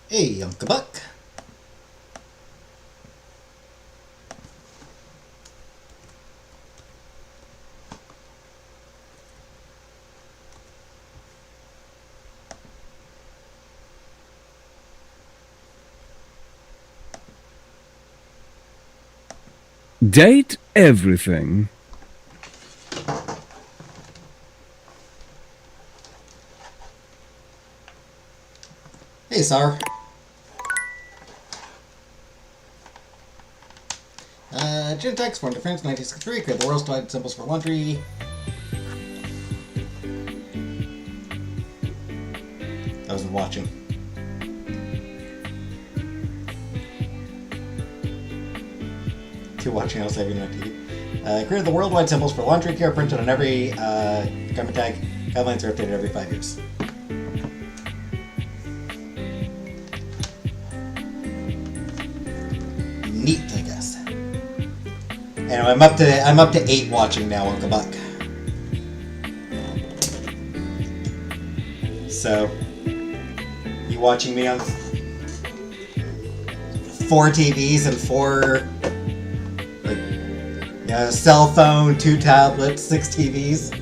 Hey, Uncle Buck. Date everything. Hey, Sar. Gentex, Foreign Defense, 1963, create the world's wide symbols for laundry. I was watching. Two watching else having on TV. Created the worldwide symbols for laundry care printed on every garment tag. Guidelines are updated every 5 years. Neat, I guess. Anyway, I'm up to 8 watching now, Uncle Buck. So, you watching me on 4 TVs and 4 cell phone, 2 tablets, 6 TVs.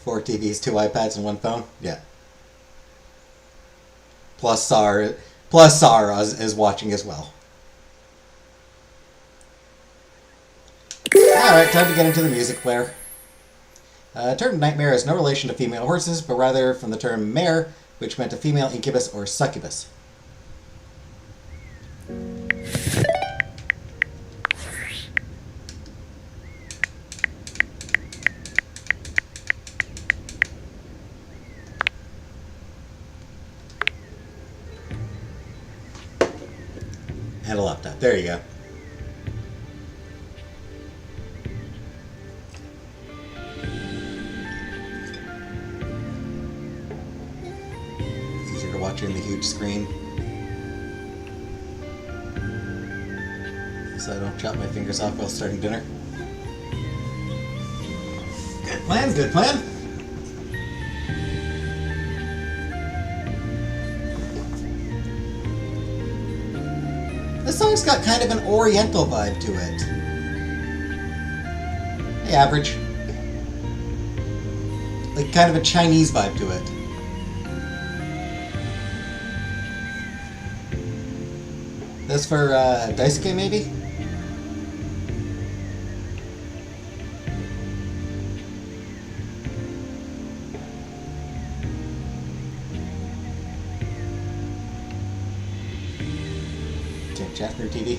Four TVs, 2 iPads, and 1 phone. Yeah. Plus Sarah is watching as well. Alright, time to get into the music player. Term nightmare has no relation to female horses, but rather from the term mare, which meant a female incubus or succubus. And a laptop. There you go. It's easier to watch in the huge screen. So I don't chop my fingers off while starting dinner. Good plan, good plan. This song's got kind of an oriental vibe to it. Hey, average. Like kind of a Chinese vibe to it. That's for Daisuke, maybe? Chat through TV.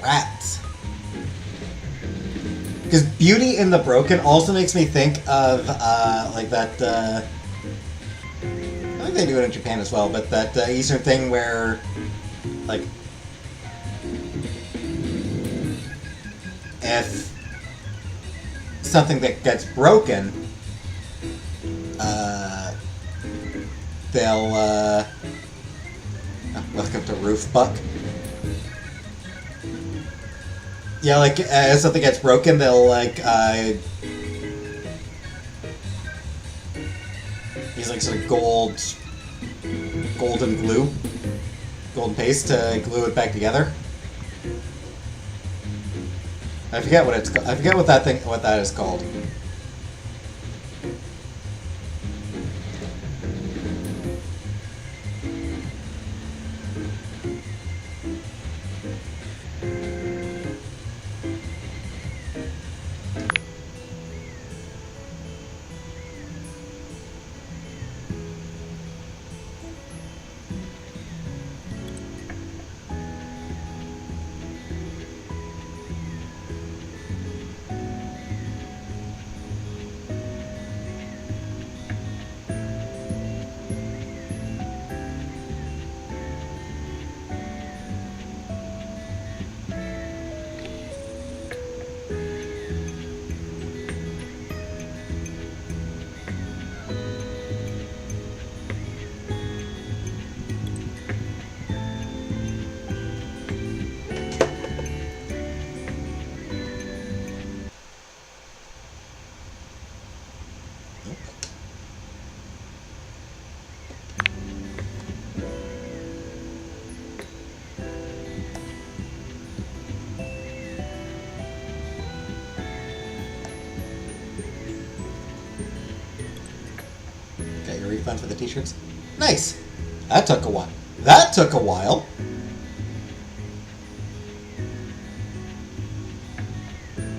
Rats. Because Beauty in the Broken also makes me think of, like that, I think they do it in Japan as well, but that Eastern thing where, like, if something that gets broken uh, they'll, welcome to Roof Buck. Yeah, like, as something gets broken, they'll, like, use, like, sort of golden glue, golden paste to glue it back together. I forget what it's called. I forget what that is called. Got your refund for the t-shirts? Nice! That took a while. That took a while!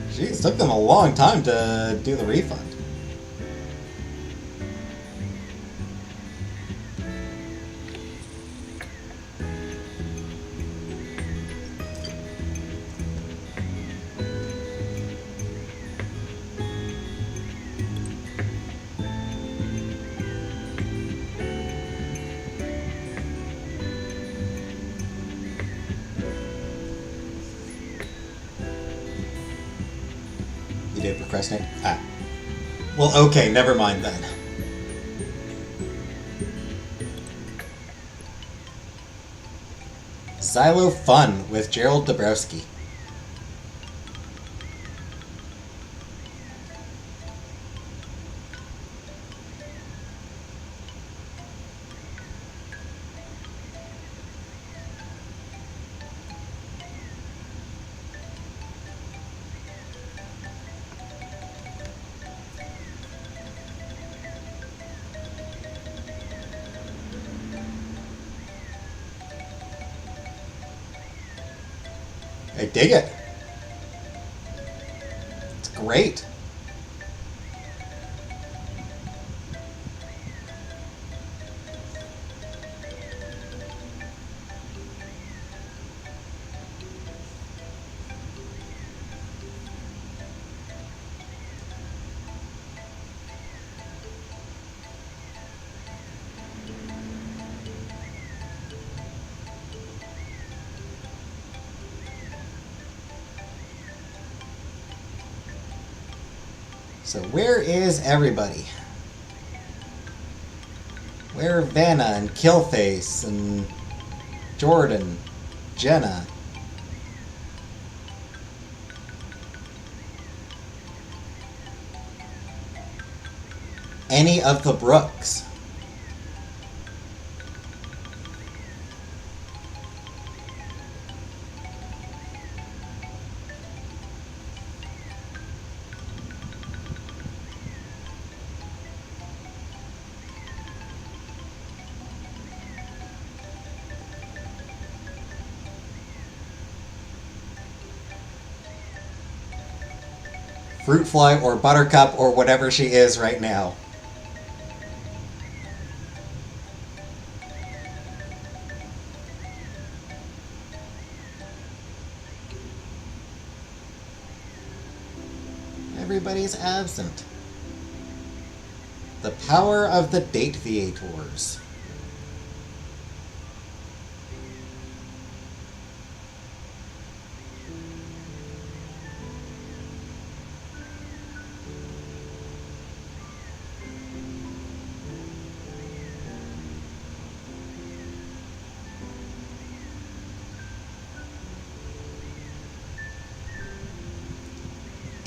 Jeez, took them a long time to do the refund. You did procrastinate? Ah. Well, okay, never mind then. Xylo Fun with Gerald Dabrowski. I dig it. It's great. So where is everybody? Where are Vanna and Killface and Jordan, Jenna? Any of the Brooks? Fruitfly or Buttercup or whatever she is right now. Everybody's absent. The power of the date theaters.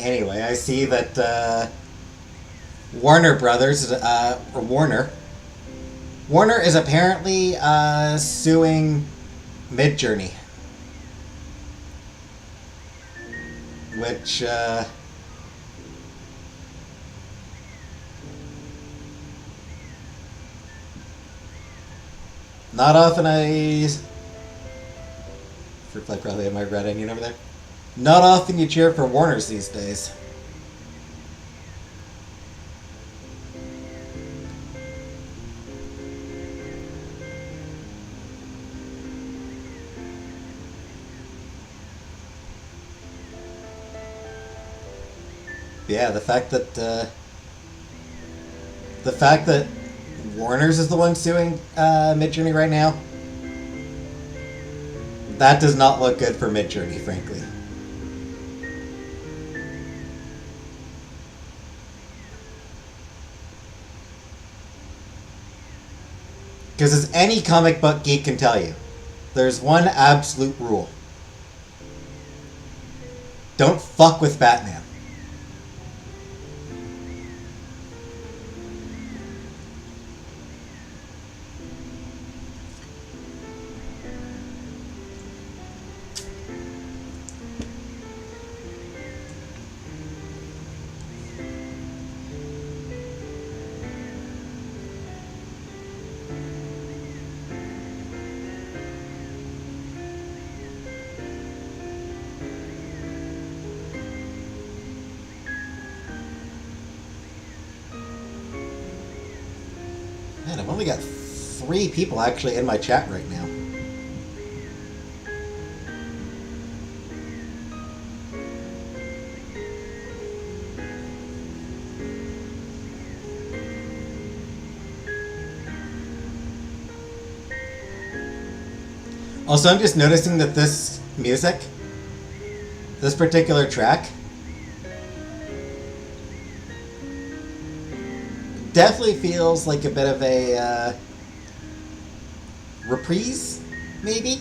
Anyway, I see that Warner Brothers, or Warner is apparently suing Midjourney, which not often Fruit Fly probably had my red onion over there. Not often you cheer for Warners these days. Yeah, the fact that Warner's is the one suing Midjourney right now, that does not look good for Midjourney, frankly. Because as any comic book geek can tell you, there's one absolute rule. Don't fuck with Batman. Man, I've only got 3 people actually in my chat right now. Also, I'm just noticing that this music, this particular track, definitely feels like a bit of a reprise, maybe,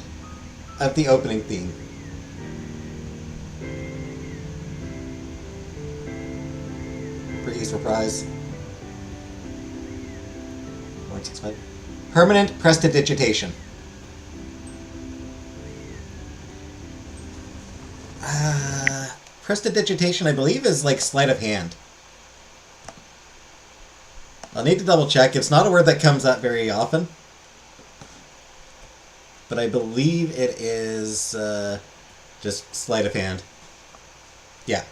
of the opening theme. Reprise. 165. Permanent prestidigitation. Prestidigitation, I believe, is like sleight of hand. I'll need to double check. It's not a word that comes up very often, but I believe it is just sleight of hand. Yeah.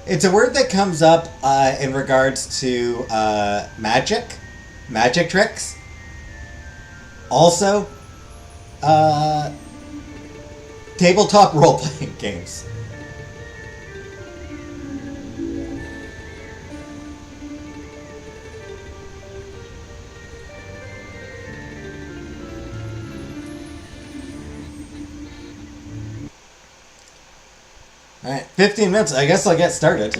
It's a word that comes up in regards to magic tricks. Also, tabletop role-playing games. Alright, 15 minutes. I guess I'll get started.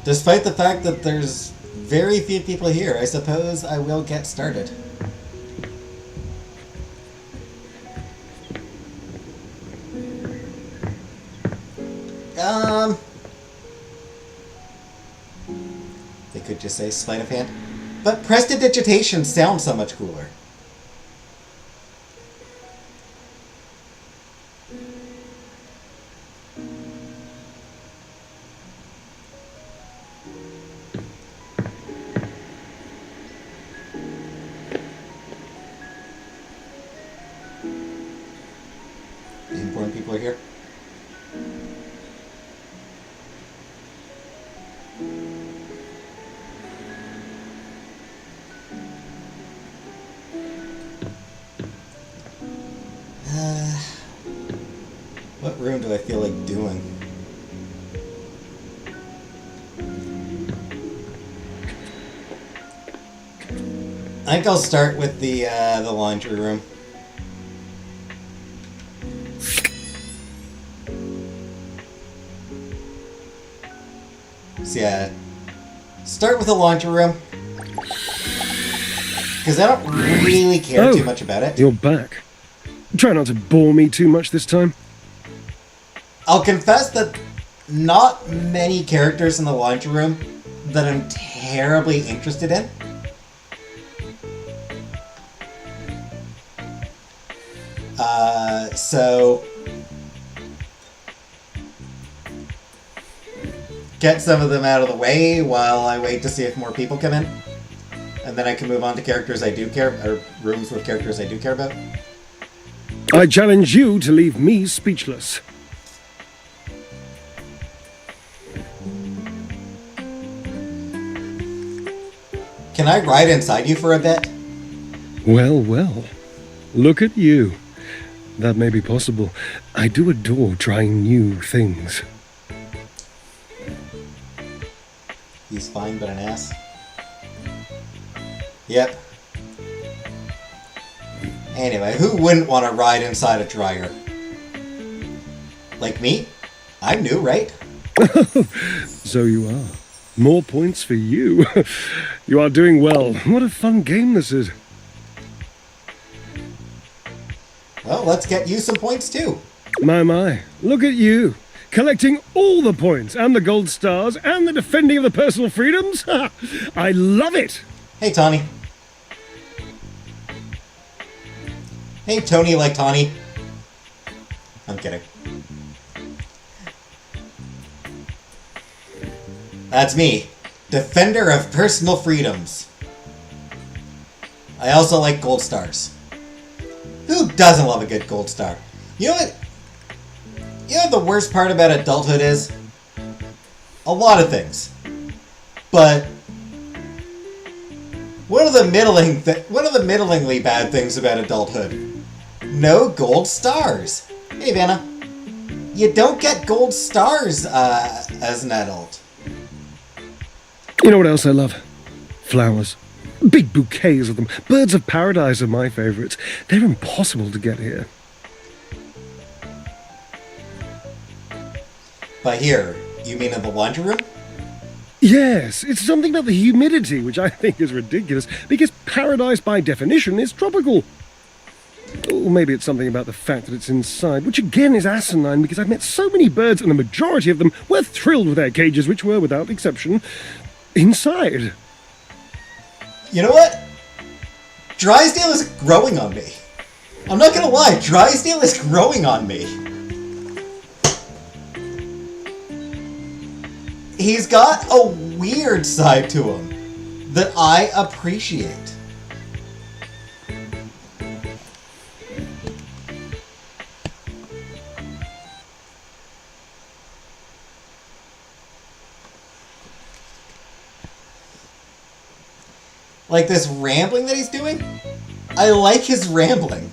Despite the fact that there's very few people here, I suppose I will get started. They could just say sleight of hand. But prestidigitation sounds so much cooler. The important people are here. What room do I feel like doing? I think I'll start with the laundry room. So yeah, start with the laundry room. Because I don't really care too much about it. You're back. Try not to bore me too much this time. I'll confess that not many characters in the laundry room that I'm terribly interested in. So get some of them out of the way while I wait to see if more people come in. And then I can move on to characters I do care, or rooms with characters I do care about. I challenge you to leave me speechless. Can I ride inside you for a bit? Well, well. Look at you. That may be possible. I do adore trying new things. He's fine but an ass. Yep. Anyway, who wouldn't want to ride inside a dryer? Like me? I'm new, right? So you are. More points for you. You are doing well. What a fun game this is. Well, let's get you some points too. My. Look at you. Collecting all the points and the gold stars and the defending of the personal freedoms. I love it. Hey, Tawny. Hey, Tony like Tawny. I'm kidding. That's me. Defender of personal freedoms. I also like gold stars. Who doesn't love a good gold star? You know what? You know what the worst part about adulthood is? A lot of things. But one of the middlingly bad things about adulthood. No gold stars. Hey, Vanna. You don't get gold stars as an adult. You know what else I love? Flowers. Big bouquets of them. Birds of paradise are my favourites. They're impossible to get here. By here, you mean in the laundry room? Yes, it's something about the humidity, which I think is ridiculous, because paradise by definition is tropical. Or maybe it's something about the fact that it's inside, which again is asinine, because I've met so many birds and the majority of them were thrilled with their cages, which were, without exception, inside. You know what? Drysdale is growing on me. I'm not gonna lie, Drysdale is growing on me. He's got a weird side to him that I appreciate. Like this rambling that he's doing? I like his rambling.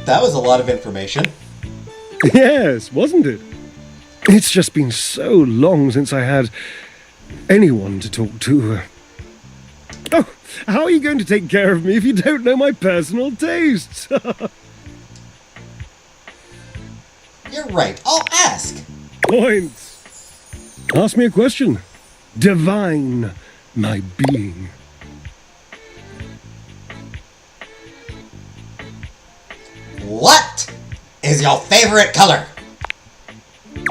That was a lot of information. Yes, wasn't it? It's just been so long since I had anyone to talk to. Oh, how are you going to take care of me if you don't know my personal tastes? You're right, I'll ask. Points. Ask me a question. Divine my being. What is your favorite color?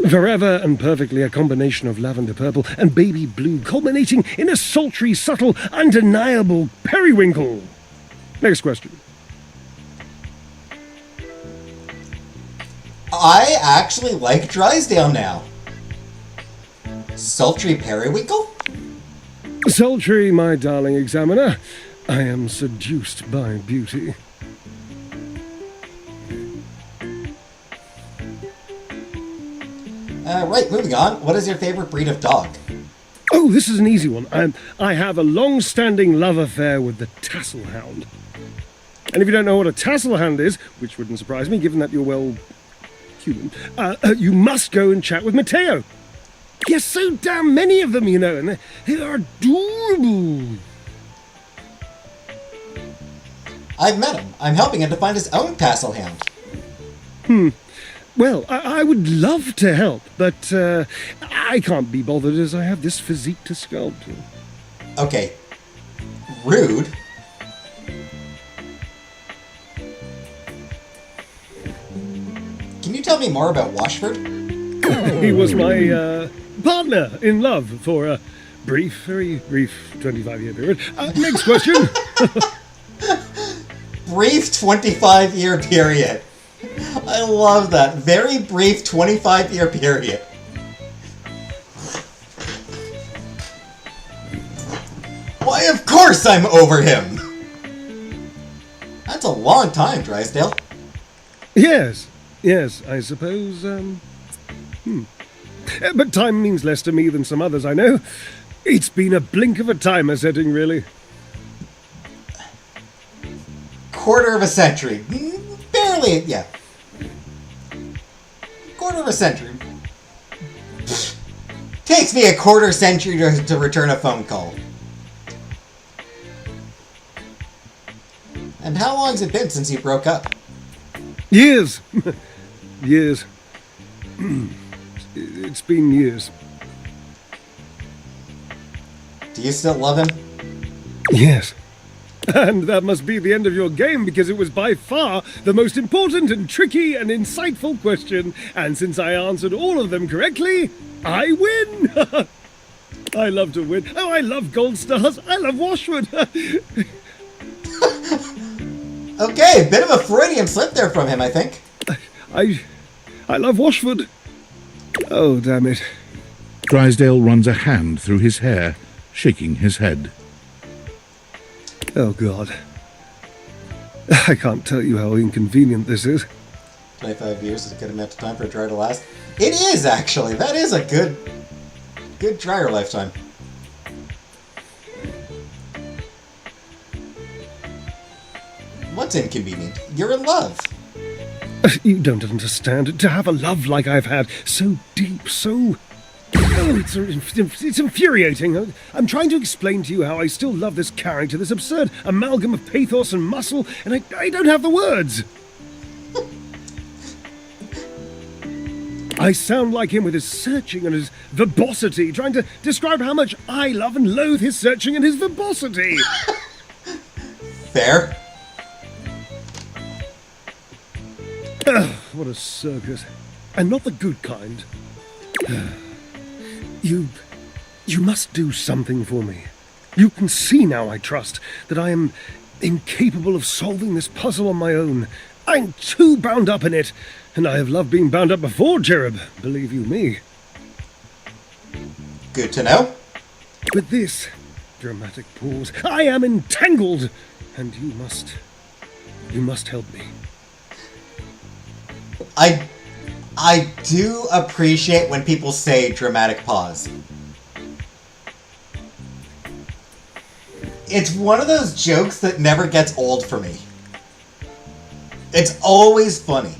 Forever and perfectly a combination of lavender purple and baby blue, culminating in a sultry, subtle, undeniable periwinkle. Next question. I actually like Drysdale now. Sultry periwinkle? Sultry, my darling examiner. I am seduced by beauty. Right, moving on. What is your favorite breed of dog? Oh, this is an easy one. I have a long-standing love affair with the tassel hound. And if you don't know what a tassel hound is, which wouldn't surprise me given that you're, well, human, you must go and chat with Matteo. There's so damn many of them, you know, and they are adorable. I've met him. I'm helping him to find his own castle hound. Well, I would love to help, but I can't be bothered as I have this physique to sculpt. Okay. Rude. Can you tell me more about Washford? He was my partner in love for a brief, very brief 25-year period. Next question. Brief 25-year period. I love that. Very brief 25-year period. Why, of course I'm over him! That's a long time, Drysdale. Yes, I suppose, But time means less to me than some others I know. It's been a blink of a timer setting, really. Quarter of a century. Barely, yeah. Quarter of a century. Takes me a quarter century to return a phone call. And how long's it been since you broke up? Years. Years. It's been years. Do you still love him? Yes. And that must be the end of your game, because it was by far the most important and tricky and insightful question, and since I answered all of them correctly, I win! I love to win. Oh, I love gold stars. I love Washford. Okay, a bit of a Freudian slip there from him, I think. I love Washford. Oh, damn it. Drysdale runs a hand through his hair, shaking his head. Oh, God. I can't tell you how inconvenient this is. 25 years is a good amount of time for a dryer to last. It is, actually. That is a good dryer lifetime. What's inconvenient? You're in love. You don't understand. To have a love like I've had, so deep, so... Oh, it's infuriating. I'm trying to explain to you how I still love this character, this absurd amalgam of pathos and muscle, and I don't have the words. I sound like him with his searching and his verbosity, trying to describe how much I love and loathe his searching and his verbosity. Fair. Ugh, what a circus. And not the good kind. You must do something for me. You can see now, I trust, that I am incapable of solving this puzzle on my own. I'm too bound up in it, and I have loved being bound up before, Cherub, believe you me. Good to know. With this dramatic pause, I am entangled, and you must help me. I do appreciate when people say dramatic pause. It's one of those jokes that never gets old for me. It's always funny.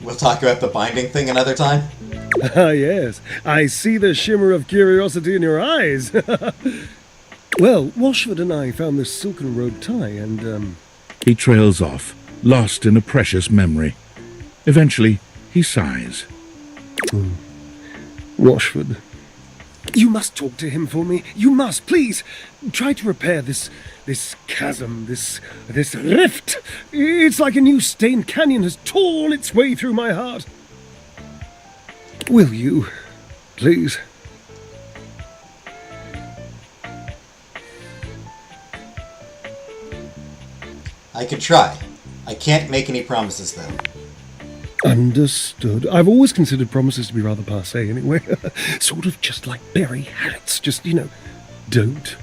We'll talk about the binding thing another time. Ah, yes. I see the shimmer of curiosity in your eyes. Well, Washford and I found this silken robe tie, and, He trails off, lost in a precious memory. Eventually, he sighs. Washford. You must talk to him for me. You must, please. Try to repair this chasm, this rift. It's like a new stained canyon has torn its way through my heart. Will you, please? I could try. I can't make any promises, though. Understood. I've always considered promises to be rather passé anyway. Sort of just like berry hats. Just, don't.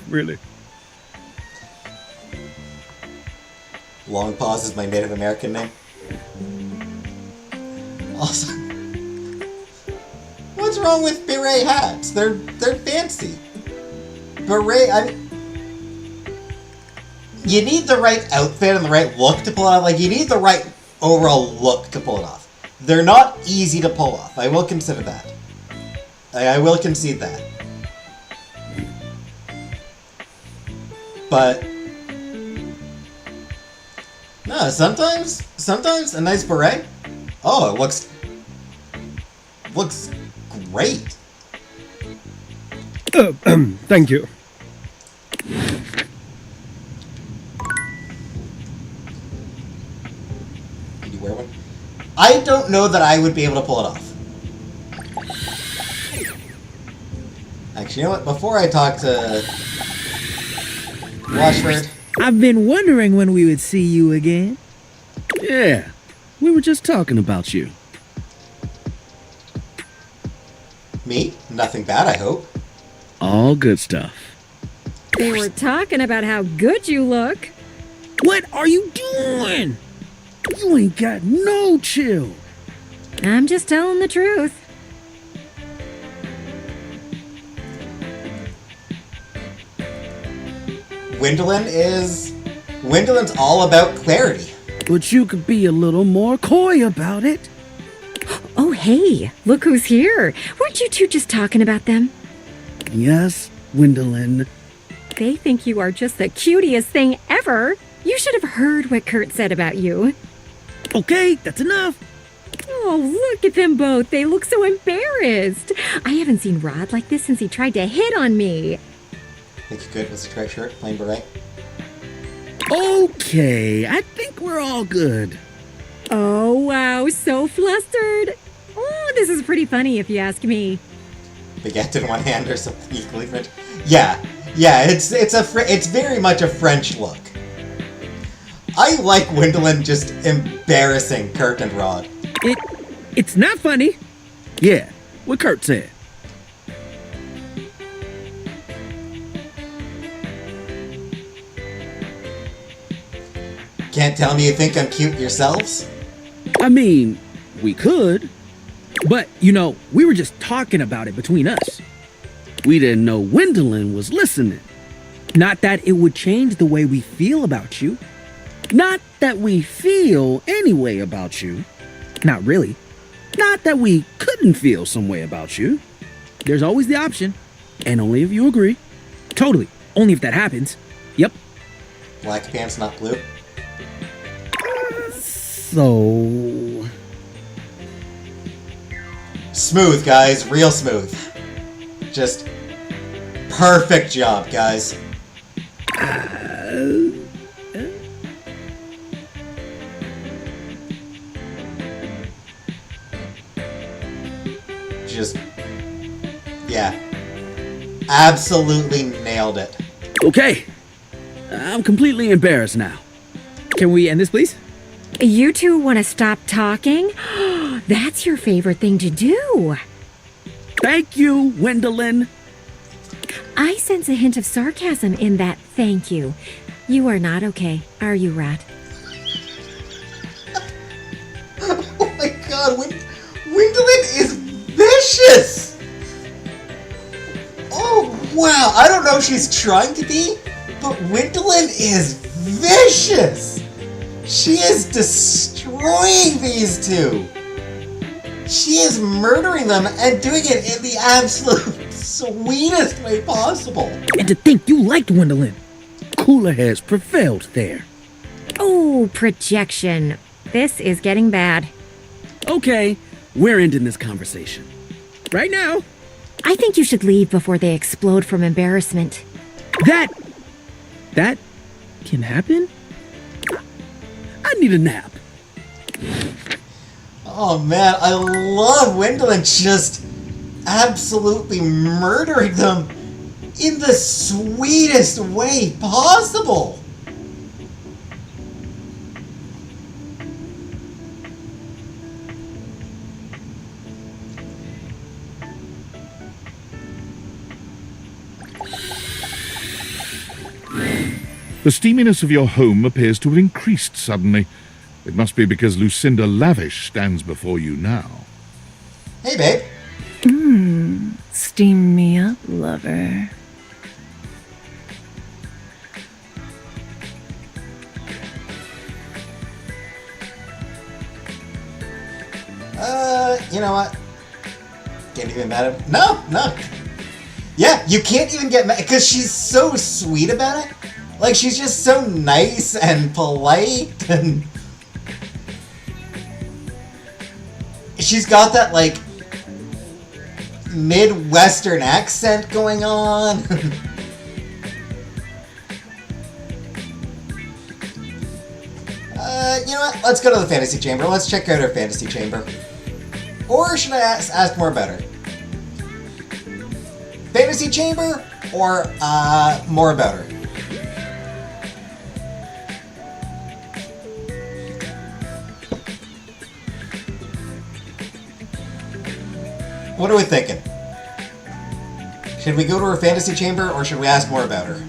Really. Long Pause is my Native American name. Also, what's wrong with beret hats? They're fancy. Beret, you need the right outfit and the right look to pull it off. Like, you need the right overall look to pull it off. They're not easy to pull off. I will consider that. I will concede that. but no, sometimes a nice beret. Oh, it looks great. Thank you. Can you wear one? I don't know that I would be able to pull it off. Actually, you know what? Before I talk to Washford, I've been wondering when we would see you again. Yeah, we were just talking about you. me? Nothing bad, I hope. All good stuff. They were talking about how good you look. What are you doing? You ain't got no chill. I'm just telling the truth. Gwendolyn's all about clarity. But you could be a little more coy about it. Oh, hey, look who's here. Weren't you two just talking about them? Yes, Gwendolyn. They think you are just the cutest thing ever. You should have heard what Kurt said about you. Okay, that's enough. Oh, look at them both. They look so embarrassed. I haven't seen Rod like this since he tried to hit on me. Think you good with the striped shirt, plain beret? Okay, I think we're all good. Oh, wow, so flustered. Oh, this is pretty funny if you ask me. Baguette in one hand or something equally French? Yeah, it's very much a French look. I like Gwendolyn just embarrassing Kurt and Rod. It's not funny. Yeah, what Kurt said. Can't tell me you think I'm cute yourselves? I mean, we could. But, you know, we were just talking about it between us. We didn't know Gwendolyn was listening. Not that it would change the way we feel about you. Not that we feel any way about you. Not really. Not that we couldn't feel some way about you. There's always the option. And only if you agree. Totally. Only if that happens. Yep. Black pants, not blue. So... Smooth, guys. Real smooth. Just perfect job, guys. Just... yeah. Absolutely nailed it. Okay. I'm completely embarrassed now. Can we end this, please? You two want to stop talking? That's your favorite thing to do. Thank you, Gwendolyn. I sense a hint of sarcasm in that thank you. You are not okay, are you, Rat? Oh my god, Gwendolyn is vicious! Oh wow, I don't know if she's trying to be, but Gwendolyn is vicious! She is destroying these two! She is murdering them and doing it in the absolute sweetest way possible! And to think you liked Gwendolyn. Cooler heads prevailed there. Oh, projection. This is getting bad. Okay, we're ending this conversation. Right now. I think you should leave before they explode from embarrassment. That can happen? I need a nap. Oh man, I love Gwendolyn just absolutely murdering them in the sweetest way possible. The steaminess of your home appears to have increased suddenly. It must be because Lucinda Lavish stands before you now. Hey, babe. Steam me up, lover. You know what? Can't even mad at him. No. Yeah, you can't even get mad because she's so sweet about it. Like, she's just so nice and polite, and she's got that, like, Midwestern accent going on. You know what? Let's go to the fantasy chamber. Let's check out her fantasy chamber. Or should I ask more about her? Fantasy chamber or more about her? What are we thinking? Should we go to her fantasy chamber or should we ask more about her?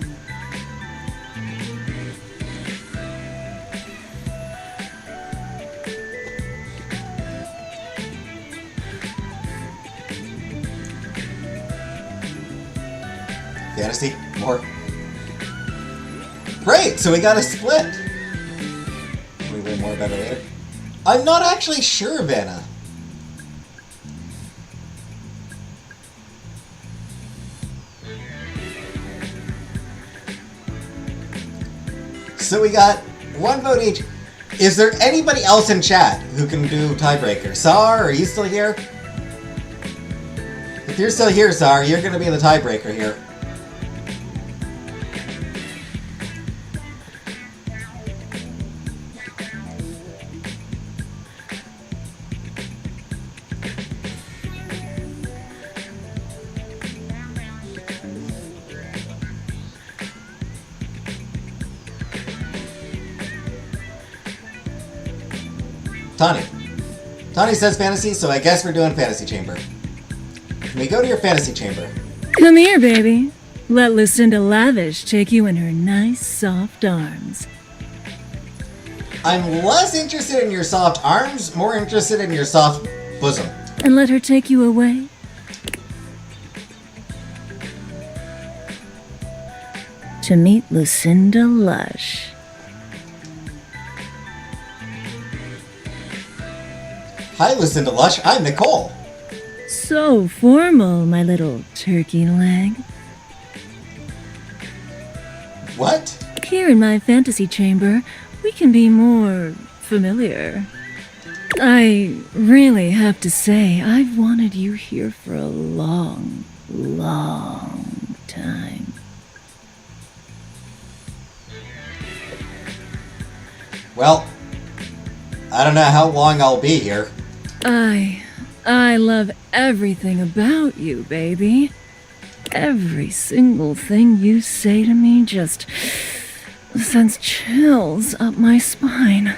Fantasy? More? Great! So we got a split! Can we learn more about it later? I'm not actually sure, Vanna. So we got one vote each. Is there anybody else in chat who can do tiebreaker? Sar, are you still here? If you're still here, Sar, you're going to be the tiebreaker here. Tani says fantasy, so I guess we're doing fantasy chamber. Can we go to your fantasy chamber? Come here, baby. Let Lucinda Lavish take you in her nice, soft arms. I'm less interested in your soft arms, more interested in your soft bosom. And let her take you away. To meet Lucinda Lush. Hi, Lucinda Lush. I'm Nicole. So formal, my little turkey leg. What? Here in my fantasy chamber, we can be more familiar. I really have to say, I've wanted you here for a long, long time. Well, I don't know how long I'll be here. I love everything about you, baby. Every single thing you say to me just sends chills up my spine.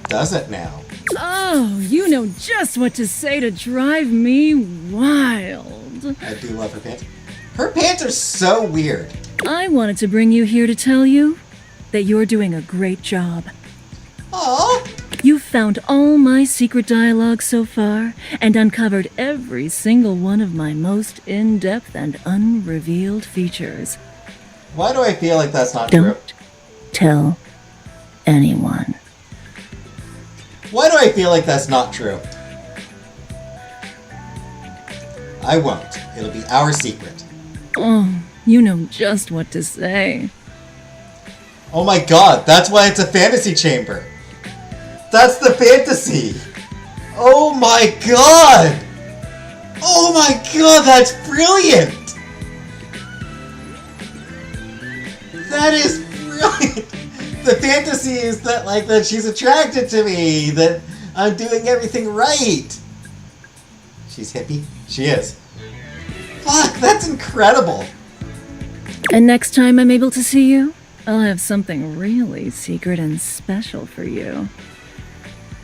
Does it now? Oh, you know just what to say to drive me wild. I do love her pants. Her pants are so weird. I wanted to bring you here to tell you that you're doing a great job. Aww. You've found all my secret dialogue so far and uncovered every single one of my most in-depth and unrevealed features. Why do I feel like that's not true? Don't tell anyone. Why do I feel like that's not true? I won't. It'll be our secret. Oh, you know just what to say. Oh my god, that's why it's a fantasy chamber. That's the fantasy. Oh my god. Oh my god, that's brilliant. That is brilliant. The fantasy is that, like, that she's attracted to me, that I'm doing everything right. She's hippie? She is. Fuck, that's incredible. And next time I'm able to see you, I'll have something really secret and special for you.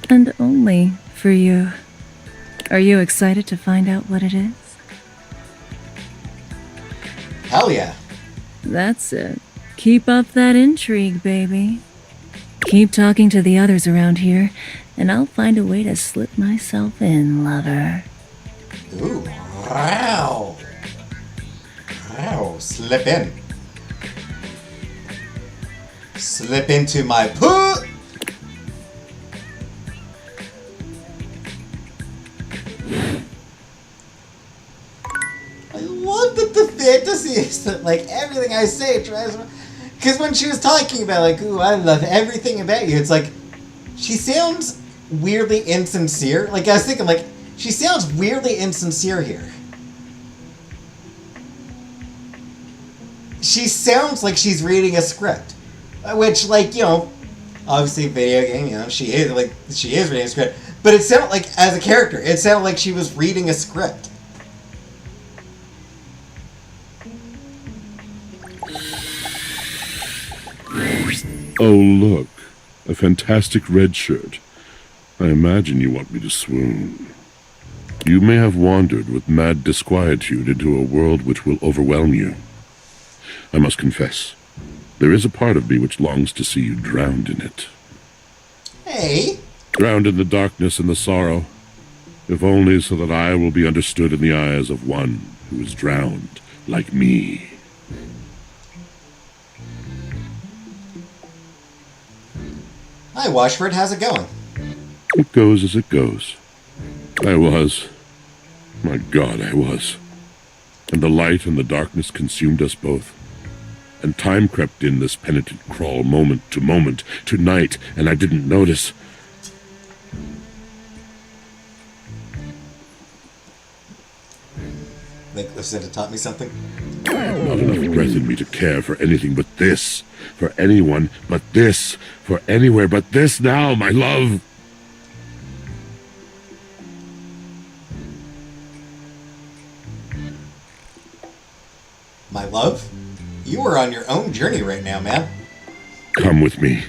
And only for you. Are you excited to find out what it is? Hell yeah. That's it. Keep up that intrigue, baby. Keep talking to the others around here, and I'll find a way to slip myself in, lover. Ooh, wow. Wow, slip in. Slip into my poo. is that, like, everything I say drives me... Because when she was talking about, like, ooh, I love everything about you, it's like, she sounds weirdly insincere. Like, I was thinking, like, she sounds weirdly insincere here. She sounds like she's reading a script. Which, like, you know, obviously video game, you know, she is reading a script. But it sounded like, as a character, it sounded like she was reading a script. Oh, look. A fantastic red shirt. I imagine you want me to swoon. You may have wandered with mad disquietude into a world which will overwhelm you. I must confess, there is a part of me which longs to see you drowned in it. Hey. Drowned in the darkness and the sorrow, if only so that I will be understood in the eyes of one who is drowned like me. Hi, Washford. How's it going? It goes as it goes. I was. My God, I was. And the light and the darkness consumed us both. And time crept in this penitent crawl moment to moment, to night, and I didn't notice. Think Lucinda taught me something? Not enough breath in me to care for anything but this. For anyone but this. For anywhere but this now, my love. My love? You are on your own journey right now, man. Come with me.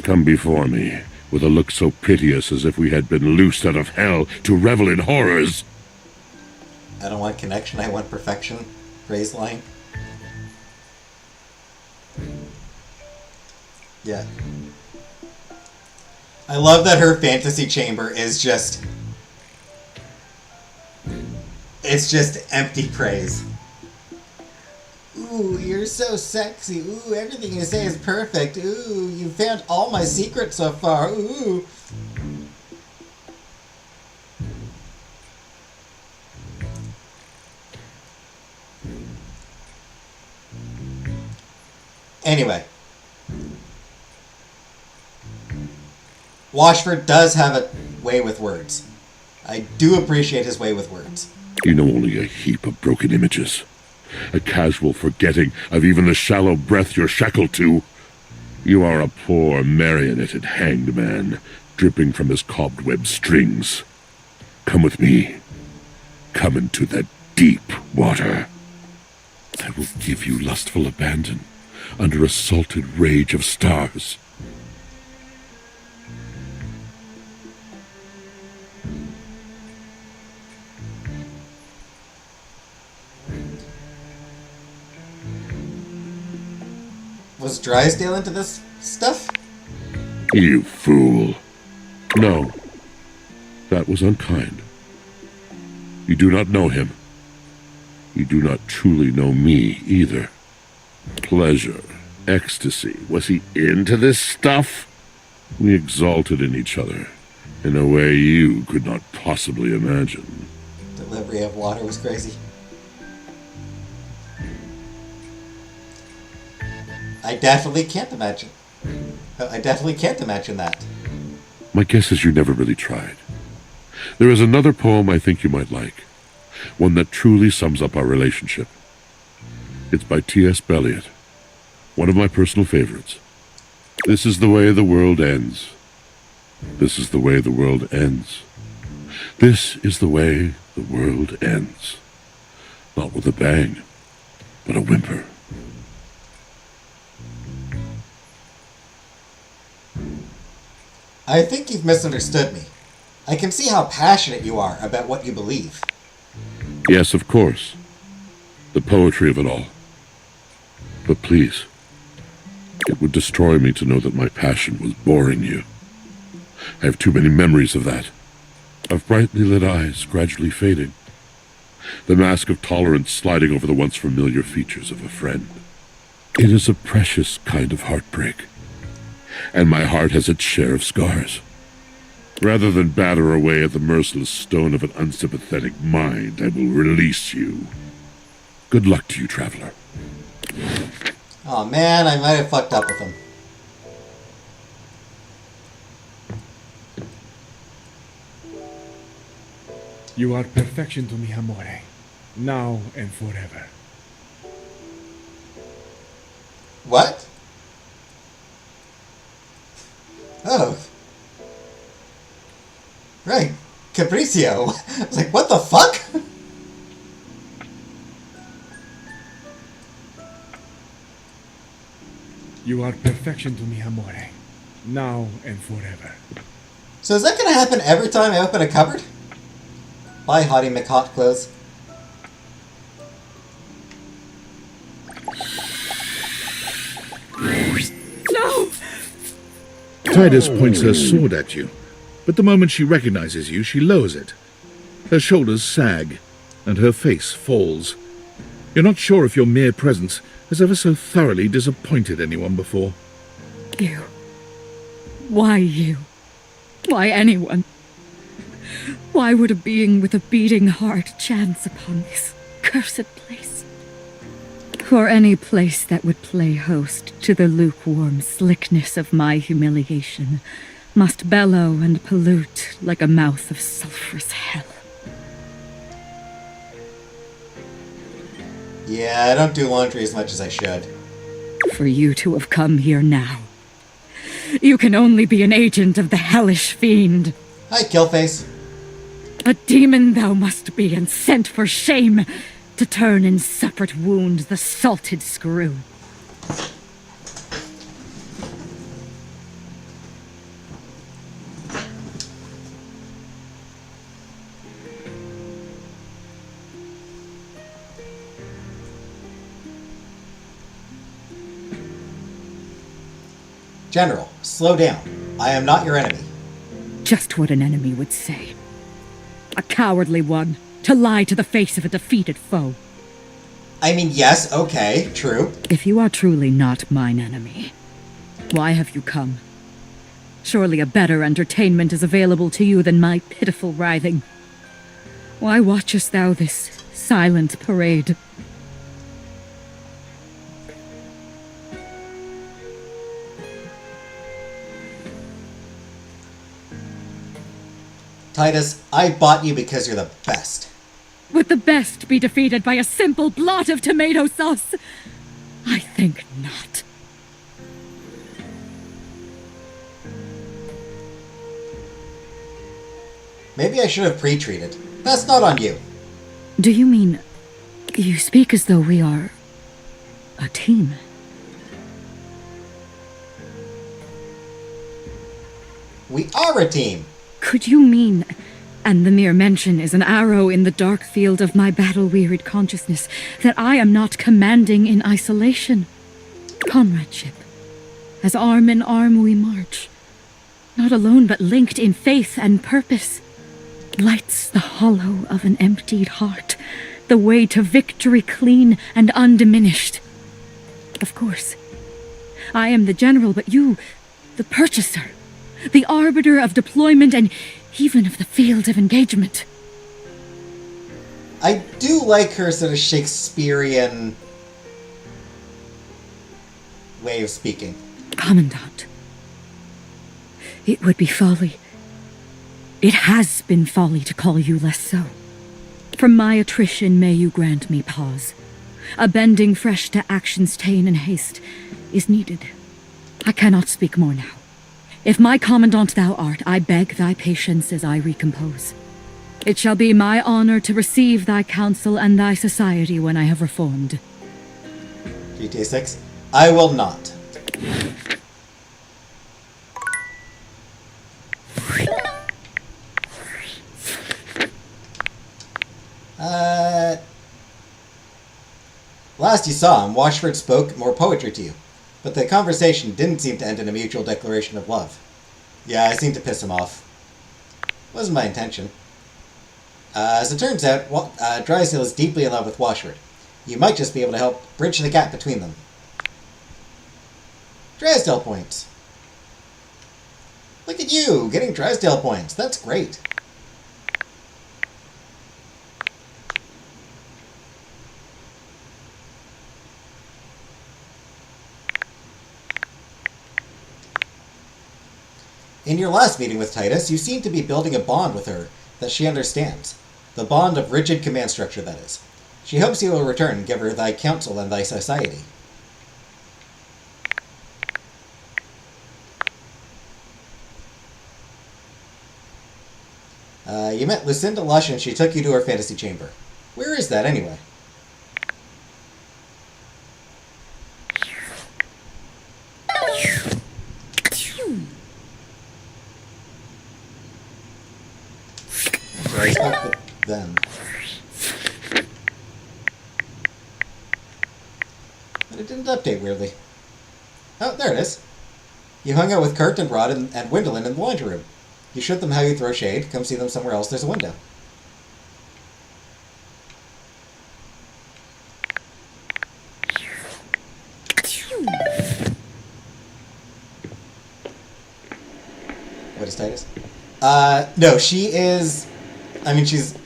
Come before me, with a look so piteous as if we had been loosed out of hell to revel in horrors. I don't want connection, I want perfection. Phrase line. Yeah. I love that her fantasy chamber is just... It's just empty praise. Ooh, you're so sexy. Ooh, everything you say is perfect. Ooh, you found all my secrets so far. Ooh. Anyway. Washford does have a way with words. I do appreciate his way with words. You know only a heap of broken images. A casual forgetting of even the shallow breath you're shackled to. You are a poor marionetted hanged man, dripping from his cobweb strings. Come with me. Come into that deep water. I will give you lustful abandon under a salted rage of stars. Was Drysdale into this stuff? You fool. No. That was unkind. You do not know him. You do not truly know me, either. Pleasure, ecstasy, was he into this stuff? We exalted in each other, in a way you could not possibly imagine. Delivery of water was crazy. I definitely can't imagine. I definitely can't imagine that. My guess is you never really tried. There is another poem I think you might like. One that truly sums up our relationship. It's by T.S. Eliot. One of my personal favorites. This is the way the world ends. This is the way the world ends. This is the way the world ends. Not with a bang, but a whimper. I think you've misunderstood me. I can see how passionate you are about what you believe. Yes, of course. The poetry of it all. But please, it would destroy me to know that my passion was boring you. I have too many memories of that. Of brightly lit eyes gradually fading. The mask of tolerance sliding over the once familiar features of a friend. It is a precious kind of heartbreak. And my heart has its share of scars. Rather than batter away at the merciless stone of an unsympathetic mind, I will release you. Good luck to you, traveler. Oh man, I might have fucked up with him. You are perfection to me, amore. Now and forever. What? Oh. Right. Capriccio. I was like, what the fuck? You are perfection to me, amore. Now and forever. So is that gonna happen every time I open a cupboard? Bye, Hottie McHot clothes. No! Titus points her sword at you, but the moment she recognizes you, she lowers it. Her shoulders sag, and her face falls. You're not sure if your mere presence has ever so thoroughly disappointed anyone before. You. Why you? Why anyone? Why would a being with a beating heart chance upon this cursed place? Or any place that would play host to the lukewarm slickness of my humiliation must bellow and pollute like a mouth of sulphurous hell. Yeah, I don't do laundry as much as I should. For you to have come here now, you can only be an agent of the hellish fiend. Hi, Killface. A demon thou must be, and sent for shame, to turn in separate wound the salted screw. General, slow down. I am not your enemy. Just what an enemy would say. A cowardly one, to lie to the face of a defeated foe. I mean, yes, okay, true. If you are truly not mine enemy, why have you come? Surely a better entertainment is available to you than my pitiful writhing. Why watchest thou this silent parade? Titus, I bought you because you're the best. Would the best be defeated by a simple blot of tomato sauce? I think not. Maybe I should have pre-treated. That's not on you. Do you mean you speak as though we are a team? We are a team. Could you mean, and the mere mention is an arrow in the dark field of my battle-wearied consciousness, that I am not commanding in isolation? Comradeship. As arm in arm we march. Not alone, but linked in faith and purpose. Lights the hollow of an emptied heart. The way to victory clean and undiminished. Of course. I am the general, but you, the purchaser. The arbiter of deployment and even of the field of engagement. I do like her sort of Shakespearean way of speaking. Commandant, it would be folly. It has been folly to call you less so. From my attrition may you grant me pause. A bending fresh to action's ta'en and haste is needed. I cannot speak more now. If my commandant thou art, I beg thy patience as I recompose. It shall be my honor to receive thy counsel and thy society when I have reformed. GTA 6. I will not. Last you saw him, Washford spoke more poetry to you, but the conversation didn't seem to end in a mutual declaration of love. Yeah, I seemed to piss him off. Wasn't my intention. As it turns out, Drysdale is deeply in love with Washford. You might just be able to help bridge the gap between them. Drysdale points. Look at you, getting Drysdale points. That's great. In your last meeting with Titus, you seem to be building a bond with her that she understands. The bond of rigid command structure, that is. She hopes you will return and give her thy counsel and thy society. You met Lucinda Lush and she took you to her fantasy chamber. Where is that, anyway? So I spoke with them. But it didn't update, weirdly. Oh, there it is. You hung out with Kurt and Rod and Gwendolyn in the laundry room. You showed them how you throw shade. Come see them somewhere else. There's a window. What is Titus? No, she is... I mean, she's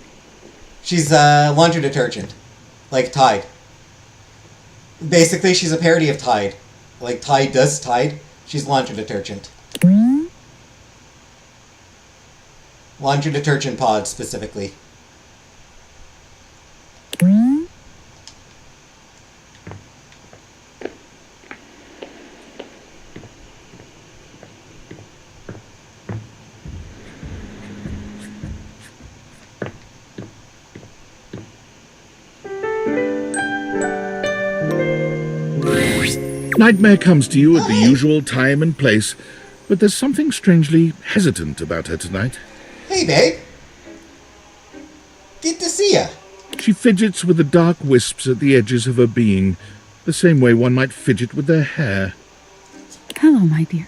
laundry detergent. Like Tide. Basically, she's a parody of Tide. Like Tide does Tide. She's laundry detergent. Laundry detergent pods, specifically. Nightmare comes to you at the usual time and place, but there's something strangely hesitant about her tonight. Hey, babe. Good to see ya. She fidgets with the dark wisps at the edges of her being, the same way one might fidget with their hair. Hello, my dear.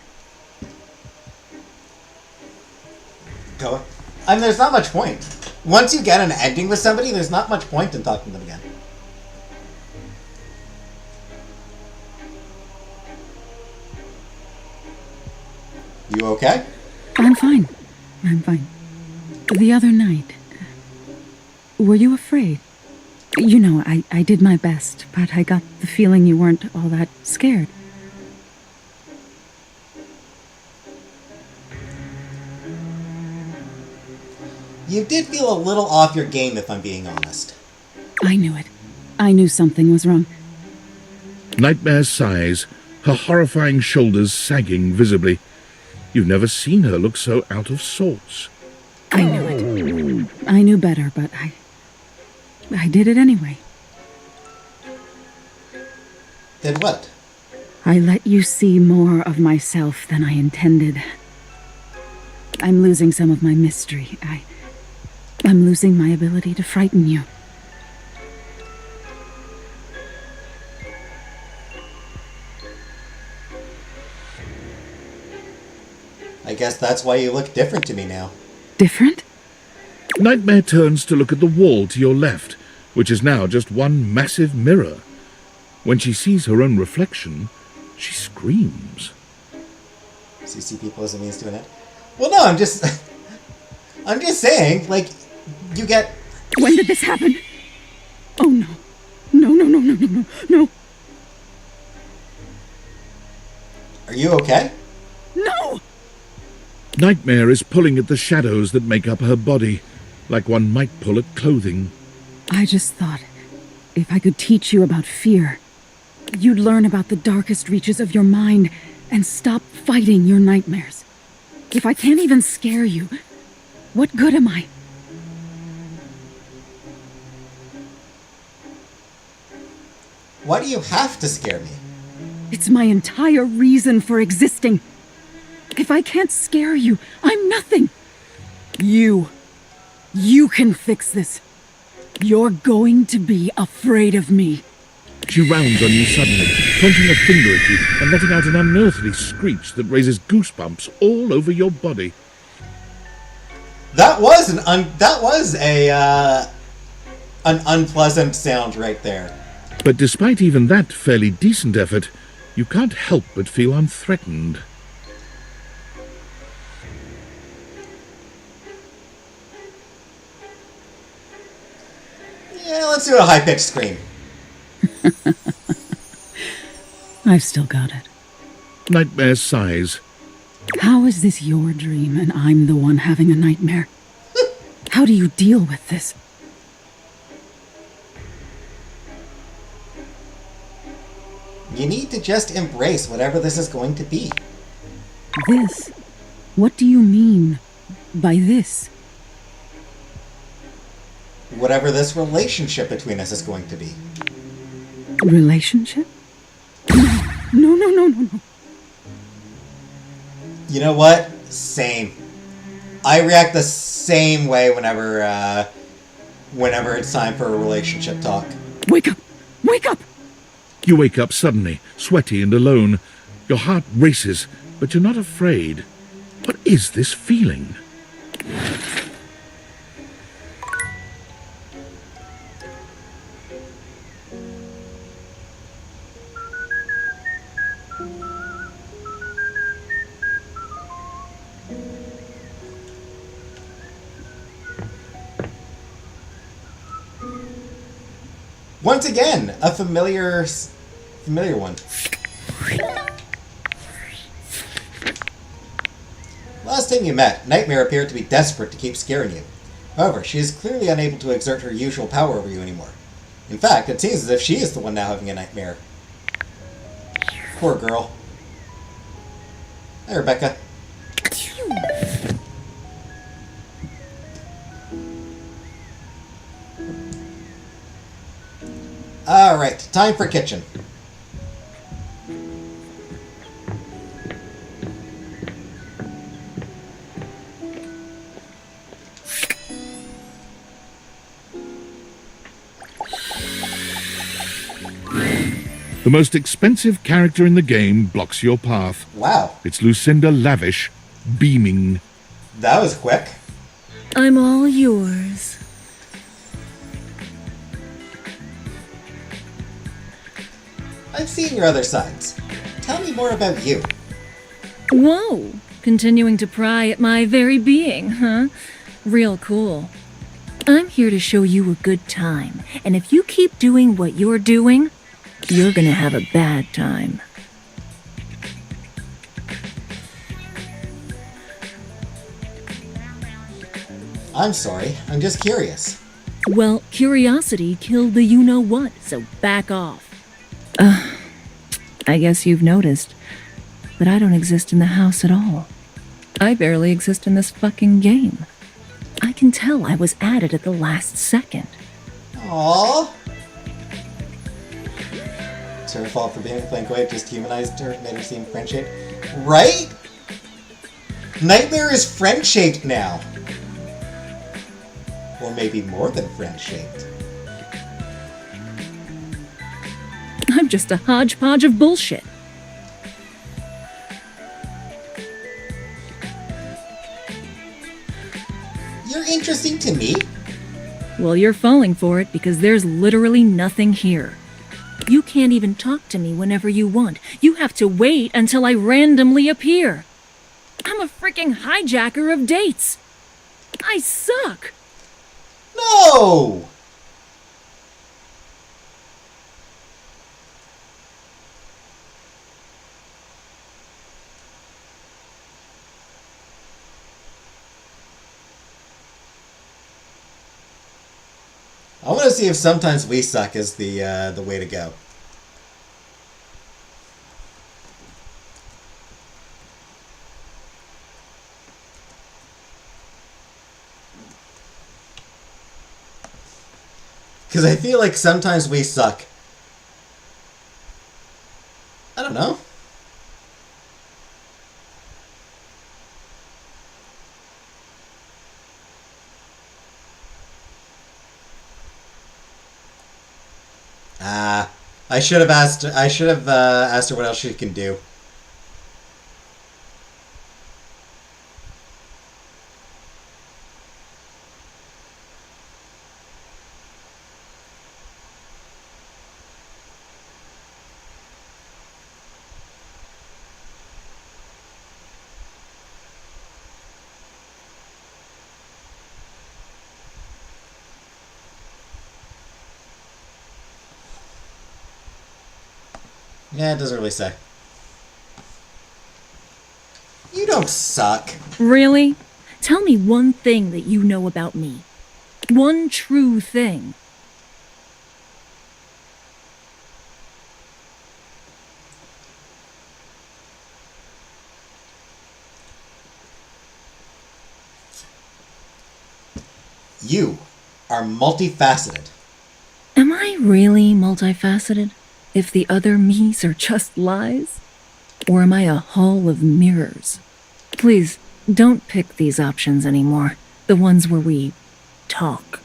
Go. I mean, there's not much point. Once you get an ending with somebody, there's not much point in talking to them again. You okay? I'm fine. I'm fine. The other night, were you afraid? You know, I did my best, but I got the feeling you weren't all that scared. You did feel a little off your game, if I'm being honest. I knew it. I knew something was wrong. Nightmare sighs, her horrifying shoulders sagging visibly. You've never seen her look so out of sorts. I knew it. I knew better, but I did it anyway. Did what? I let you see more of myself than I intended. I'm losing some of my mystery. I'm losing my ability to frighten you. I guess that's why you look different to me now. Different? Nightmare turns to look at the wall to your left, which is now just one massive mirror. When she sees her own reflection, she screams. So you see people as a means to an end? Well, no, I'm just saying, like, you get... When did this happen? Oh, no. No. Are you okay? No! Nightmare is pulling at the shadows that make up her body, like one might pull at clothing. I just thought, if I could teach you about fear, you'd learn about the darkest reaches of your mind and stop fighting your nightmares. If I can't even scare you, what good am I? Why do you have to scare me? It's my entire reason for existing. If I can't scare you, I'm nothing. You can fix this. You're going to be afraid of me. She rounds on you suddenly, pointing a finger at you and letting out an unearthly screech that raises goosebumps all over your body. That was an unpleasant sound right there. But despite even that fairly decent effort, you can't help but feel unthreatened. Yeah, let's do a high-pitched scream. I've still got it. Nightmare sighs. How is this your dream and I'm the one having a nightmare? How do you deal with this? You need to just embrace whatever this is going to be. This? What do you mean by this? Whatever this relationship between us is going to be. Relationship? No, no, no, no, no. You know what? Same. I react the same way whenever it's time for a relationship talk. Wake up! Wake up! You wake up suddenly, sweaty and alone. Your heart races, but you're not afraid. What is this feeling? Once again, a familiar one. Last time you met, Nightmare appeared to be desperate to keep scaring you. However, she is clearly unable to exert her usual power over you anymore. In fact, it seems as if she is the one now having a nightmare. Poor girl. Hi, Rebecca. Alright, time for kitchen. The most expensive character in the game blocks your path. Wow, It's Lucinda Lavish, beaming. that was quick. I'm all yours. I've seen your other sides. Tell me more about you. Whoa! Continuing to pry at my very being, huh? Real cool. I'm here to show you a good time, and if you keep doing what you're doing, you're gonna have a bad time. I'm sorry, I'm just curious. Well, curiosity killed the you-know-what, so back off. I guess you've noticed, but I don't exist in the house at all. I barely exist in this fucking game. I can tell I was added at the last second. Aww. It's her fault for being playing quiet, just humanized her, made her seem friend-shaped. Right? Nightmare is friend-shaped now. Or maybe more than friend-shaped. I'm just a hodgepodge of bullshit. You're interesting to me. Well, you're falling for it because there's literally nothing here. You can't even talk to me whenever you want. You have to wait until I randomly appear. I'm a freaking hijacker of dates. I suck. No! I want to see if sometimes we suck is the way to go. Because I feel like sometimes we suck. I don't know. I should have asked. I should have asked her what else she can do. Yeah, it doesn't really say. You don't don't suck. Really? Tell me one thing that you know about me. One true thing. You are multifaceted. Am I really multifaceted? If the other me's are just lies? Or am I a hall of mirrors? Please, don't pick these options anymore. The ones where we talk.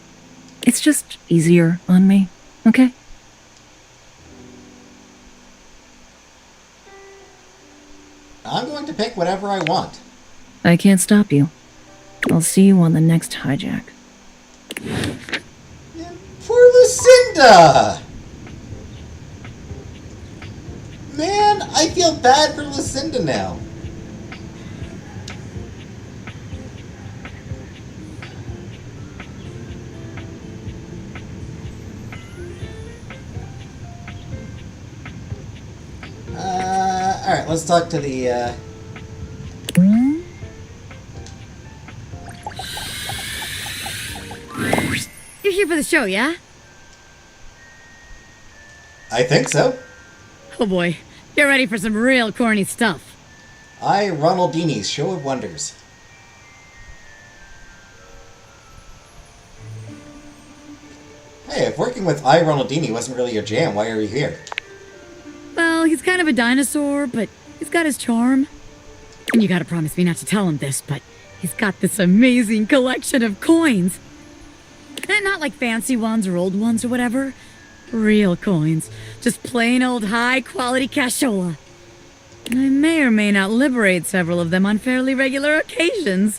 It's just easier on me, okay? I'm going to pick whatever I want. I can't stop you. I'll see you on the next hijack. Poor Lucinda! Man, I feel bad for Lucinda now. Alright, let's talk to the, You're here for the show, yeah? I think so. Oh boy, get ready for some real corny stuff. Ronaldini's Show of Wonders. Hey, if working with Ronaldini wasn't really your jam, why are you here? Well, he's kind of a dinosaur, but he's got his charm. And you gotta promise me not to tell him this, but he's got this amazing collection of coins. And not like fancy ones or old ones or whatever. Real coins. Just plain old high-quality cashola. And I may or may not liberate several of them on fairly regular occasions.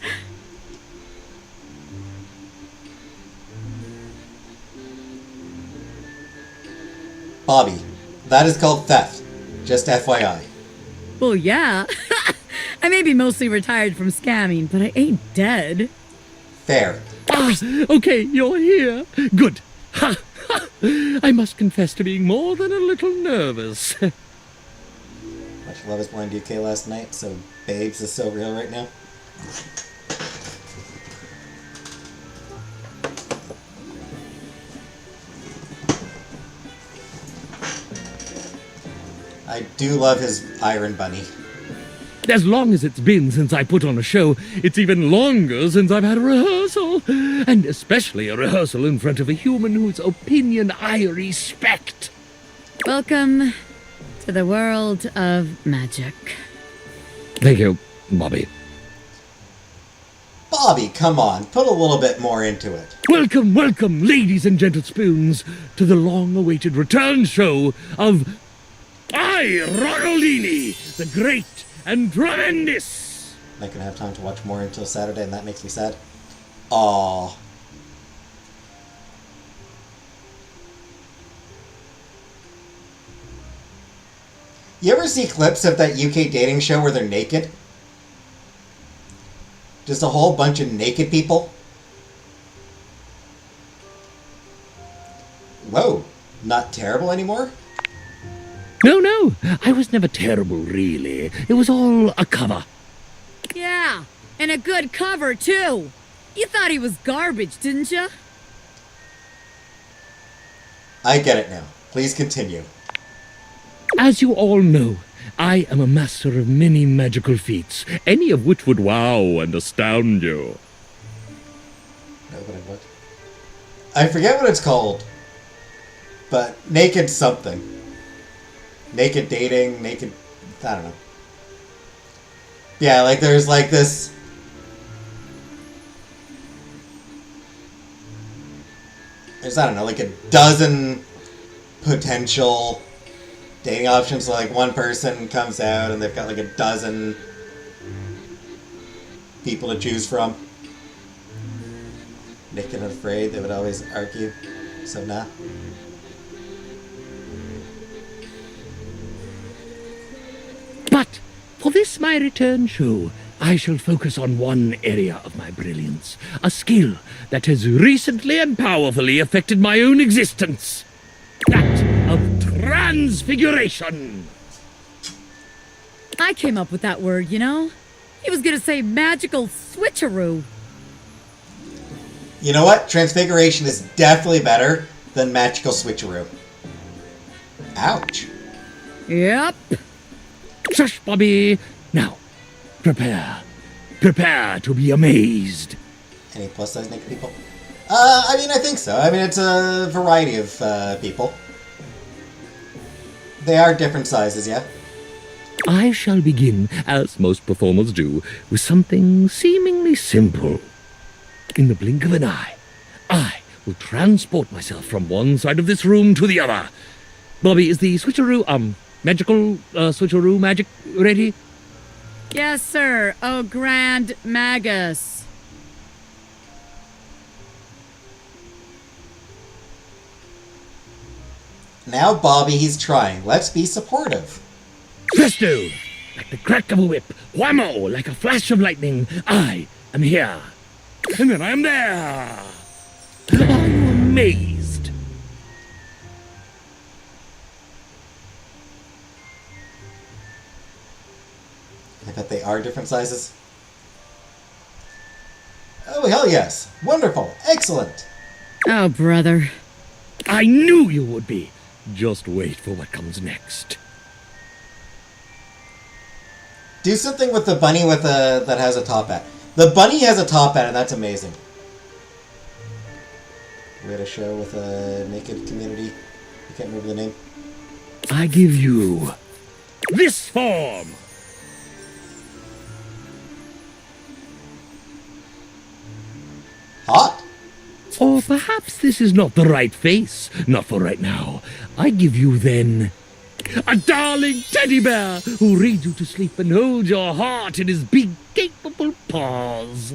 Bobby, that is called theft. Just FYI. Well, yeah. I may be mostly retired from scamming, but I ain't dead. Fair. Ah, okay, you're here. Good. Ha! Ha! I must confess to being more than a little nervous. Watched Love is Blind UK last night, so Babes is so real right now. I do love his Iron Bunny. As long as it's been since I put on a show, it's even longer since I've had a rehearsal. And especially a rehearsal in front of a human whose opinion I respect. Welcome to the world of magic. Thank you, Bobby. Bobby, come on, put a little bit more into it. Welcome, welcome, ladies and gentle spoons, to the long-awaited return show of Ronaldini, the great and tremendous. Not gonna have time to watch more until Saturday, and that makes me sad. Aww. You ever see clips of that UK dating show where they're naked? Just a whole bunch of naked people? Whoa, not terrible anymore? No, I was never terrible, really. It was all a cover. Yeah, and a good cover, too. You thought he was garbage, didn't you? I get it now. Please continue. As you all know, I am a master of many magical feats, any of which would wow and astound you. No, but what? I forget what it's called. But naked something. Naked dating, naked... I don't know. Yeah, like there's like this... There's, I don't know, like a dozen potential dating options. So like one person comes out and they've got like a dozen people to choose from. Naked and afraid, they would always argue. So nah. But for this my return show, I shall focus on one area of my brilliance, a skill that has recently and powerfully affected my own existence. That of transfiguration. I came up with that word, you know? He was gonna say magical switcheroo. You know what? Transfiguration is definitely better than magical switcheroo. Ouch. Yep. Shush, Bobby! Now, prepare. Prepare to be amazed. Any plus size naked people? I mean, I think so. I mean, it's a variety of people. They are different sizes, yeah? I shall begin, as most performers do, with something seemingly simple. In the blink of an eye, I will transport myself from one side of this room to the other. Bobby, is the switcheroo, magical, switcheroo magic ready? Yes, sir. Oh, Grand Magus. Now, Bobby, he's trying. Let's be supportive. Presto! Like the crack of a whip, whammo! Like a flash of lightning, I am here. And then I am there. Are you amazed? I bet they are different sizes. Oh, hell yes. Wonderful. Excellent. Oh, brother. I knew you would be. Just wait for what comes next. Do something with the bunny with that has a top hat. The bunny has a top hat, and that's amazing. We had a show with a naked community. I can't remember the name. I give you this form. Hot? Or perhaps this is not the right face. Not for right now. I give you then a darling teddy bear who reads you to sleep and holds your heart in his big, capable paws.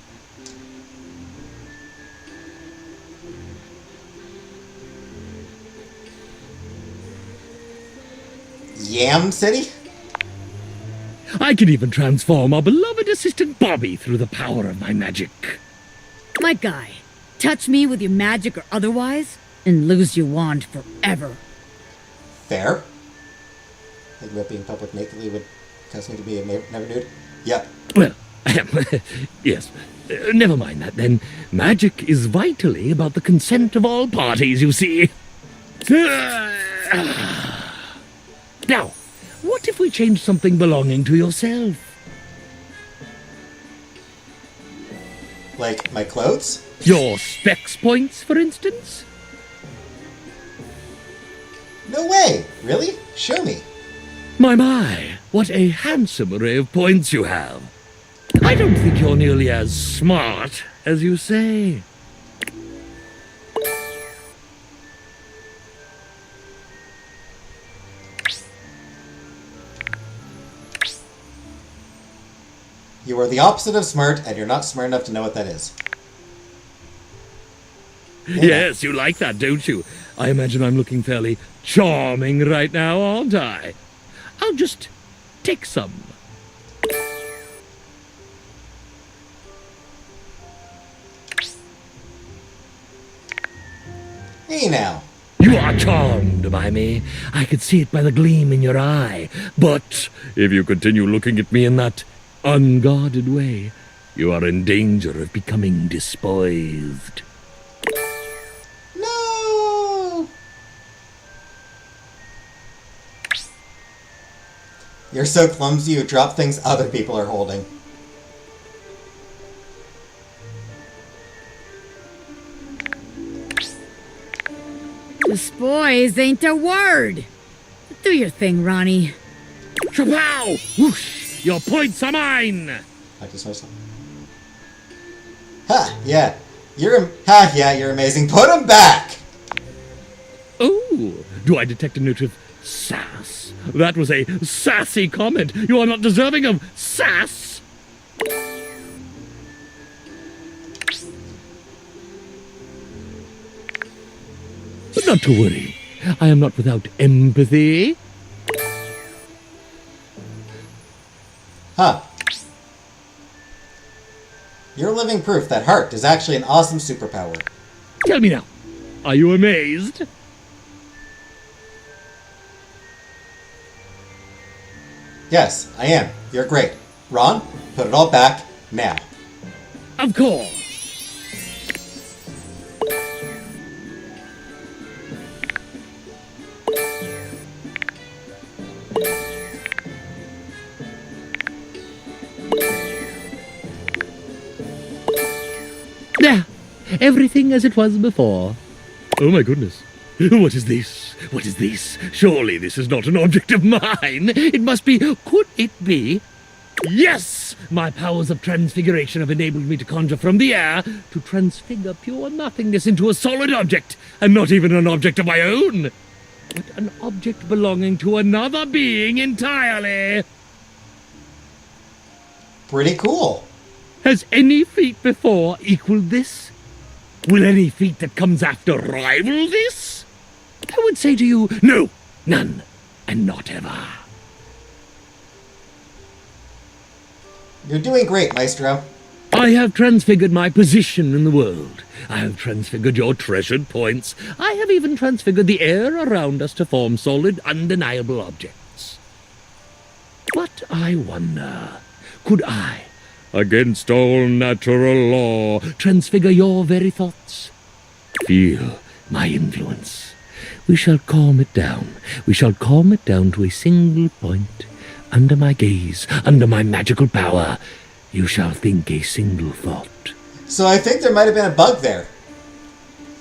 Yam City? I can even transform our beloved assistant Bobby through the power of my magic. My guy, touch me with your magic or otherwise, and lose your wand forever. Fair. Think about being public nakedly would cause me to be a never nude? Yep. Well, yes. Never mind that then. Magic is vitally about the consent of all parties, you see. Now, what if we change something belonging to yourself? Like my clothes? Your specs points, for instance? No way! Really? Show me. My, what a handsome array of points you have. I don't think you're nearly as smart as you say. You are the opposite of smart, and you're not smart enough to know what that is. Yes, you like that, don't you? I imagine I'm looking fairly charming right now, aren't I? I'll just take some. Hey now. You are charmed by me. I could see it by the gleam in your eye. But if you continue looking at me in that unguarded way, you are in danger of becoming despoiled. No! You're so clumsy you drop things other people are holding. Despoys ain't a word. Do your thing, Ronnie. Chapow! Whoosh! Your points are mine! I just noticed something. Ha! Yeah. You're amazing. Put him back! Oh, do I detect a note of sass? That was a sassy comment. You are not deserving of sass. But not to worry. I am not without empathy. Huh. You're living proof that heart is actually an awesome superpower. Tell me now, are you amazed? Yes, I am. You're great. Ron? Put it all back, now. Of course. There. Everything as it was before. Oh my goodness. What is this? What is this? Surely this is not an object of mine. It must be. Could it be? Yes! My powers of transfiguration have enabled me to conjure from the air to transfigure pure nothingness into a solid object, and not even an object of my own, but an object belonging to another being entirely. Pretty cool. Has any feat before equaled this? Will any feat that comes after rival this? I would say to you, no, none, and not ever. You're doing great, Maestro. I have transfigured my position in the world. I have transfigured your treasured points. I have even transfigured the air around us to form solid, undeniable objects. But I wonder, could I, against all natural law, transfigure your very thoughts? Feel my influence. We shall calm it down. We shall calm it down to a single point. Under my gaze, under my magical power, you shall think a single thought. So I think there might have been a bug there.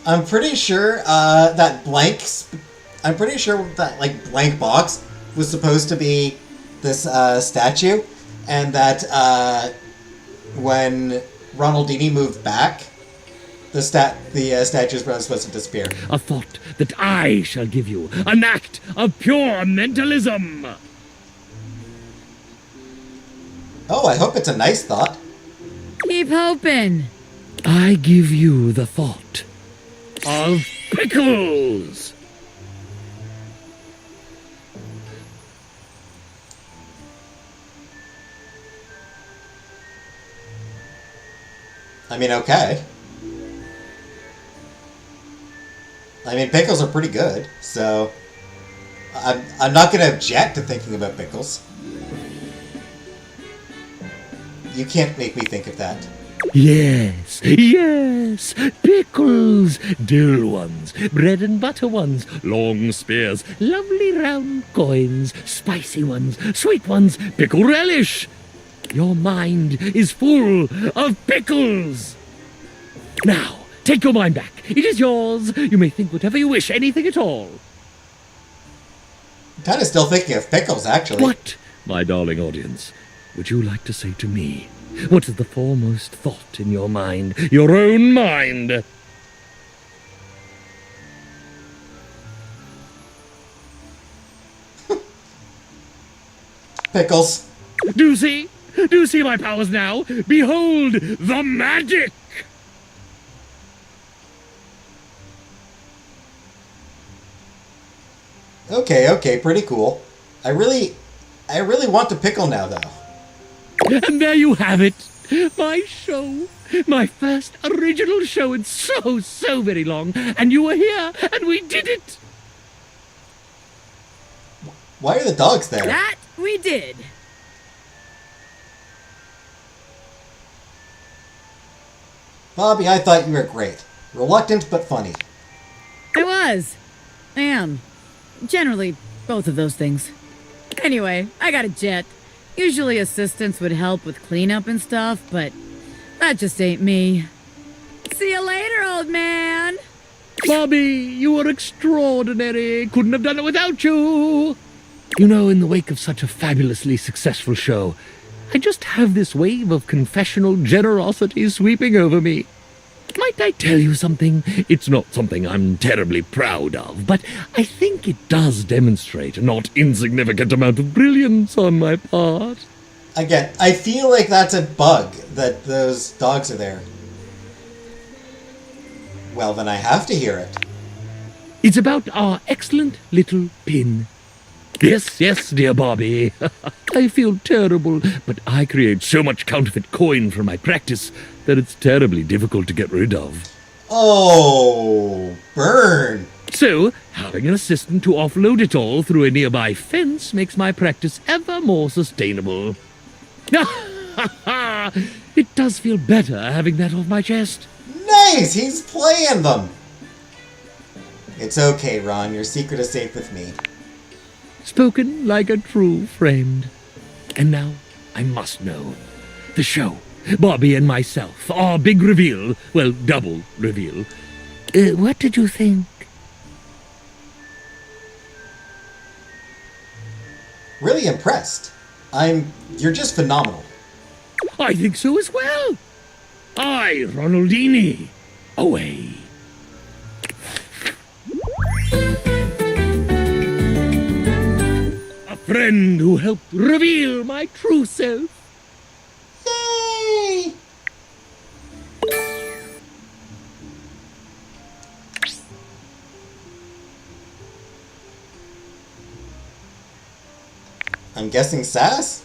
I'm pretty sure that blank box was supposed to be this statue, and that when Ronaldini moved back, the statue was supposed to disappear. A thought that I shall give you, an act of pure mentalism. Oh, I hope it's a nice thought. Keep hoping. I give you the thought of pickles. I mean, okay. I mean, pickles are pretty good, so I'm not going to object to thinking about pickles. You can't make me think of that. Yes, yes, pickles, dill ones, bread and butter ones, long spears, lovely round coins, spicy ones, sweet ones, pickle relish. Your mind is full of pickles. Now, take your mind back. It is yours. You may think whatever you wish, anything at all. I'm kind of still thinking of pickles, actually. What, my darling audience, would you like to say to me? What is the foremost thought in your mind, your own mind? Pickles. Do you see? Do you see my powers now? Behold the magic! Okay, pretty cool. I really want the pickle now, though. And there you have it. My show. My first original show in so very long. And you were here, and we did it. Why are the dogs there? That we did. Bobby, I thought you were great. Reluctant, but funny. I was. I am. Generally, both of those things. Anyway, I got a jet. Usually assistants would help with cleanup and stuff, but that just ain't me. See you later, old man! Bobby, you were extraordinary. Couldn't have done it without you. You know, in the wake of such a fabulously successful show, I just have this wave of confessional generosity sweeping over me. Might I tell you something? It's not something I'm terribly proud of, but I think it does demonstrate a not insignificant amount of brilliance on my part. Again, I feel like that's a bug, that those dogs are there. Well, then I have to hear it. It's about our excellent little pin. Yes, dear Bobby. I feel terrible, but I create so much counterfeit coin from my practice that it's terribly difficult to get rid of. Oh, burn. So, having an assistant to offload it all through a nearby fence makes my practice ever more sustainable. It does feel better having that off my chest. Nice! He's playing them! It's okay, Ron. Your secret is safe with me. Spoken like a true friend. And now, I must know. The show. Bobby and myself. Our big reveal. Well, double reveal. What did you think? Really impressed. You're just phenomenal. I think so as well. I, Ronaldini. Away. A friend who helped reveal my true self. Yay! I'm guessing sass?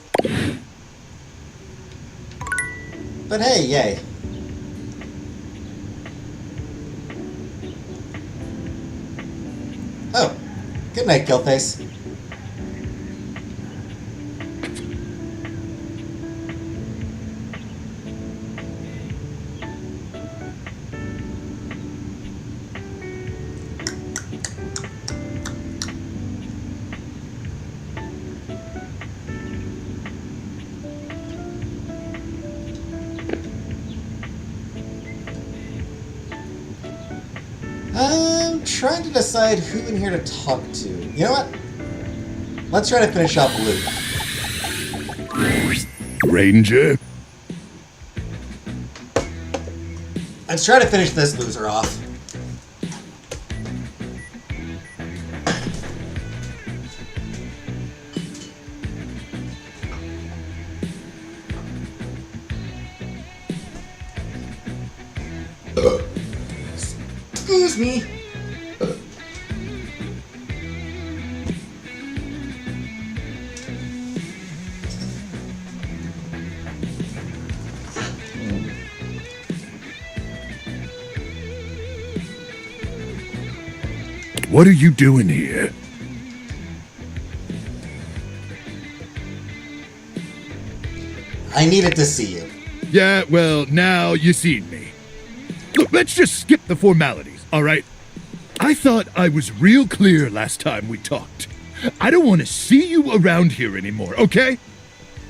But hey, yay. Oh, good night, Gillface. I'm trying to decide who in here to talk to. You know what? Let's try to finish off Luke. Ranger? Let's try to finish this loser off. Excuse me. What are you doing here? I needed to see you. Yeah, well, now you seen me. Look, let's just skip the formalities, all right? I thought I was real clear last time we talked. I don't want to see you around here anymore, okay?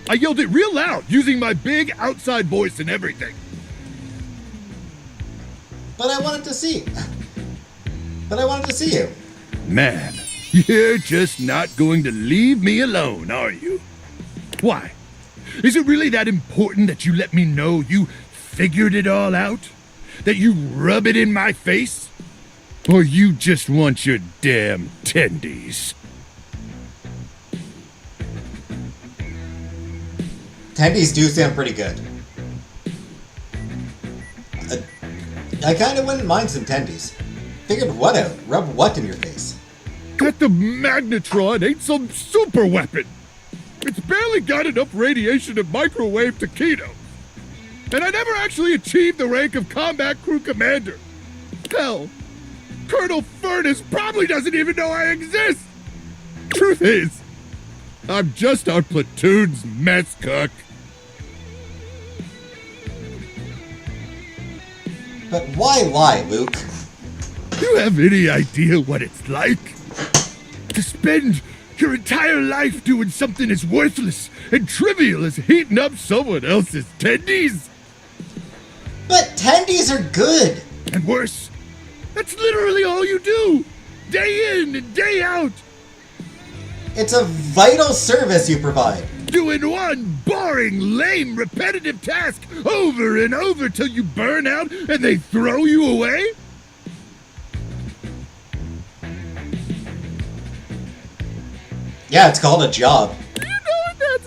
I yelled it real loud, using my big outside voice and everything. But I wanted to see you. Man, you're just not going to leave me alone, are you? Why? Is it really that important that you let me know you figured it all out? That you rub it in my face? Or you just want your damn tendies? Tendies do sound pretty good. I kind of wouldn't mind some tendies. Figured what out? Rub what in your face? That the magnetron ain't some super weapon. It's barely got enough radiation to microwave taquitos. And I never actually achieved the rank of combat crew commander. Hell, Colonel Furnace probably doesn't even know I exist. Truth is, I'm just our platoon's mess cook. But why lie, Luke? You have any idea what it's like? To spend your entire life doing something as worthless and trivial as heating up someone else's tendies? But tendies are good! And worse, that's literally all you do! Day in and day out! It's a vital service you provide. Doing one boring, lame, repetitive task over and over till you burn out and they throw you away? Yeah, it's called a job. Do you know what that's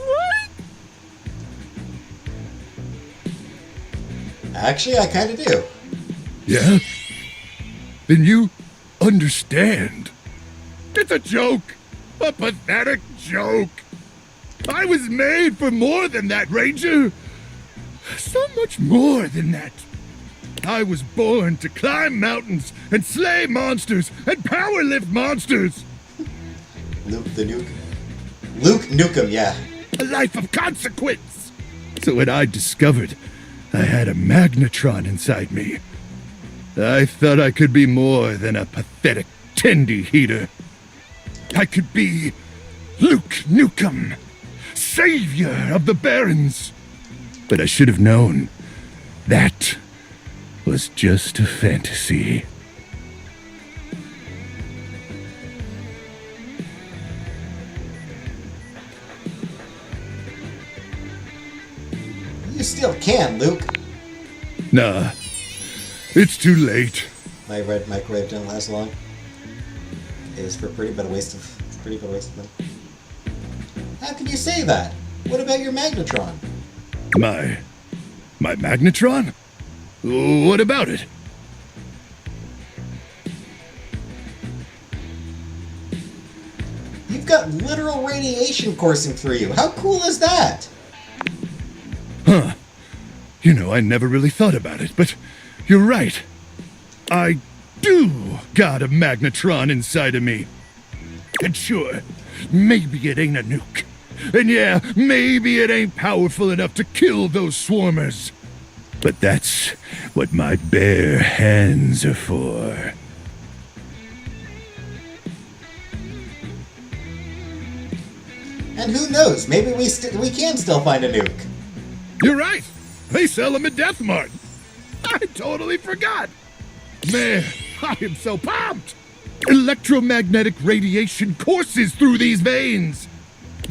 like? Actually, I kind of do. Yeah? Then you understand. It's a joke. A pathetic joke. I was made for more than that, Ranger. So much more than that. I was born to climb mountains and slay monsters and power lift monsters. Luke the Nuke. Luke Nukem, yeah. A life of consequence. So when I discovered I had a magnetron inside me, I thought I could be more than a pathetic tendy heater. I could be Luke Nukem, savior of the Barrens. But I should have known that was just a fantasy. You still can, Luke. Nah, it's too late. My red microwave didn't last long. It was for pretty but a waste of money. How can you say that? What about your magnetron? My magnetron? What about it? You've got literal radiation coursing through you. How cool is that? Huh. You know, I never really thought about it, but you're right. I do got a magnetron inside of me. And sure, maybe it ain't a nuke. And yeah, maybe it ain't powerful enough to kill those swarmers. But that's what my bare hands are for. And who knows? Maybe we can still find a nuke. You're right. They sell them at Death Mart. I totally forgot. Man, I am so pumped. Electromagnetic radiation courses through these veins.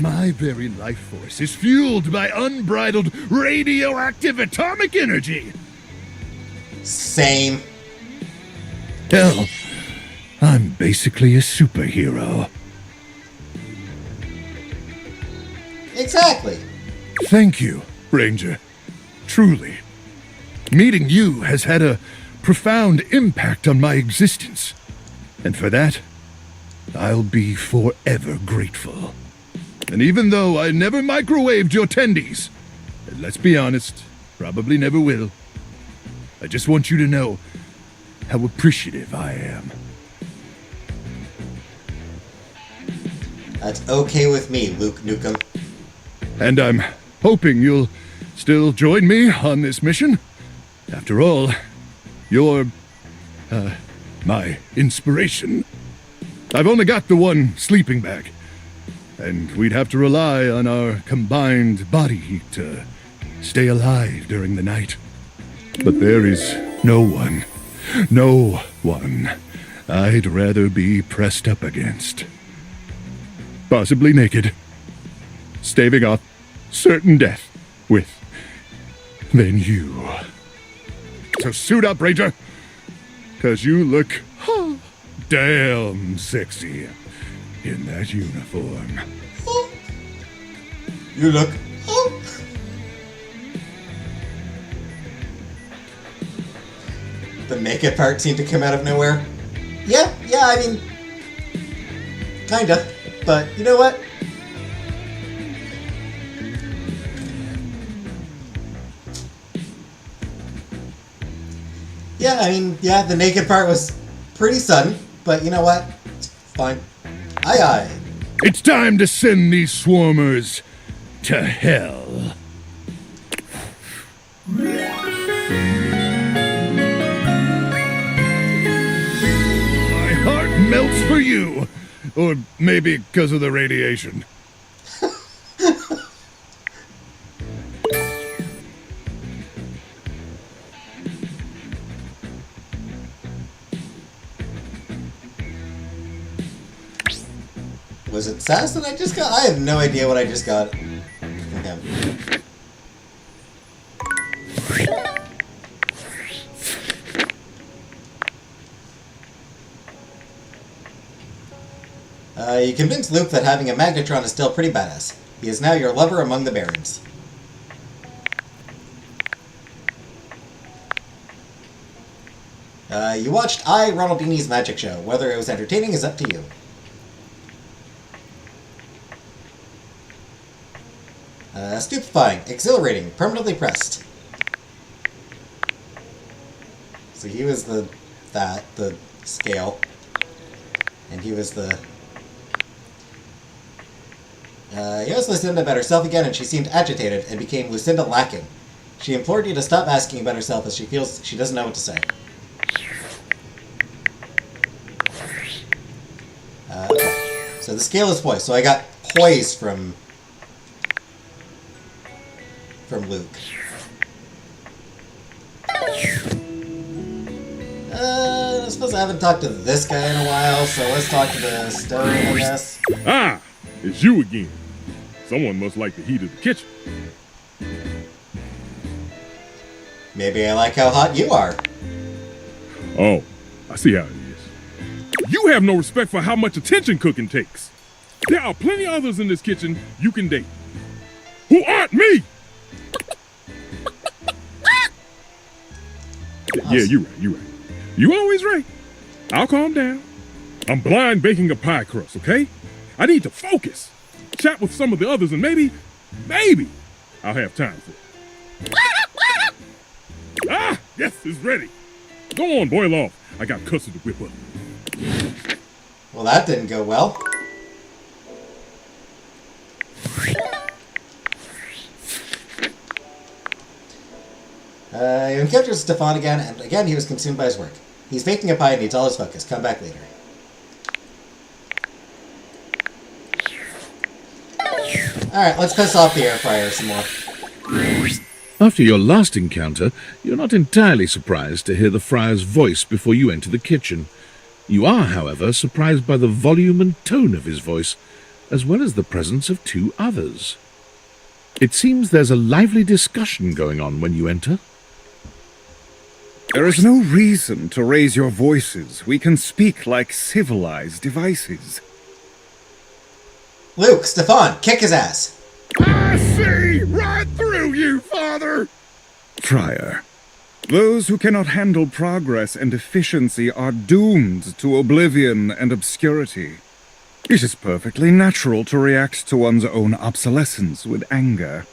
My very life force is fueled by unbridled radioactive atomic energy. Same. Hell, I'm basically a superhero. Exactly. Thank you, Ranger. Truly. Meeting you has had a profound impact on my existence. And for that, I'll be forever grateful. And even though I never microwaved your tendies, and let's be honest, probably never will, I just want you to know how appreciative I am. That's okay with me, Luke Nukem. And I'm hoping you'll still join me on this mission. After all, you're, my inspiration. I've only got the one sleeping bag, and we'd have to rely on our combined body heat to stay alive during the night. But there is no one I'd rather be pressed up against. Possibly naked, staving off certain death with than you. So suit up, Ranger, 'cause you look damn sexy in that uniform. You look. The naked part seemed to come out of nowhere. Yeah, I mean, kinda. But you know what? Yeah, I mean, yeah, the naked part was pretty sudden, but you know what? It's fine. Aye. It's time to send these swarmers to hell. My heart melts for you. Or maybe because of the radiation. Was it sass that I just got? I have no idea what I just got from him. You convinced Luke that having a magnetron is still pretty badass. He is now your lover among the Barrens. You watched Ronaldini's magic show. Whether it was entertaining is up to you. Stupefying, exhilarating, permanently pressed. So he was the scale. And he was the... He asked Lucinda about herself again, and she seemed agitated and became Lucinda lacking. She implored you to stop asking about herself as she feels she doesn't know what to say. Okay. So the scale is poise. So I got poise from Luke. I suppose I haven't talked to this guy in a while, so let's talk to the stone, I guess. Ah, it's you again. Someone must like the heat of the kitchen. Maybe I like how hot you are. Oh, I see how it is. You have no respect for how much attention cooking takes. There are plenty of others in this kitchen you can date. Who aren't me! Yeah, you're right. You always right. I'll calm down. I'm blind baking a pie crust, okay? I need to focus. Chat with some of the others and maybe I'll have time for it. Ah, yes, it's ready. Go on, boil off. I got custard to whip up. Well, that didn't go well. You encountered Stefan again, and again he was consumed by his work. He's baking a pie and needs all his focus. Come back later. Alright, let's piss off the air fryer some more. After your last encounter, you're not entirely surprised to hear the friar's voice before you enter the kitchen. You are, however, surprised by the volume and tone of his voice, as well as the presence of two others. It seems there's a lively discussion going on when you enter. There is no reason to raise your voices. We can speak like civilized devices. Luke, Stefan, kick his ass. I see right through you, Father! Friar, those who cannot handle progress and efficiency are doomed to oblivion and obscurity. It is perfectly natural to react to one's own obsolescence with anger.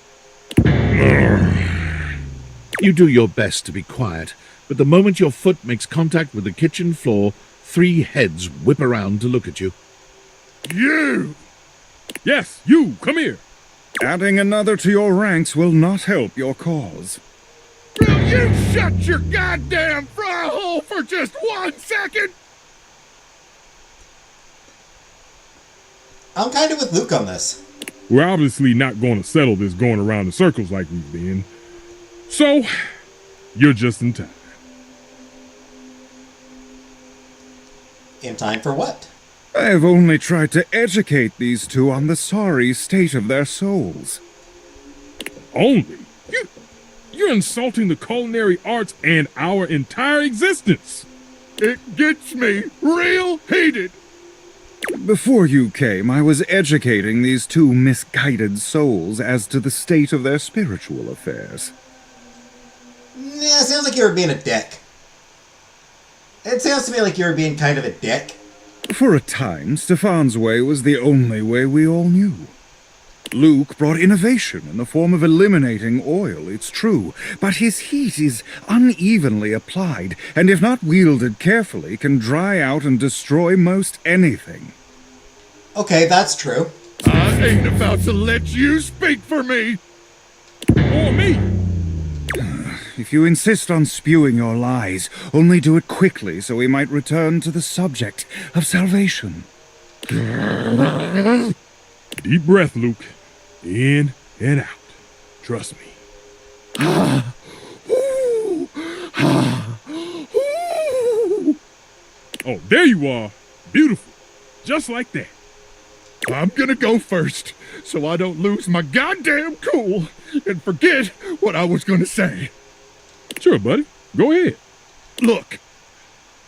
You do your best to be quiet, but the moment your foot makes contact with the kitchen floor, 3 heads whip around to look at you. You! Yes, you! Come here! Adding another to your ranks will not help your cause. Will you shut your goddamn fry hole for just 1 second? I'm kind of with Luke on this. We're obviously not going to settle this going around in circles like we've been. So, you're just in time. In time for what? I have only tried to educate these two on the sorry state of their souls. Only? You're insulting the culinary arts and our entire existence. It gets me real heated. Before you came, I was educating these two misguided souls as to the state of their spiritual affairs. Yeah, sounds like you were being a dick. It sounds to me like you were being kind of a dick. For a time, Stefan's way was the only way we all knew. Luke brought innovation in the form of eliminating oil, it's true, but his heat is unevenly applied, and if not wielded carefully, can dry out and destroy most anything. Okay, that's true. I ain't about to let you speak for me! Or me! If you insist on spewing your lies, only do it quickly so we might return to the subject of salvation. Deep breath, Luke. In and out. Trust me. Oh, there you are. Beautiful. Just like that. I'm gonna go first, so I don't lose my goddamn cool and forget what I was gonna say. Sure, buddy. Go ahead. Look,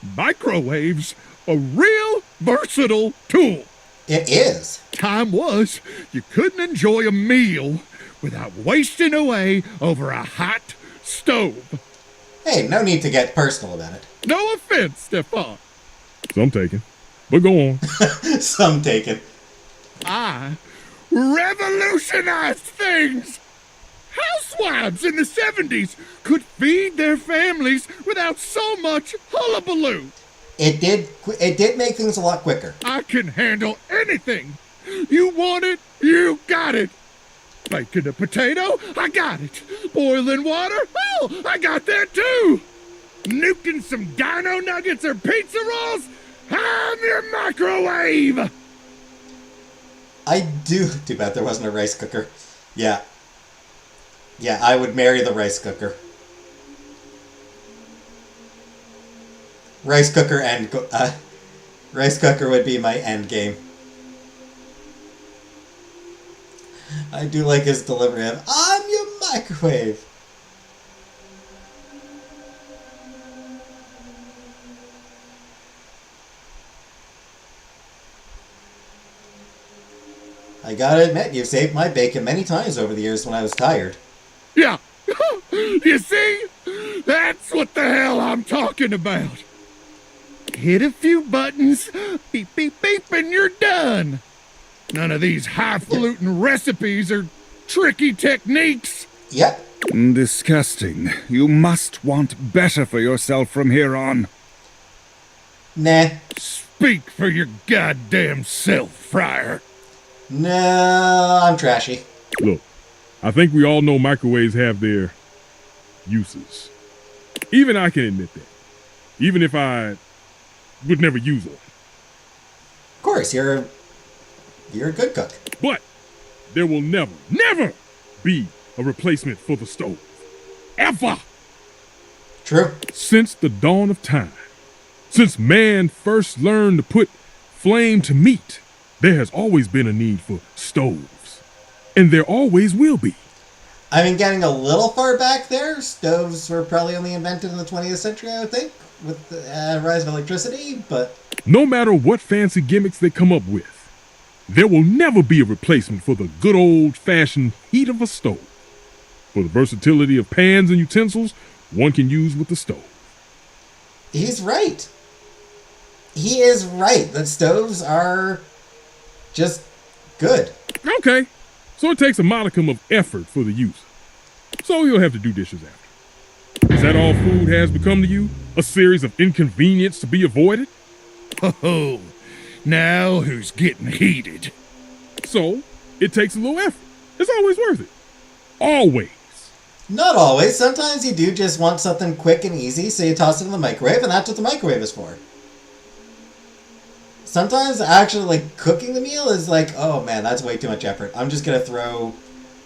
microwave's a real versatile tool. It is. Time was you couldn't enjoy a meal without wasting away over a hot stove. Hey, no need to get personal about it. No offense, Stefan. Some taken, but go on. Some taken. I revolutionized things. Housewives in the 70s could feed their families without so much hullabaloo. It did make things a lot quicker. I can handle anything. You want it? You got it! Baking a potato? I got it! Boiling water? Oh, I got that too! Nuking some dino nuggets or pizza rolls? I'm your microwave! I do. Too bad there wasn't a rice cooker. Yeah. Yeah, I would marry the rice cooker. Rice cooker rice cooker would be my end game. I do like his delivery of, I'm your microwave. I gotta admit, you've saved my bacon many times over the years when I was tired. Yeah. You see? That's what the hell I'm talking about. Hit a few buttons, beep, beep, beep, and you're done. None of these highfalutin recipes or tricky techniques. Yep. Disgusting. You must want better for yourself from here on. Nah. Speak for your goddamn self, Friar. No, I'm trashy. Look, I think we all know microwaves have their uses. Even I can admit that. Even if I would never use one. Of course, you're a good cook. But there will never be a replacement for the stove. Ever! True. Since the dawn of time, since man first learned to put flame to meat, there has always been a need for stoves. And there always will be. I mean, getting a little far back there, stoves were probably only invented in the 20th century, I would think, with the rise of electricity, but... No matter what fancy gimmicks they come up with, there will never be a replacement for the good old-fashioned heat of a stove. For the versatility of pans and utensils one can use with the stove. He's right. He is right. The stoves are just good. Okay, so it takes a modicum of effort for the user. So you'll have to do dishes after. Is that all food has become to you? A series of inconvenience to be avoided? Oh, now who's getting heated? So, it takes a little effort. It's always worth it. Always. Not always. Sometimes you do just want something quick and easy, so you toss it in the microwave, and that's what the microwave is for. Sometimes actually, like, cooking the meal is like, oh man, that's way too much effort. I'm just gonna throw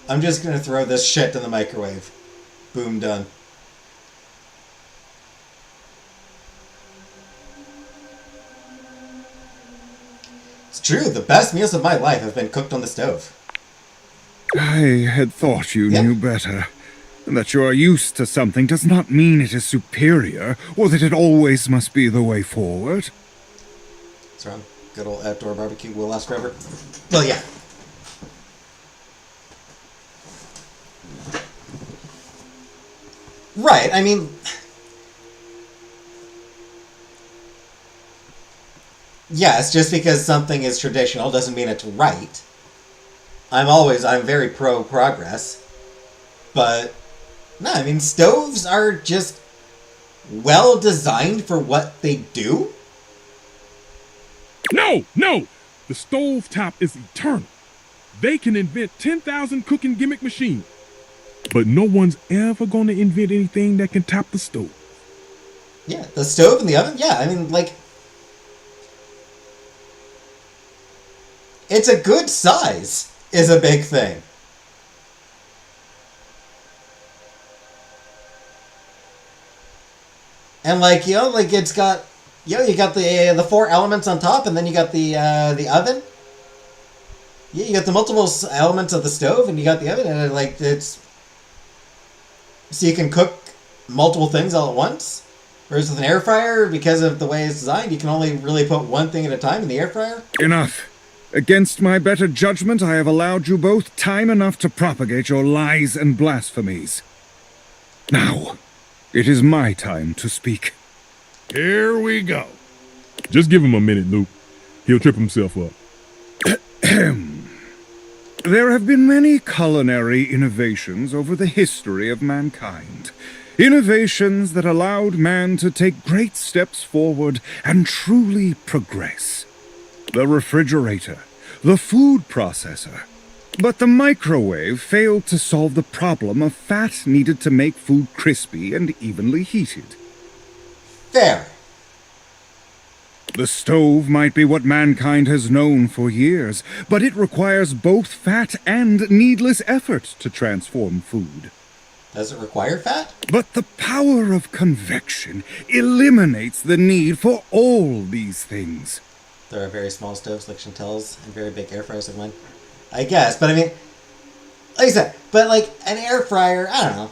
this shit in the microwave. Boom, done. It's true, the best meals of my life have been cooked on the stove. I had thought you knew better. That you are used to something does not mean it is superior, or that it always must be the way forward. What's wrong? Good old outdoor barbecue will last forever. Well, yeah. Right, I mean... Yes, just because something is traditional doesn't mean it's right. I'm very pro-progress. But, no, I mean, stoves are just well designed for what they do. No! The stovetop is eternal. They can invent 10,000 cooking gimmick machines. But no one's ever going to invent anything that can top the stove. Yeah, the stove and the oven, yeah, I mean, like... It's a good size, is a big thing. And like, you know, like it's got, you know, you got the 4 elements on top, and then you got the oven. Yeah, you got the multiple elements of the stove, and you got the oven, and like it's so you can cook multiple things all at once. Whereas with an air fryer, because of the way it's designed, you can only really put one thing at a time in the air fryer. Enough. Against my better judgment, I have allowed you both time enough to propagate your lies and blasphemies. Now, it is my time to speak. Here we go. Just give him a minute, Luke. He'll trip himself up. There have been many culinary innovations over the history of mankind. Innovations that allowed man to take great steps forward and truly progress. The refrigerator, the food processor. But the microwave failed to solve the problem of fat needed to make food crispy and evenly heated. Fair. The stove might be what mankind has known for years, but it requires both fat and needless effort to transform food. Does it require fat? But the power of convection eliminates the need for all these things. There are very small stoves like Chantel's and very big air fryers like mine. I guess, but I mean, like I said, but like an air fryer, I don't know.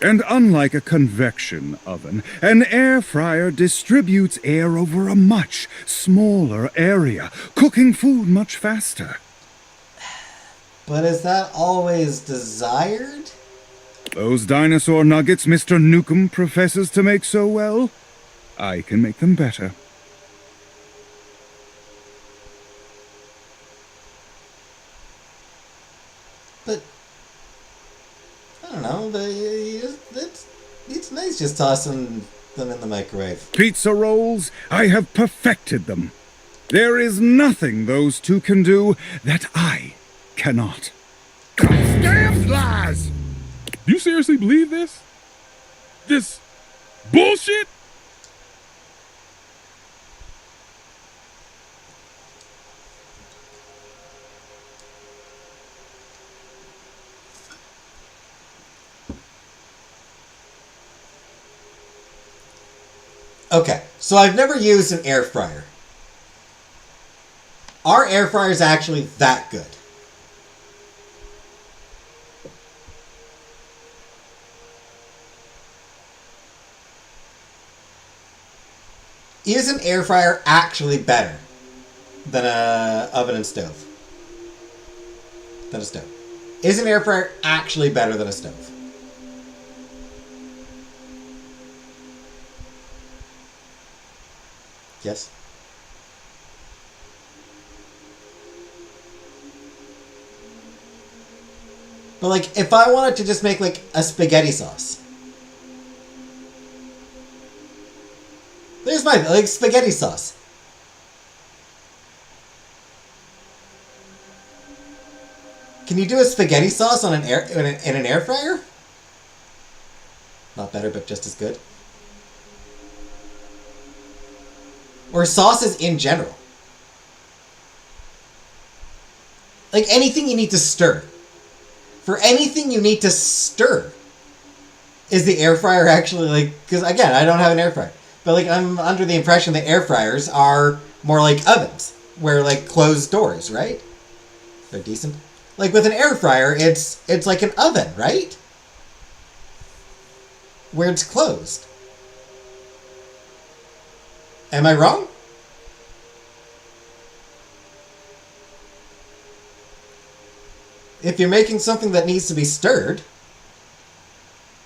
And unlike a convection oven, an air fryer distributes air over a much smaller area, cooking food much faster. But is that always desired? Those dinosaur nuggets Mr. Nukem professes to make so well, I can make them better. But I don't know. It's nice just tossing them in the microwave. Pizza rolls, I have perfected them. There is nothing those two can do that I cannot. Damn lies! Do you seriously believe this? This bullshit? Okay, so I've never used an air fryer. Are air fryers actually that good? Is an air fryer actually better than a oven and stove? Than a stove. Is an air fryer actually better than a stove? Yes. But like, if I wanted to just make like a spaghetti sauce. There's my, like, spaghetti sauce. Can you do a spaghetti sauce on in an air fryer? Not better, but just as good. Or sauces in general. Like anything you need to stir. For anything you need to stir. Is the air fryer actually like... Because again, I don't have an air fryer. But like I'm under the impression that air fryers are more like ovens. Where like closed doors, right? They're decent. Like with an air fryer, it's like an oven, right? Where it's closed. Am I wrong? If you're making something that needs to be stirred,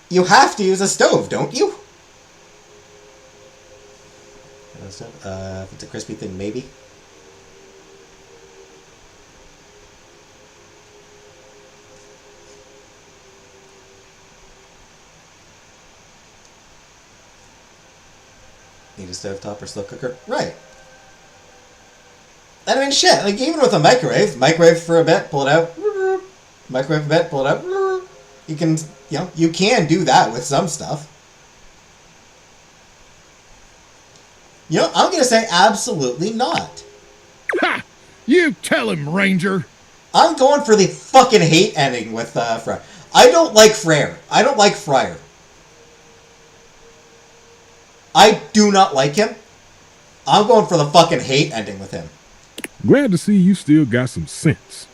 you have to use a stove, don't you? If it's a crispy thing, maybe. Need a stovetop or slow cooker? Right. And I mean, shit, like even with a microwave for a bit, pull it out. Microwave a bit, pull it out. You can, you can do that with some stuff. I'm going to say absolutely not. Ha! You tell him, Ranger. I'm going for the fucking hate ending with Fryer. I don't like Frere. I don't like Fryer. I do not like him. I'm going for the fucking hate ending with him. Glad to see you still got some sense.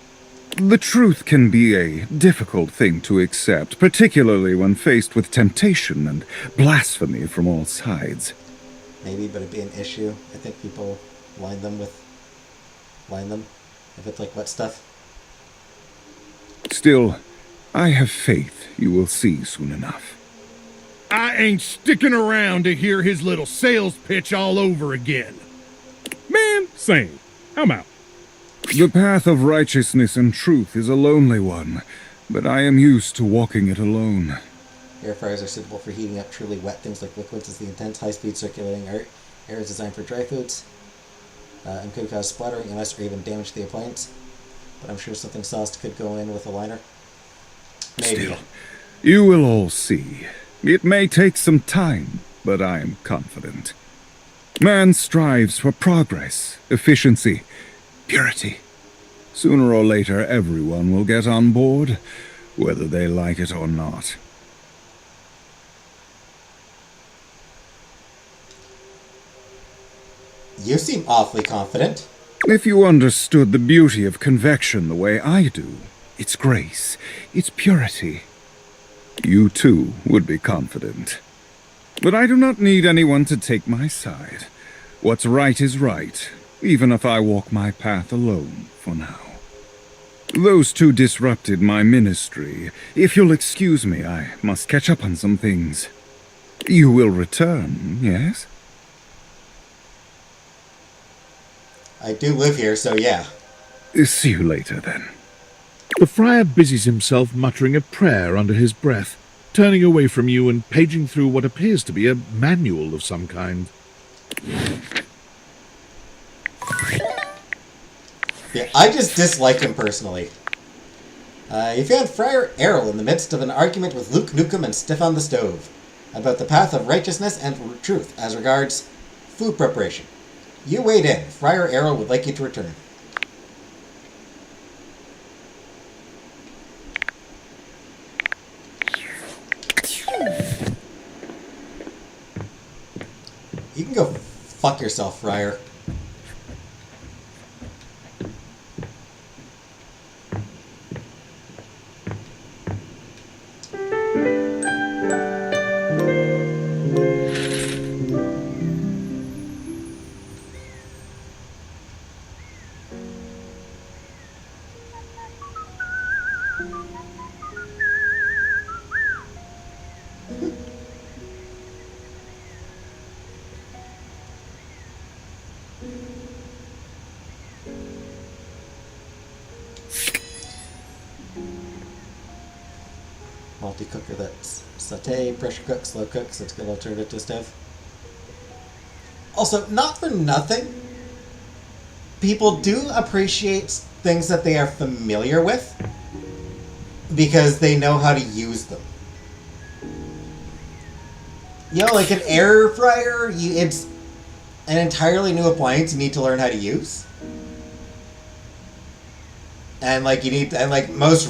The truth can be a difficult thing to accept, particularly when faced with temptation and blasphemy from all sides. Maybe, but it'd be an issue. I think people line them if it's like wet stuff. Still, I have faith you will see soon enough. I ain't sticking around to hear his little sales pitch all over again. Man, same. I'm out. The path of righteousness and truth is a lonely one, but I am used to walking it alone. Air fryers are suitable for heating up truly wet things like liquids, as the intense high-speed circulating air is designed for dry foods. and could cause splattering unless or even damage to the appliance. But I'm sure something sauced could go in with a liner. Maybe. Still, you will all see. It may take some time, but I am confident. Man strives for progress, efficiency, purity. Sooner or later, everyone will get on board, whether they like it or not. You seem awfully confident. If you understood the beauty of convection the way I do, its grace, its purity, you too would be confident. But I do not need anyone to take my side. What's right is right, even if I walk my path alone for now. Those two disrupted my ministry. If you'll excuse me, I must catch up on some things. You will return, yes? I do live here, so yeah. See you later, then. The friar busies himself muttering a prayer under his breath, turning away from you and paging through what appears to be a manual of some kind. Yeah, I just dislike him personally. You found Friar Errol in the midst of an argument with Luke Nukem and Stefan the Stove about the path of righteousness and truth as regards food preparation. You weighed in. Friar Errol would like you to return. You can go fuck yourself, Friar. Multi-cooker that's saute, pressure cook, slow cook, so it's a good alternative to stove. Also, not for nothing, people do appreciate things that they are familiar with because they know how to use them. You know, like an air fryer, it's an entirely new appliance you need to learn how to use. And most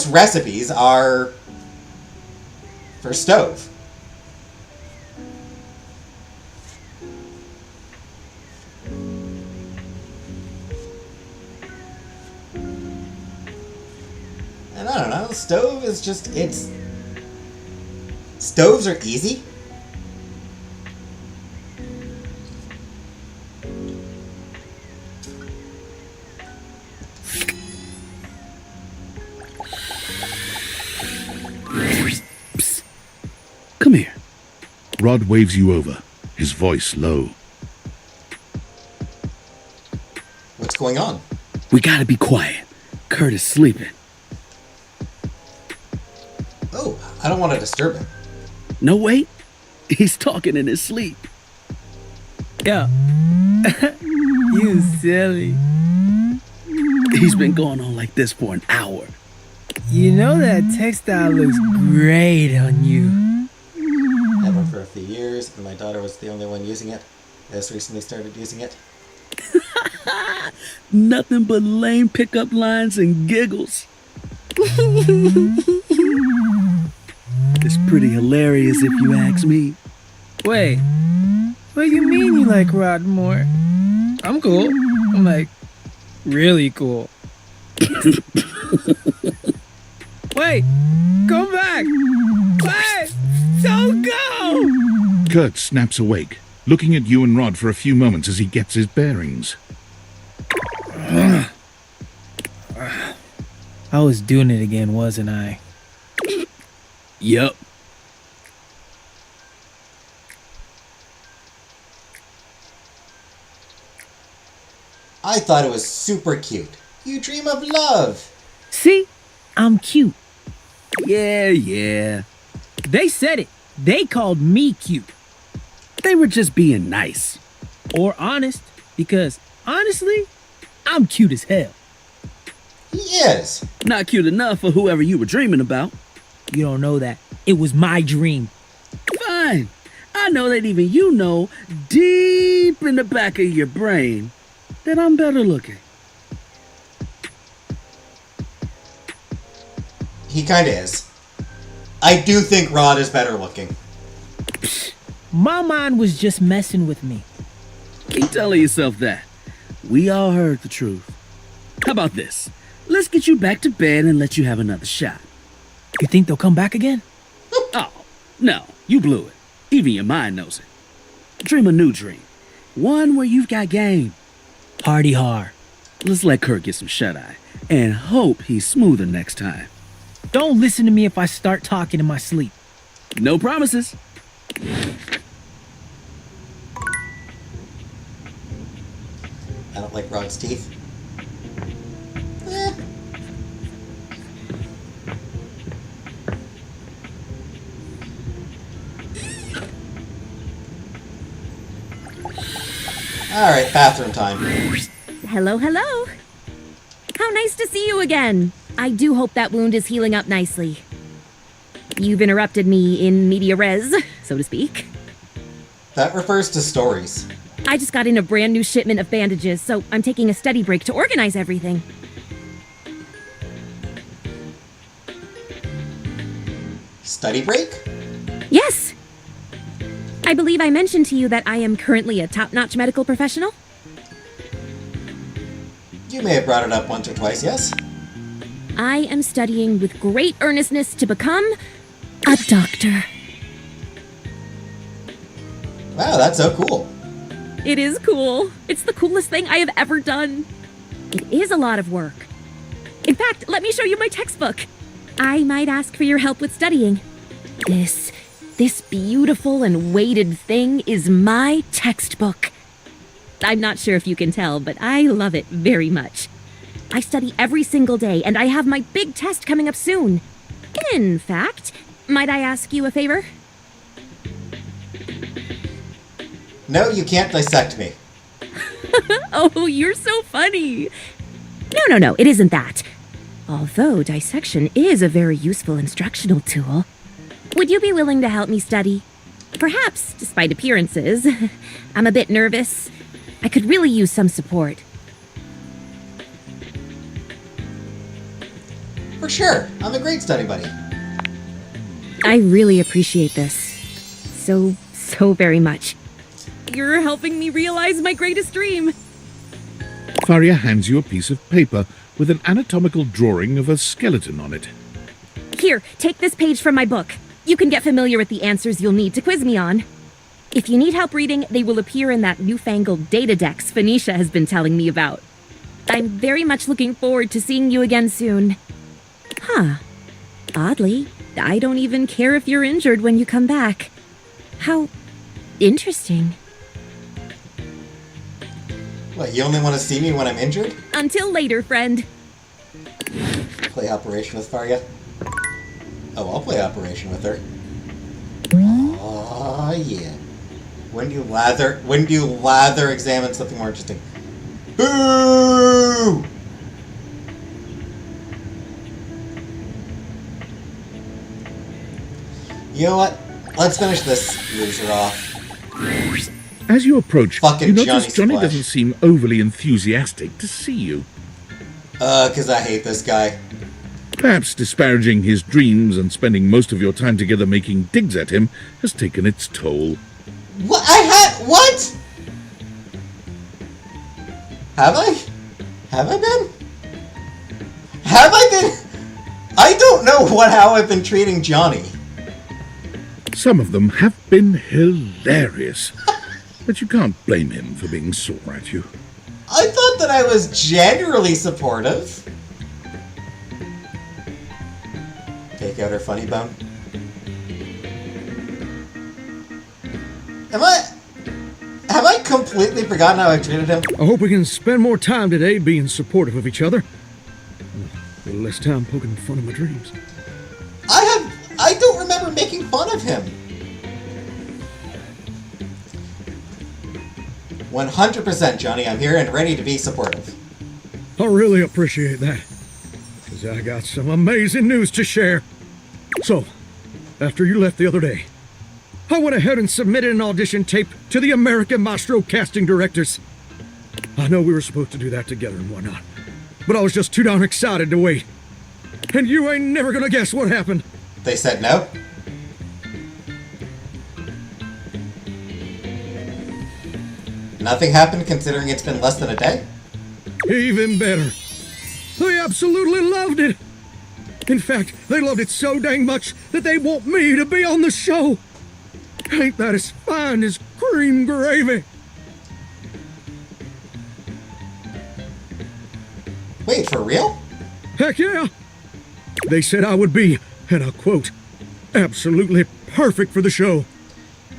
recipes are for stove. And I don't know, stove is just, stoves are easy. Come here. Rod waves you over, his voice low. What's going on? We gotta be quiet. Kurt is sleeping. Oh, I don't want to disturb him. No, wait. He's talking in his sleep. Yeah. You silly. He's been going on like this for an hour. You know that textile looks great on you. Had one for a few years, and my daughter was the only one using it. I just recently started using it. Nothing but lame pickup lines and giggles. It's pretty hilarious if you ask me. Wait, what do you mean you like Rod more? I'm cool. I'm like, really cool. Wait, come back! Wait, don't go! Kurt snaps awake, looking at you and Rod for a few moments as he gets his bearings. I was doing it again, wasn't I? Yup. I thought it was super cute. You dream of love. See? I'm cute. Yeah. They said it. They called me cute. They were just being nice. Or honest, because honestly, I'm cute as hell. He is. Not cute enough for whoever you were dreaming about. You don't know that. It was my dream. Fine. I know that even you know, deep in the back of your brain, that I'm better looking. He kinda is. I do think Rod is better looking. My mind was just messing with me. Keep telling yourself that. We all heard the truth. How about this? Let's get you back to bed and let you have another shot. You think they'll come back again? Oh, no, you blew it. Even your mind knows it. Dream a new dream. One where you've got game. Party hard. Let's let Kurt get some shut-eye and hope he's smoother next time. Don't listen to me if I start talking in my sleep. No promises. I don't like Rod's teeth. Alright, bathroom time. Hello, hello. How nice to see you again. I do hope that wound is healing up nicely. You've interrupted me in media res, so to speak. That refers to stories. I just got in a brand new shipment of bandages, so I'm taking a study break to organize everything. Study break? Yes! I believe I mentioned to you that I am currently a top-notch medical professional. You may have brought it up once or twice, yes? I am studying with great earnestness to become a doctor. Wow, that's so cool. It is cool. It's the coolest thing I have ever done. It is a lot of work. In fact, let me show you my textbook. I might ask for your help with studying. This beautiful and weighted thing is my textbook. I'm not sure if you can tell, but I love it very much. I study every single day, and I have my big test coming up soon. In fact, might I ask you a favor? No, you can't dissect me. Oh, you're so funny. No, it isn't that. Although dissection is a very useful instructional tool. Would you be willing to help me study? Perhaps, despite appearances. I'm a bit nervous. I could really use some support. For sure. I'm a great study buddy. I really appreciate this. So very much. You're helping me realize my greatest dream. Faria hands you a piece of paper with an anatomical drawing of a skeleton on it. Here, take this page from my book. You can get familiar with the answers you'll need to quiz me on. If you need help reading, they will appear in that newfangled data dex Phoenicia has been telling me about. I'm very much looking forward to seeing you again soon. Huh. Oddly, I don't even care if you're injured when you come back. How interesting. What, you only want to see me when I'm injured? Until later, friend. Play Operation with Faria? Oh, I'll play Operation with her. Oh yeah. When do you lather examine something more interesting? Boo! You know what? Let's finish this loser off. As you approach, Fucking you notice Johnny Johnny Splash. doesn't seem overly enthusiastic to see you. 'Cause I hate this guy. Perhaps disparaging his dreams and spending most of your time together making digs at him has taken its toll. What? What? Have I? Have I been? Have I been? I don't know how I've been treating Johnny. Some of them have been hilarious, but you can't blame him for being sore at you. I thought that I was generally supportive. Take out her funny bone. Have I completely forgotten how I treated him? I hope we can spend more time today being supportive of each other. A little less time poking fun at my dreams. I don't remember making fun of him. 100%, Johnny. I'm here and ready to be supportive. I really appreciate that. Because I got some amazing news to share. So, after you left the other day, I went ahead and submitted an audition tape to the American Maestro casting directors. I know we were supposed to do that together and whatnot, but I was just too darn excited to wait. And you ain't never gonna guess what happened. They said no? Nothing happened considering it's been less than a day? Even better. They absolutely loved it. In fact, they loved it so dang much that they want me to be on the show. Ain't that as fine as cream gravy? Wait, for real? Heck yeah. They said I would be, and I quote, absolutely perfect for the show.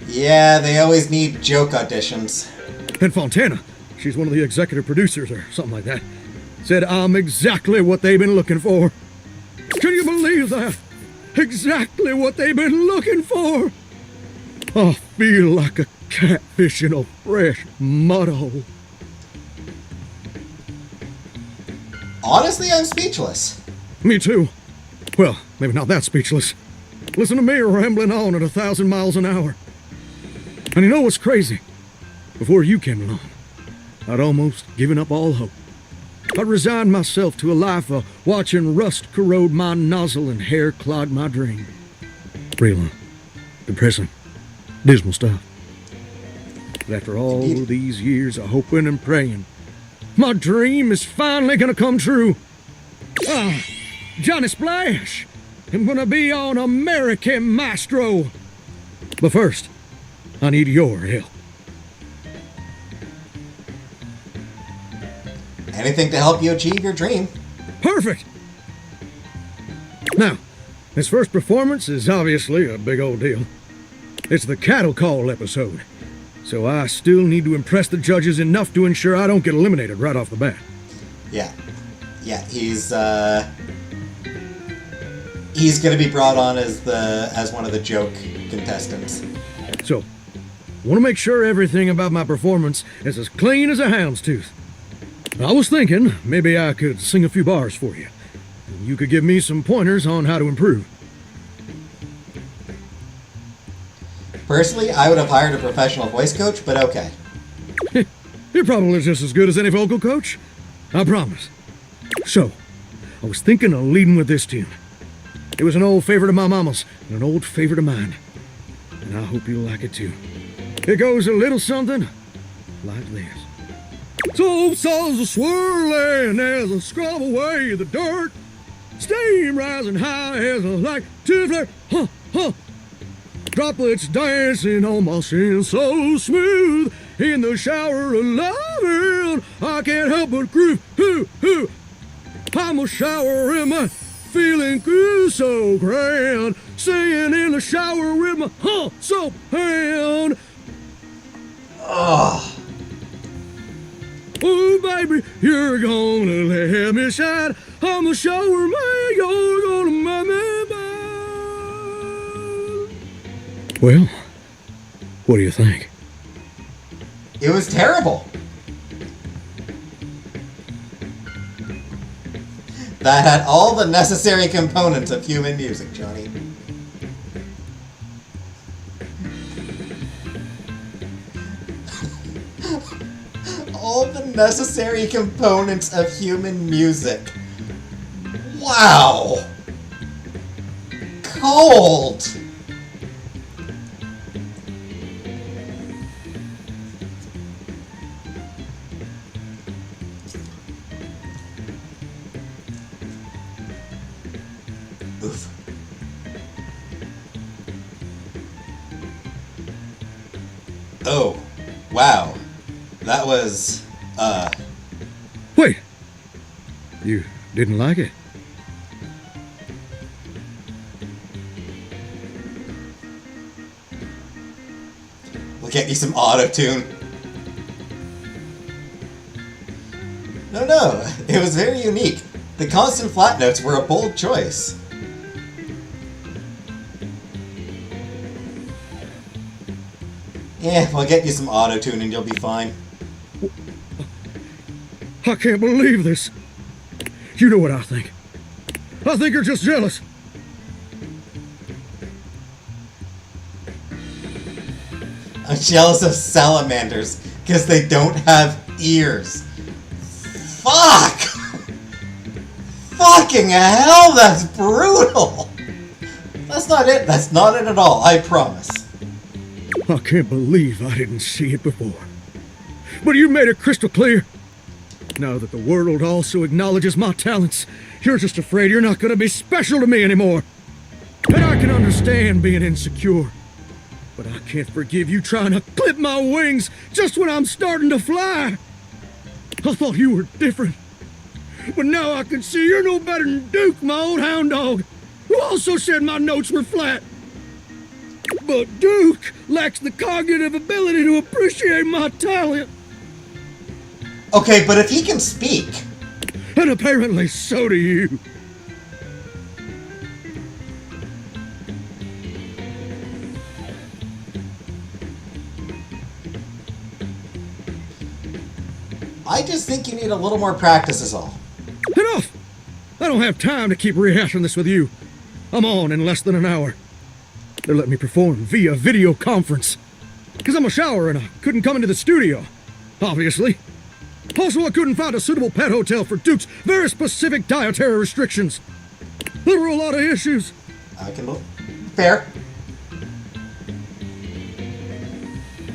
Yeah, they always need joke auditions. And Fontana, she's one of the executive producers or something like that, said I'm exactly what they've been looking for. Can you believe that? Exactly what they've been looking for. I feel like a catfish in a fresh mud hole. Honestly, I'm speechless. Me too. Well, maybe not that speechless. Listen to me rambling on at 1,000 miles an hour. And you know what's crazy? Before you came along, I'd almost given up all hope. I'd resigned myself to a life of watching rust corrode my nozzle and hair clog my dream. Real depressing, dismal stuff. But after all these years of hoping and praying, my dream is finally gonna come true. Johnny Splash! I'm gonna be on American Maestro. But first, I need your help. Anything to help you achieve your dream. Perfect! Now, this first performance is obviously a big old deal. It's the cattle call episode, so I still need to impress the judges enough to ensure I don't get eliminated right off the bat. Yeah, he's gonna be brought on as one of the joke contestants. So, I want to make sure everything about my performance is as clean as a hound's tooth. I was thinking maybe I could sing a few bars for you. You could give me some pointers on how to improve. Personally, I would have hired a professional voice coach, but okay. You're probably just as good as any vocal coach. I promise. So, I was thinking of leading with this tune. It was an old favorite of my mama's and an old favorite of mine. And I hope you'll like it too. It goes a little something like this. So saws a swirling as I scrub away the dirt. Steam rising high as I like to flare. Huh, huh. Droplets dancing on my skin so smooth. In the shower of loving, I can't help but groove. Hoo, hoo. I'm a shower in my feeling good so grand. Singing in the shower with my soap hand. Oh. Oh, baby, you're gonna let me shine. I'm a shower man, you're gonna make me mine. Well, what do you think? It was terrible. That had all the necessary components of human music, Johnny. All the necessary components of human music. Wow! Cold! Oof. Oh, wow. That was, Wait! You didn't like it? we'll get you some auto-tune. No, it was very unique. The constant flat notes were a bold choice. Yeah, we'll get you some auto-tune and you'll be fine. I can't believe this. You know what I think. I think you're just jealous. I'm jealous of salamanders because they don't have ears. Fuck! Fucking hell, that's brutal! That's not it. That's not it at all, I promise. I can't believe I didn't see it before. But you made it crystal clear. Now that the world also acknowledges my talents, you're just afraid you're not going to be special to me anymore. And I can understand being insecure. But I can't forgive you trying to clip my wings just when I'm starting to fly. I thought you were different. But now I can see you're no better than Duke, my old hound dog, who also said my notes were flat. But Duke lacks the cognitive ability to appreciate my talent. Okay, but if he can speak... And apparently so do you. I just think you need a little more practice is all. Enough! I don't have time to keep rehashing this with you. I'm on in less than an hour. They're letting me perform via video conference. Because I'm a shower and I couldn't come into the studio, obviously. Also, I couldn't find a suitable pet hotel for Duke's very specific dietary restrictions. There were a lot of issues. I can look. Fair.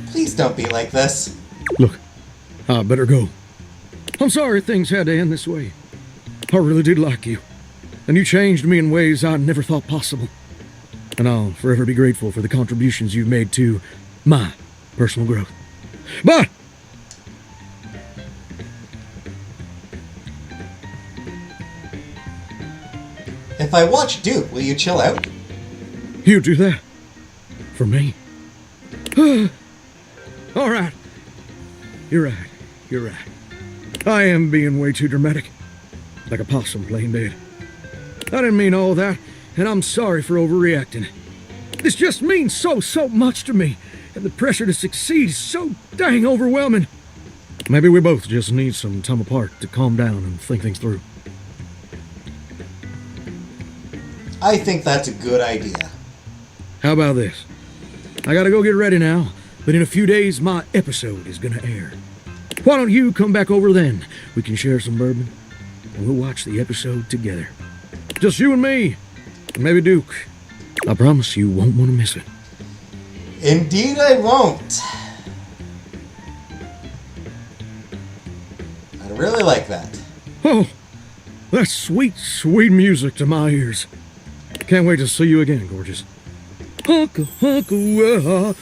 Please don't be like this. Look, I better go. I'm sorry things had to end this way. I really did like you. And you changed me in ways I never thought possible. And I'll forever be grateful for the contributions you've made to my personal growth. Bye! If I watch Duke, will you chill out? You do that? For me? All right. You're right. You're right. I am being way too dramatic. Like a possum playing dead. I didn't mean all that, and I'm sorry for overreacting. This just means so much to me, and the pressure to succeed is so dang overwhelming. Maybe we both just need some time apart to calm down and think things through. I think that's a good idea. How about this? I gotta go get ready now, but in a few days my episode is gonna air. Why don't you come back over then? We can share some bourbon, and we'll watch the episode together. Just you and me, and maybe Duke. I promise you won't want to miss it. Indeed I won't. I'd really like that. Oh, that's sweet, sweet music to my ears. Can't wait to see you again, gorgeous. Hunka, hunka, love.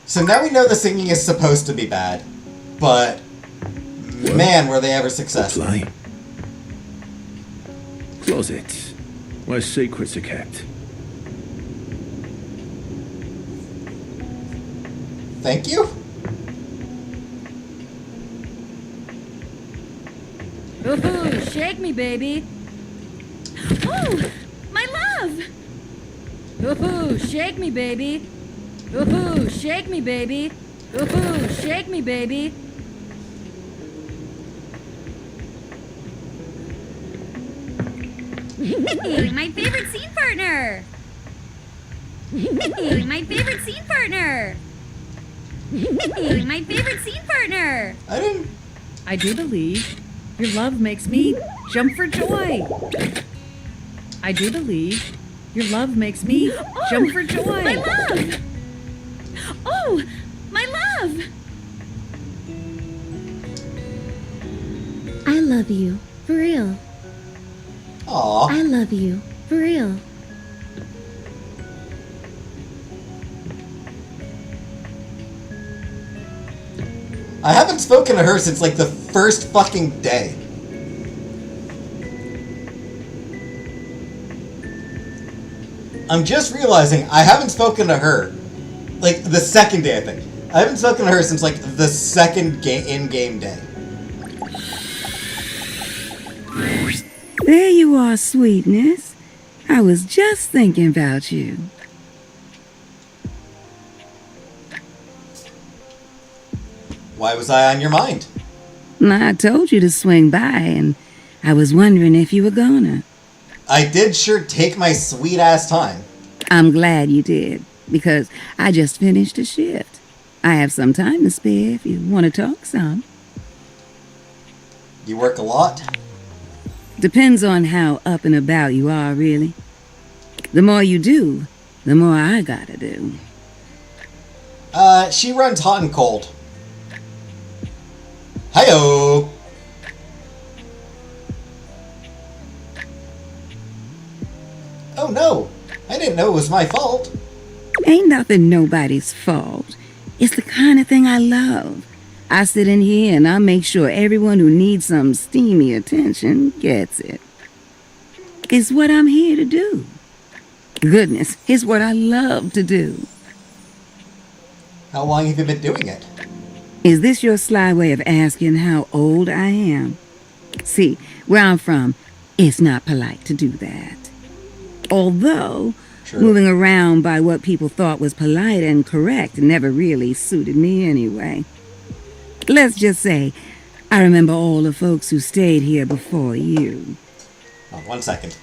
So now we know the singing is supposed to be bad, but man, were they ever successful. Fly. Closet, where secrets are kept. Thank you. Ooh, shake me, baby. Oh, my love! Ooh, shake me, baby. Ooh, shake me, baby. Ooh, shake me, baby. My favorite scene partner! My favorite scene partner! My favorite scene partner! I do believe your love makes me jump for joy. I do believe your love makes me jump for joy. My love! Oh, my love! I love you, for real. Aww. I love you, for real. I haven't spoken to her since like the first fucking day. I'm just realizing I haven't spoken to her like the second day, I think. I haven't spoken to her since like the second in-game day. There you are, sweetness. I was just thinking about you. Why was I on your mind? I told you to swing by, and I was wondering if you were gonna. I did sure take my sweet-ass time. I'm glad you did, because I just finished a shift. I have some time to spare if you want to talk some. You work a lot? Depends on how up and about you are, really. The more you do, the more I gotta do. She runs hot and cold. Hi-yo! Oh no! I didn't know it was my fault. Ain't nothing nobody's fault. It's the kind of thing I love. I sit in here and I make sure everyone who needs some steamy attention gets it. It's what I'm here to do. Goodness, it's what I love to do. How long have you been doing it? Is this your sly way of asking how old I am? See, where I'm from, it's not polite to do that. Although, moving around by what people thought was polite and correct never really suited me anyway. Let's just say, I remember all the folks who stayed here before you. Oh, 1 second.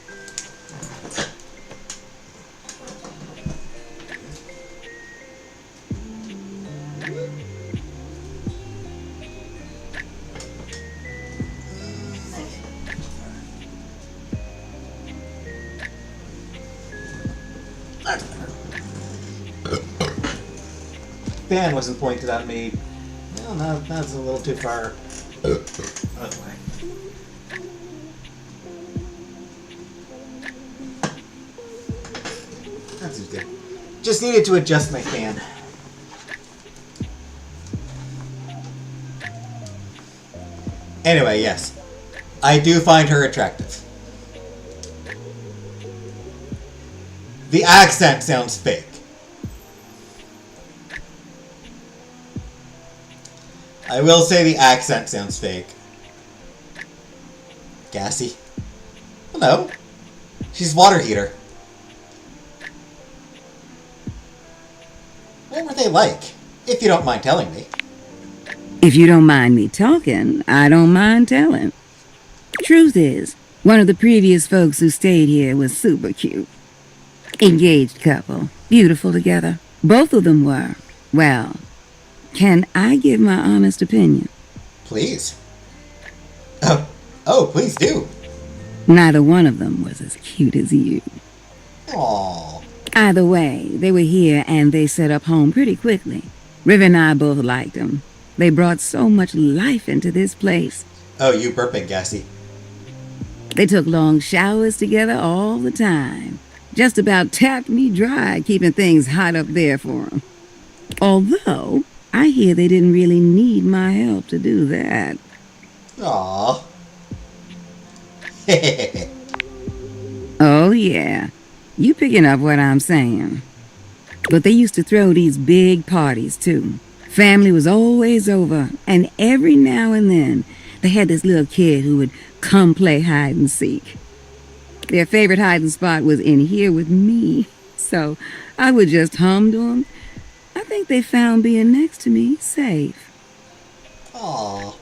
Fan wasn't pointed at me. Well, no, that's a little too far. Other way. That seems good. Just needed to adjust my fan. Anyway, yes. I do find her attractive. The accent sounds fake. I will say the accent sounds fake. Gassy. Hello. She's water heater. What were they like? If you don't mind telling me. If you don't mind me talking, I don't mind telling. Truth is, one of the previous folks who stayed here was super cute. Engaged couple, beautiful together. Both of them were. Well, can I give my honest opinion? Please. Oh, please do. Neither one of them was as cute as you. Aww. Either way, they were here and they set up home pretty quickly. River and I both liked them. They brought so much life into this place. Oh, you burping, Gassy. They took long showers together all the time. Just about tapped me dry, keeping things hot up there for them. Although, I hear they didn't really need my help to do that. Aww. Oh, yeah. You picking up what I'm saying. But they used to throw these big parties, too. Family was always over, and every now and then, they had this little kid who would come play hide and seek. Their favorite hiding spot was in here with me, so I would just hum to them. I think they found being next to me safe. Aww.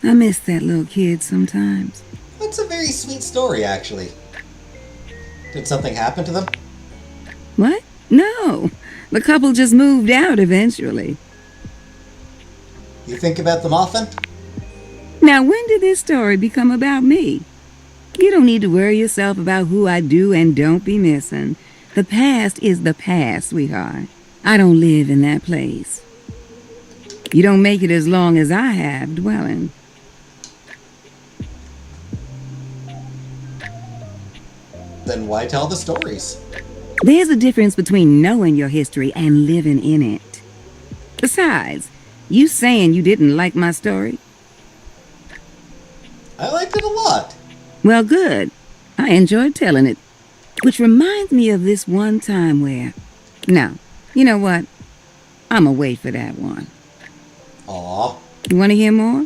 I miss that little kid sometimes. That's a very sweet story, actually. Did something happen to them? What? No. The couple just moved out eventually. You think about them often? Now, when did this story become about me? You don't need to worry yourself about who I do and don't be missing. The past is the past, sweetheart. I don't live in that place. You don't make it as long as I have dwelling. Then why tell the stories? There's a difference between knowing your history and living in it. Besides, you saying you didn't like my story? I liked it a lot. Well, good. I enjoyed telling it. Which reminds me of this one time where... No, you know what? I'ma wait for that one. Aw. You want to hear more?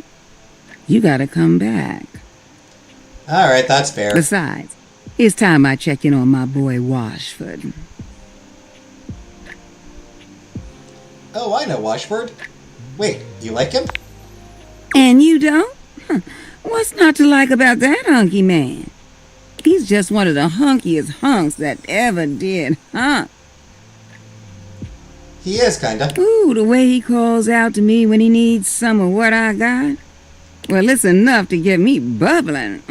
You gotta come back. Alright, that's fair. Besides, it's time I check in on my boy Washford. Oh, I know Washford. Wait, you like him? And you don't? Huh. What's not to like about that hunky man? He's just one of the hunkiest hunks that ever did hunk. He is, kinda. Ooh, the way he calls out to me when he needs some of what I got. Well, it's enough to get me bubbling.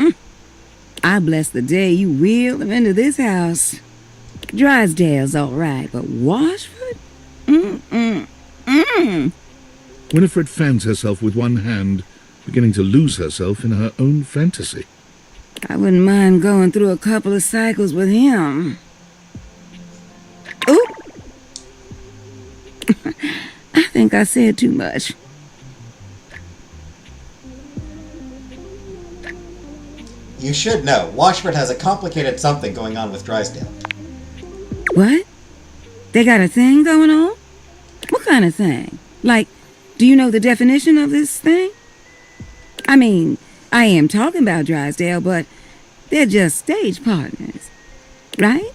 I bless the day you wheeled him into this house. Drysdale's all right, but Washford? Winifred fans herself with one hand, beginning to lose herself in her own fantasy. I wouldn't mind going through a couple of cycles with him. Ooh! I think I said too much. You should know, Washford has a complicated something going on with Drysdale. What? They got a thing going on? What kind of thing? Like, do you know the definition of this thing? I mean, I am talking about Drysdale, but they're just stage partners, right?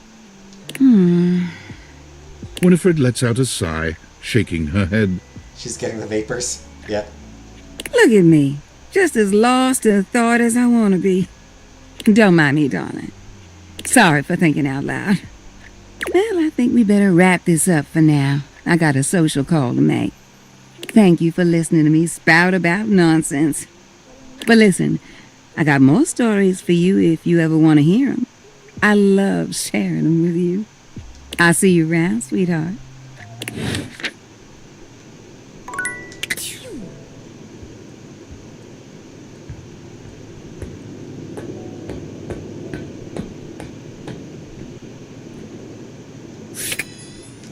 Winifred lets out a sigh, shaking her head. She's getting the vapors. Yep. Look at me, just as lost in thought as I want to be. Don't mind me, darling. Sorry for thinking out loud. Well, I think we better wrap this up for now. I got a social call to make. Thank you for listening to me spout about nonsense. But listen, I got more stories for you if you ever want to hear them. I love sharing them with you. I'll see you around, sweetheart.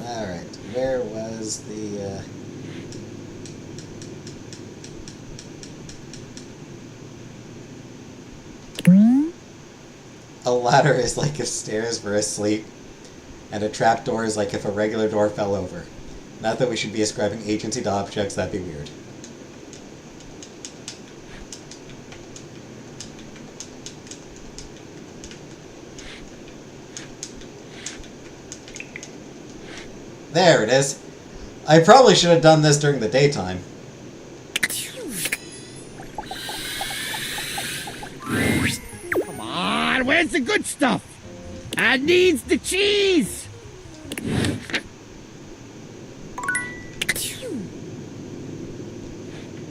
Alright, where was the, A ladder is like if stairs were asleep, and a trapdoor is like if a regular door fell over. Not that we should be ascribing agency to objects, that'd be weird. There it is. I probably should have done this during the daytime. Come on, where's the good stuff? I needs the cheese.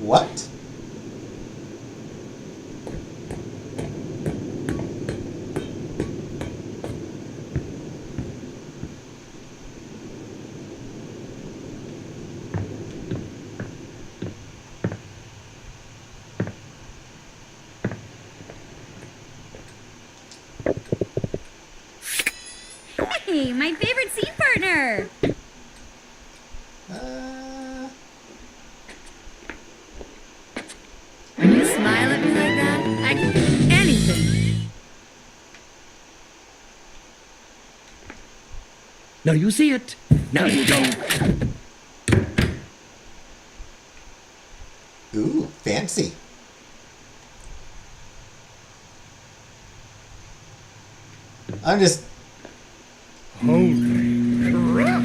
What? Hey, my favorite scene partner! When you smile at me like that, I can do anything. Now you see it. Now you don't. Ooh, fancy. I'm just... Holy crap!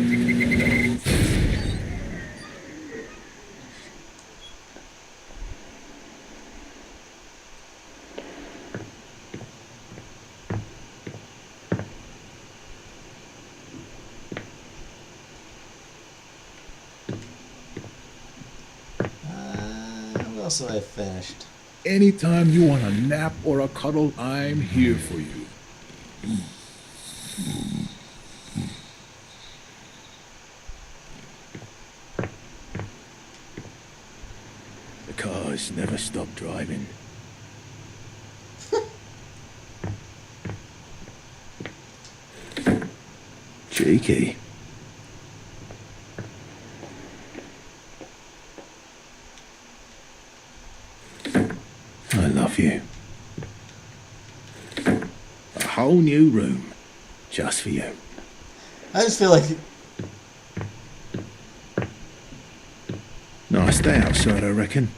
What else have I finished? Anytime you want a nap or a cuddle, I'm here for you. The cars never stop driving. Cheeky. I love you. A whole new room, just for you. I just feel like... Nice day outside, I reckon.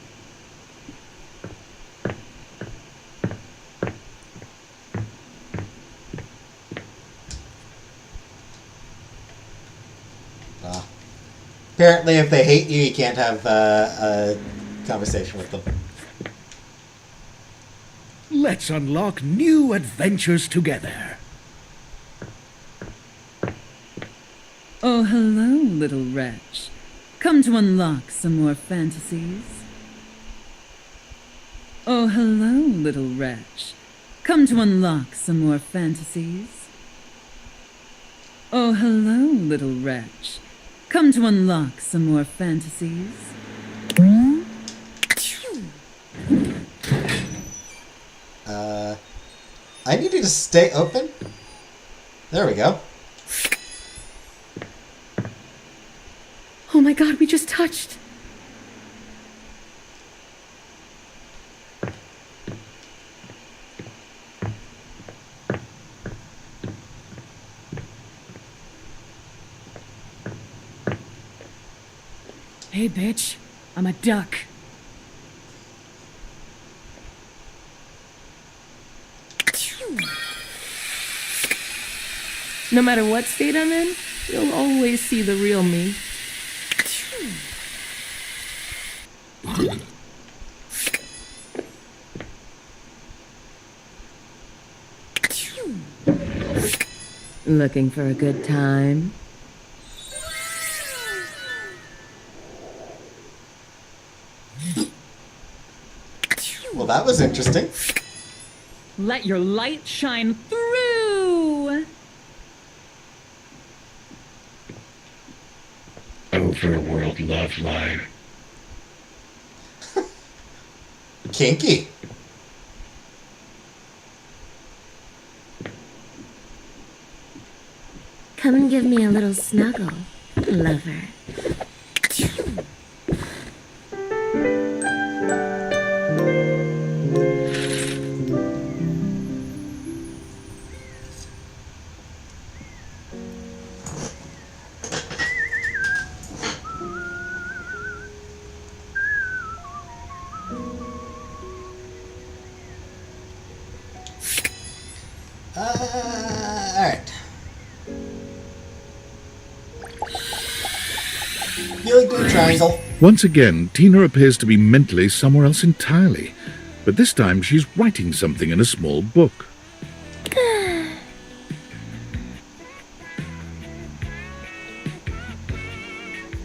Apparently, if they hate you, you can't have a conversation with them. Let's unlock new adventures together. Oh, hello, little wretch. Come to unlock some more fantasies. Oh, hello, little wretch. Come to unlock some more fantasies. Oh, hello, little wretch. Come to unlock some more fantasies. I need you to stay open. There we go. Oh my god, we just touched. Hey, bitch. I'm a duck. No matter what state I'm in, you'll always see the real me. Looking for a good time? Well, that was interesting. Let your light shine through! Overworld love line. Kinky. Come and give me a little snuggle, lover. Alright. Feeling good, triangle. Once again, Tina appears to be mentally somewhere else entirely. But this time she's writing something in a small book.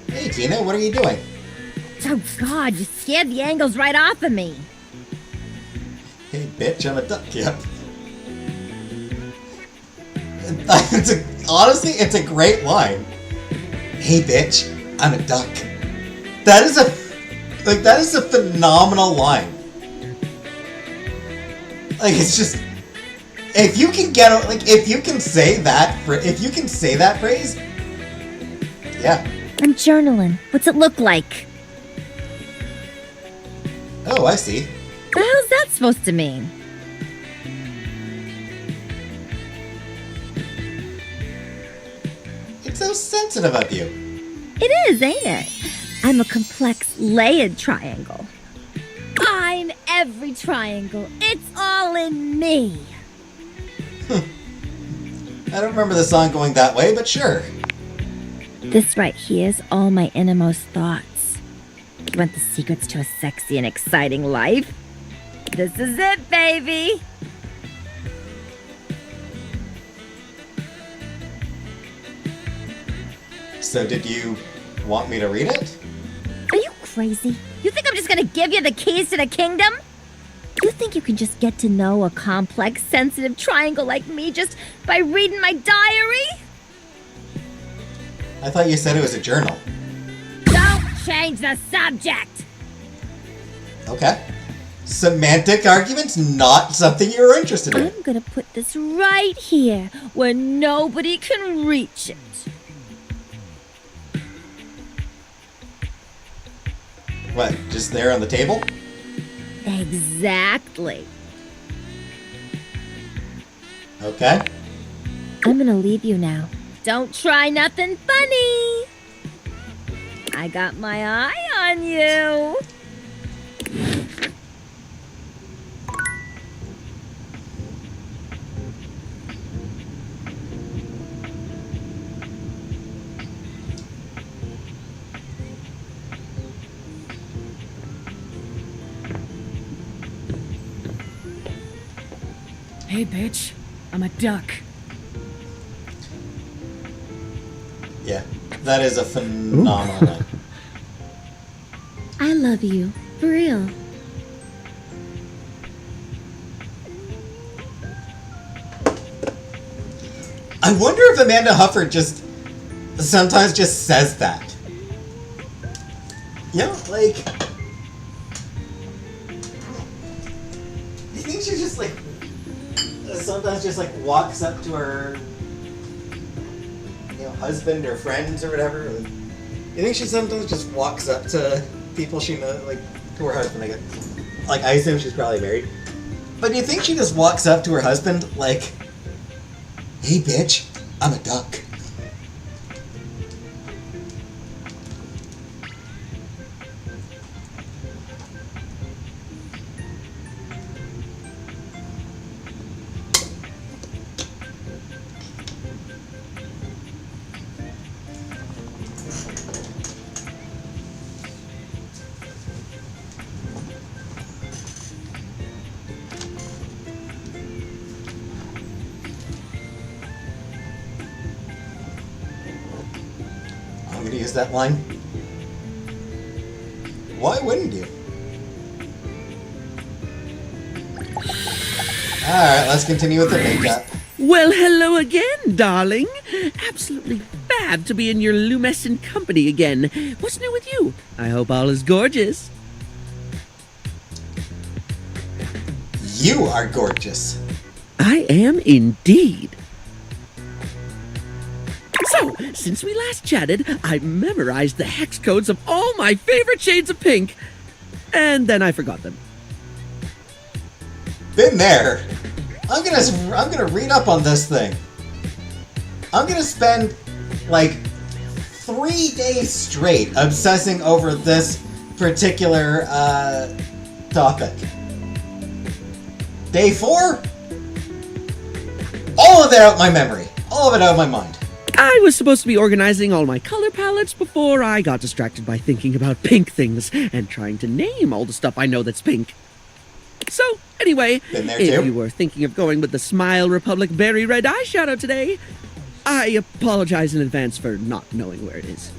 Hey, Tina, what are you doing? Oh god, you scared the angles right off of me. Hey, bitch, I'm a duck. Yep. Honestly, it's a great line. Hey, bitch, I'm a duck. That is a phenomenal line. Like, it's just, if you can say that phrase, yeah. I'm journaling. What's it look like? Oh, I see. The hell's that supposed to mean? It's so sensitive of you. It is, ain't it? I'm a complex, layered triangle. I'm every triangle. It's all in me. I don't remember the song going that way, but sure. This right here's all my innermost thoughts. You want the secrets to a sexy and exciting life? This is it, baby! So did you want me to read it? Are you crazy? You think I'm just gonna give you the keys to the kingdom? You think you can just get to know a complex, sensitive triangle like me just by reading my diary? I thought you said it was a journal. Don't change the subject! Okay. Semantic arguments, not something you're interested in. I'm gonna put this right here where nobody can reach it. What, just there on the table? Exactly. Okay. I'm gonna leave you now. Don't try nothing funny. I got my eye on you. Hey, bitch. I'm a duck. Yeah, that is a phenomenal line. I love you. For real. I wonder if Amanda Hufford just sometimes just says that. You know, like, do you think she just like sometimes just like walks up to her, you know, husband or friends or whatever? And you think she sometimes just walks up to people she knows, like to her husband? I guess. Like, I assume she's probably married. But do you think she just walks up to her husband like, "Hey, bitch, I'm a duck"? I'm gonna use that line. Why wouldn't you? Alright, let's continue with the makeup. Well, hello again, darling. Absolutely fab to be in your lumescent company again. What's new with you? I hope all is gorgeous. You are gorgeous. I am indeed. So, since we last chatted, I memorized the hex codes of all my favorite shades of pink. And then I forgot them. Been there. I'm gonna read up on this thing. I'm gonna spend like 3 days straight obsessing over this particular topic. Day 4? All of it out of my memory. All of it out of my mind. I was supposed to be organizing all my color palettes before I got distracted by thinking about pink things and trying to name all the stuff I know that's pink. So, anyway, if you were thinking of going with the Smile Republic Berry Red eyeshadow today, I apologize in advance for not knowing where it is.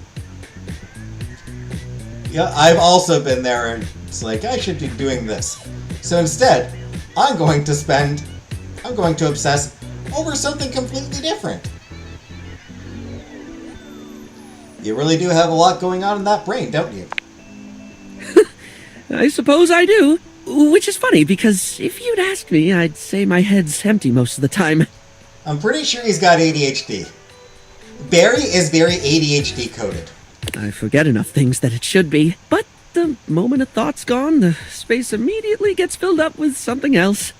Yeah, I've also been there, and it's like, I should be doing this. So instead, I'm going to obsess over something completely different. You really do have a lot going on in that brain, don't you? I suppose I do. Which is funny, because if you'd asked me, I'd say my head's empty most of the time. I'm pretty sure he's got ADHD. Barry is very ADHD coded. I forget enough things that it should be, but the moment a thought's gone, the space immediately gets filled up with something else.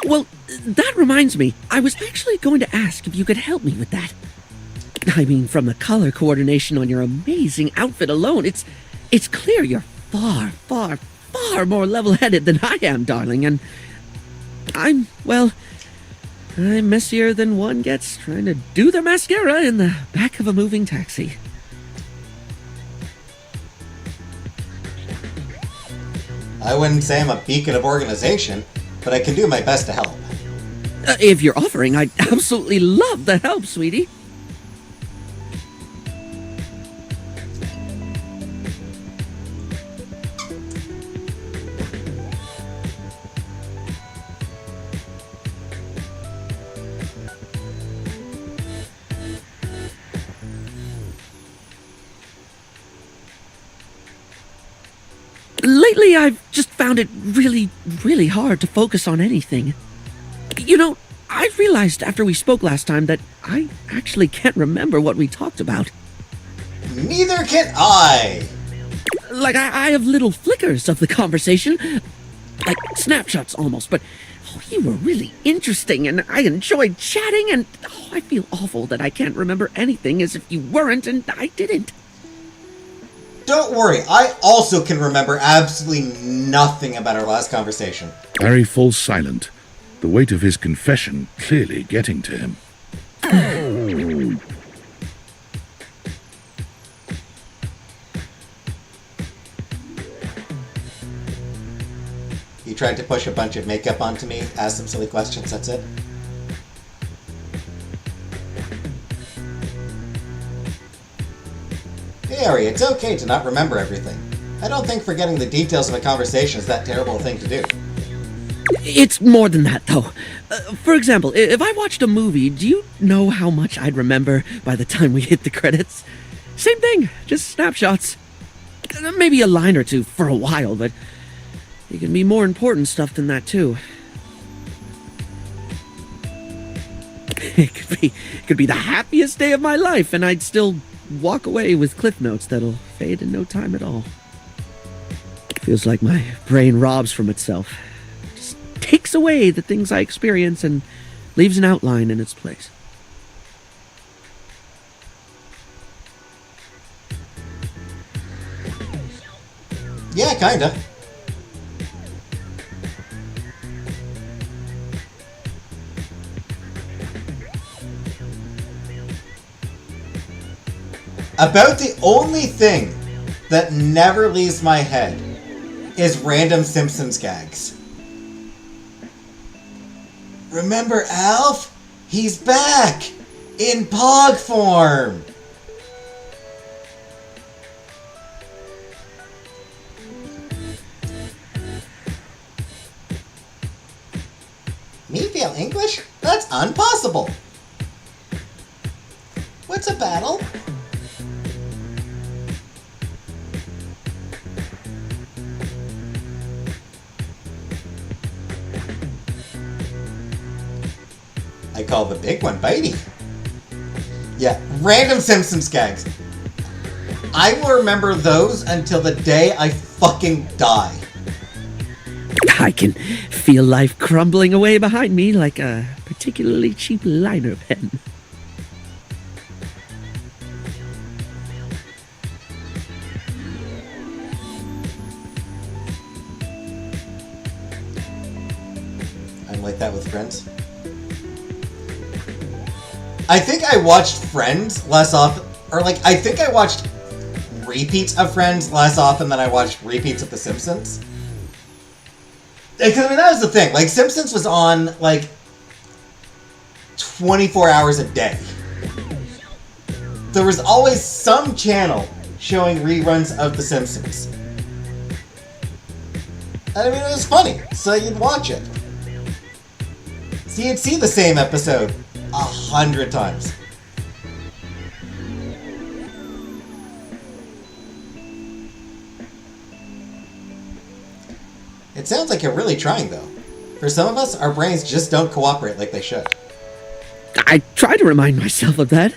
Well, that reminds me, I was actually going to ask if you could help me with that. I mean, from the color coordination on your amazing outfit alone, it's clear you're far, far, far more level-headed than I am, darling, and I'm messier than one gets trying to do the mascara in the back of a moving taxi. I wouldn't say I'm a beacon of organization, but I can do my best to help. If you're offering, I'd absolutely love the help, sweetie. Lately, I've just found it really, really hard to focus on anything. You know, I realized after we spoke last time that I actually can't remember what we talked about. Neither can I! Like, I have little flickers of the conversation, like snapshots almost, but you were really interesting and I enjoyed chatting, and I feel awful that I can't remember anything as if you weren't and I didn't. Don't worry, I also can remember absolutely nothing about our last conversation. Barry falls silent, the weight of his confession clearly getting to him. He tried to push a bunch of makeup onto me, ask some silly questions, that's it. Hey Ari, it's okay to not remember everything. I don't think forgetting the details of a conversation is that terrible a thing to do. It's more than that, though. For example, if I watched a movie, do you know how much I'd remember by the time we hit the credits? Same thing, just snapshots. Maybe a line or two for a while, but it can be more important stuff than that, too. It could be the happiest day of my life, and I'd still walk away with cliff notes that'll fade in no time at all. Feels like my brain robs from itself. Just takes away the things I experience and leaves an outline in its place. Yeah, kinda. About the only thing that never leaves my head is random Simpsons gags. Remember Alf? He's back! In Pog form! Me feel English? That's impossible! What's a battle? I call the big one Bitey. Yeah, random Simpsons gags. I will remember those until the day I fucking die. I can feel life crumbling away behind me like a particularly cheap liner pen. I'm like that with Friends. I think I watched Friends less often, or like, I think I watched repeats of Friends less often than I watched repeats of The Simpsons. Because, I mean, that was the thing. Like, Simpsons was on, like, 24 hours a day. There was always some channel showing reruns of The Simpsons. And, I mean, it was funny, so you'd watch it. So you'd see the same episode 100 times. It sounds like you're really trying, though. For some of us, our brains just don't cooperate like they should. I try to remind myself of that.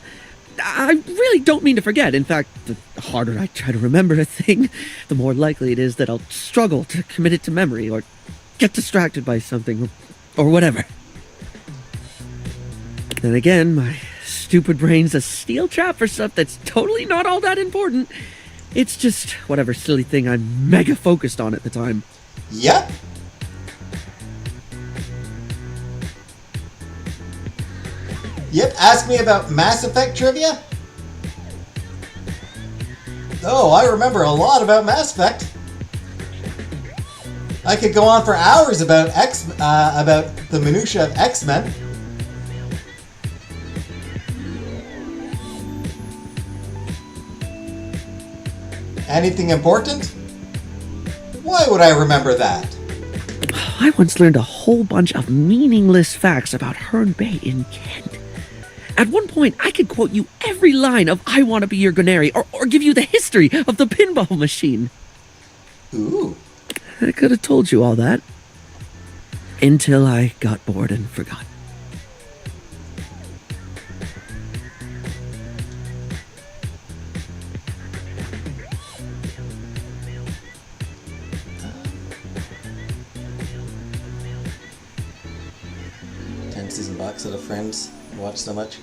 I really don't mean to forget. In fact, the harder I try to remember a thing, the more likely it is that I'll struggle to commit it to memory or get distracted by something or whatever. Then again, my stupid brain's a steel trap for stuff that's totally not all that important. It's just whatever silly thing I'm mega focused on at the time. Yep. Yep, ask me about Mass Effect trivia? Oh, I remember a lot about Mass Effect. I could go on for hours about the minutia of X-Men. Anything important? Why would I remember that? I once learned a whole bunch of meaningless facts about Herne Bay in Kent. At one point, I could quote you every line of I Want to Be Your Gunnery, or give you the history of the pinball machine. Ooh. I could have told you all that. Until I got bored and forgot. Season box set of Friends. I watch so much.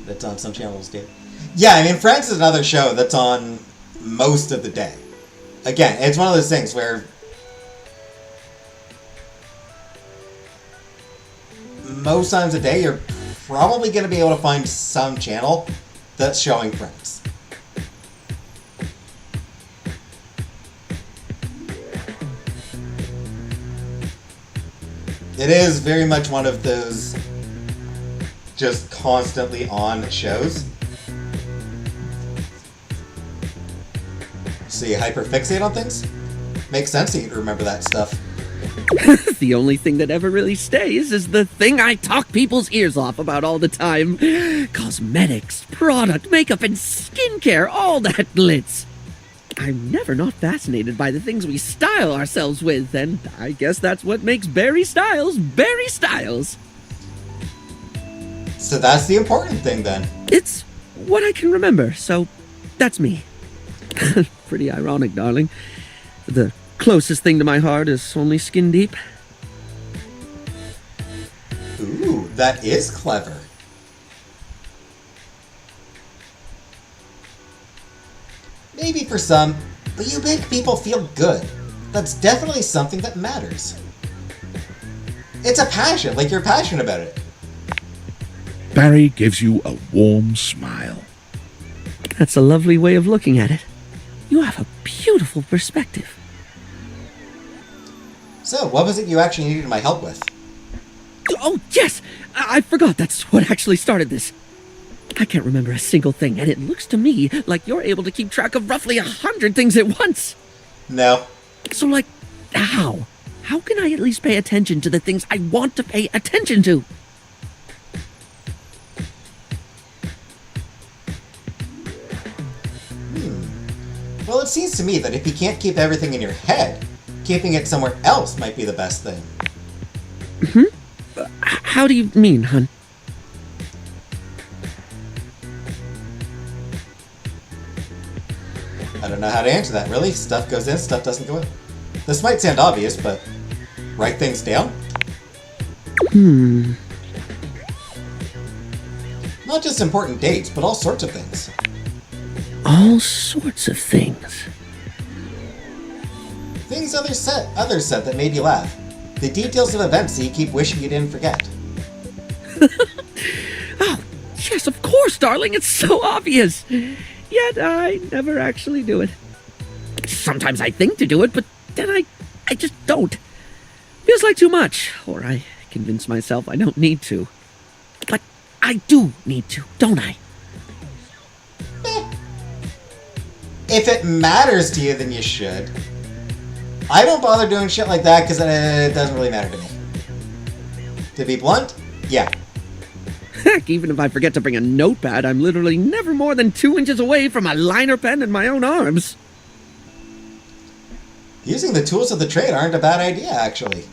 That's on some channels, dude. Yeah, I mean, Friends is another show that's on most of the day. Again, it's one of those things where most times a day you're probably going to be able to find some channel that's showing Friends. It is very much one of those just constantly on shows. So you hyperfixate on things? Makes sense that you'd remember that stuff. The only thing that ever really stays is the thing I talk people's ears off about all the time. Cosmetics, product, makeup, and skincare, all that glitz. I'm never not fascinated by the things we style ourselves with, and I guess that's what makes Barry Styles Barry Styles. So that's the important thing then. It's what I can remember, so that's me. Pretty ironic, darling. The closest thing to my heart is only skin deep. Ooh, that is clever. Maybe for some, but you make people feel good. That's definitely something that matters. It's a passion, like you're passionate about it. Barry gives you a warm smile. That's a lovely way of looking at it. You have a beautiful perspective. So, what was it you actually needed my help with? Oh, yes! I forgot that's what actually started this. I can't remember a single thing, and it looks to me like you're able to keep track of roughly 100 things at once. No. So, like, how? How can I at least pay attention to the things I want to pay attention to? Well, it seems to me that if you can't keep everything in your head, keeping it somewhere else might be the best thing. How do you mean, hun? I don't know how to answer that, really. Stuff goes in, stuff doesn't go in. This might sound obvious, but write things down? Not just important dates, but all sorts of things. All sorts of things. Things others said that made you laugh. The details of events that you keep wishing you didn't forget. Oh, yes, of course, darling. It's so obvious. Yet I never actually do it. Sometimes I think to do it, but then I just don't. Feels like too much, or I convince myself I don't need to. But I do need to, don't I? If it matters to you, then you should. I don't bother doing shit like that because it doesn't really matter to me. To be blunt, yeah. Heck, even if I forget to bring a notepad, I'm literally never more than 2 inches away from a liner pen in my own arms. Using the tools of the trade aren't a bad idea, actually.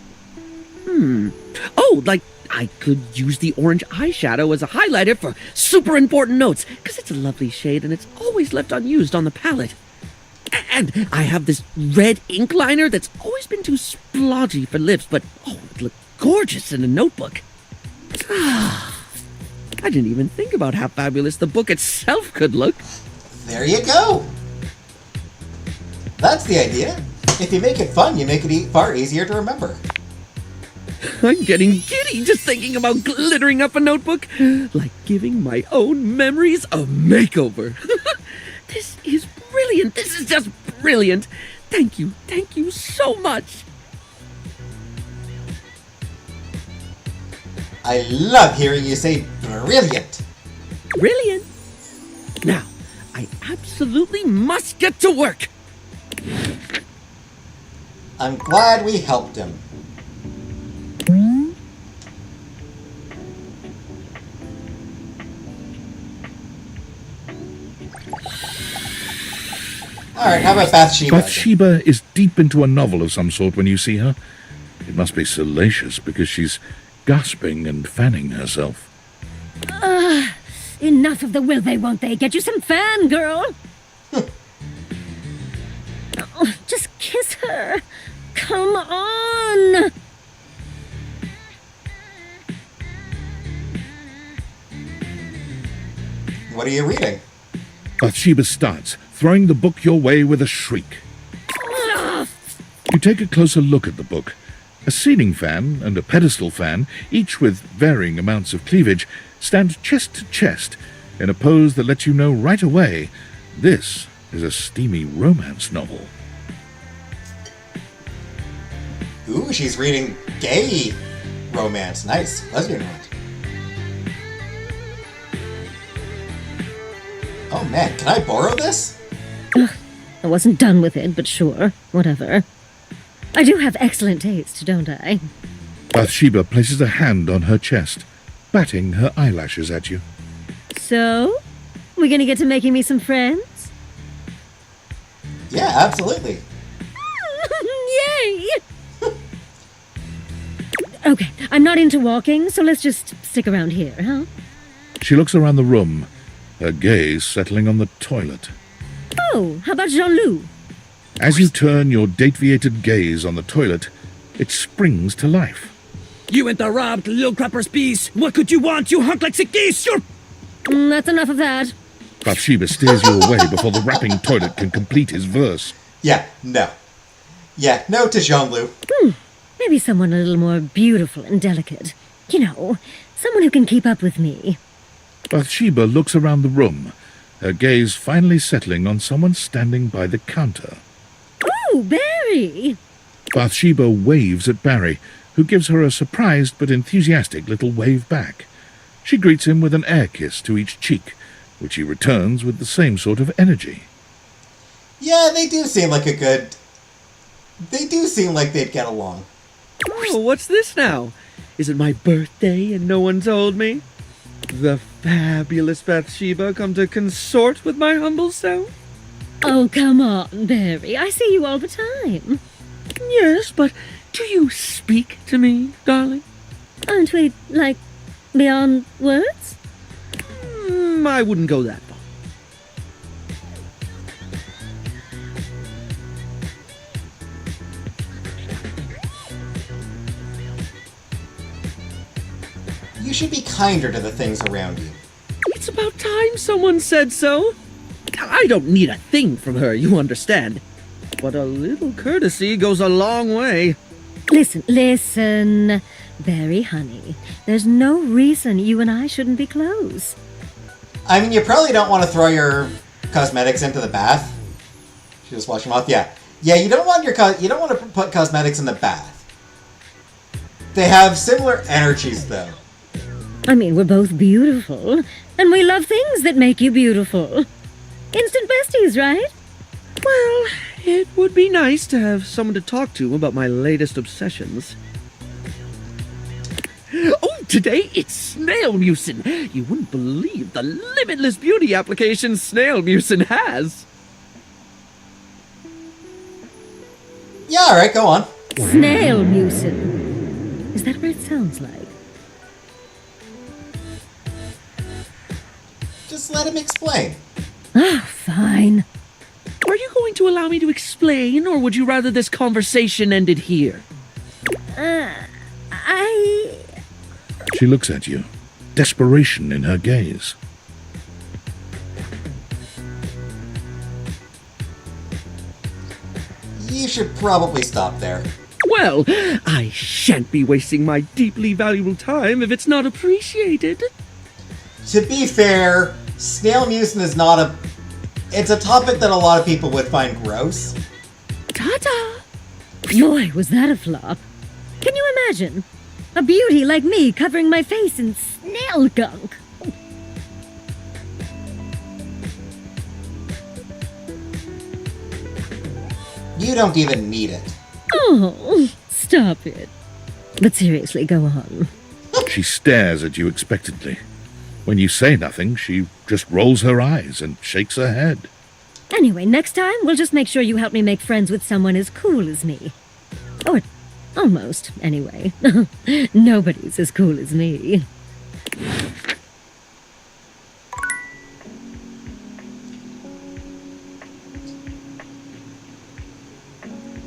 Oh, like I could use the orange eyeshadow as a highlighter for super important notes, because it's a lovely shade and it's always left unused on the palette. And I have this red ink liner that's always been too splodgy for lips, but oh, it looked gorgeous in a notebook. I didn't even think about how fabulous the book itself could look. There you go. That's the idea. If you make it fun, you make it far easier to remember. I'm getting giddy just thinking about glittering up a notebook, like giving my own memories a makeover. This is brilliant. This is just brilliant. Thank you so much. I love hearing you say brilliant. Brilliant. Now, I absolutely must get to work. I'm glad we helped him. Alright, how about Bathsheba? Bathsheba is deep into a novel of some sort when you see her. It must be salacious because she's gasping and fanning herself. Enough of the will they, won't they? Get you some fangirl. Oh, just kiss her. Come on. What are you reading? Bathsheba starts, throwing the book your way with a shriek. You take a closer look at the book. A ceiling fan and a pedestal fan, each with varying amounts of cleavage, stand chest to chest in a pose that lets you know right away this is a steamy romance novel. Ooh, she's reading gay romance. Nice. Lesbian romance. Oh man, can I borrow this? Ugh, I wasn't done with it, but sure, whatever. I do have excellent taste, don't I? Bathsheba places a hand on her chest, batting her eyelashes at you. So, we gonna get to making me some friends? Yeah, absolutely. Yay! Okay, I'm not into walking, so let's just stick around here, huh? She looks around the room, her gaze settling on the toilet. Oh, how about Jean-Loup? As you turn your deviated gaze on the toilet, it springs to life. You interrupt, little crapper's piece! What could you want, you hunk like sick geese? You're... That's enough of that. Bathsheba steers you away before the rapping toilet can complete his verse. Yeah, no. Yeah, no to Jean-Loup. Maybe someone a little more beautiful and delicate. You know, someone who can keep up with me. Bathsheba looks around the room, her gaze finally settling on someone standing by the counter. Oh, Barry! Bathsheba waves at Barry, who gives her a surprised but enthusiastic little wave back. She greets him with an air kiss to each cheek, which he returns with the same sort of energy. Yeah, they do seem like they'd get along. Oh, what's this now? Is it my birthday and no one told me? The fabulous Bathsheba come to consort with my humble self? Oh, come on, Barry. I see you all the time. Yes, but do you speak to me, darling? Aren't we, like, beyond words? I wouldn't go that far. You should be kinder to the things around you. It's about time someone said so. I don't need a thing from her, you understand. But a little courtesy goes a long way. Listen, Barry, honey. There's no reason you and I shouldn't be close. I mean, you probably don't want to throw your cosmetics into the bath. She just wash them off. Yeah, you don't want you don't want to put cosmetics in the bath. They have similar energies, though. I mean, we're both beautiful, and we love things that make you beautiful. Instant besties, right? Well, it would be nice to have someone to talk to about my latest obsessions. Oh, today it's snail mucin. You wouldn't believe the limitless beauty application snail mucin has. Yeah, alright, go on. Snail mucin. Is that what it sounds like? Just let him explain. Ah, fine. Are you going to allow me to explain, or would you rather this conversation ended here? She looks at you, desperation in her gaze. You should probably stop there. Well, I shan't be wasting my deeply valuable time if it's not appreciated. To be fair, snail mucin is not a... It's a topic that a lot of people would find gross. Ta-ta! Boy, was that a flop. Can you imagine? A beauty like me covering my face in snail gunk. You don't even need it. Oh, stop it. But seriously, go on. She stares at you expectantly. When you say nothing, she just rolls her eyes and shakes her head. Anyway, next time, we'll just make sure you help me make friends with someone as cool as me. Or almost, anyway. Nobody's as cool as me.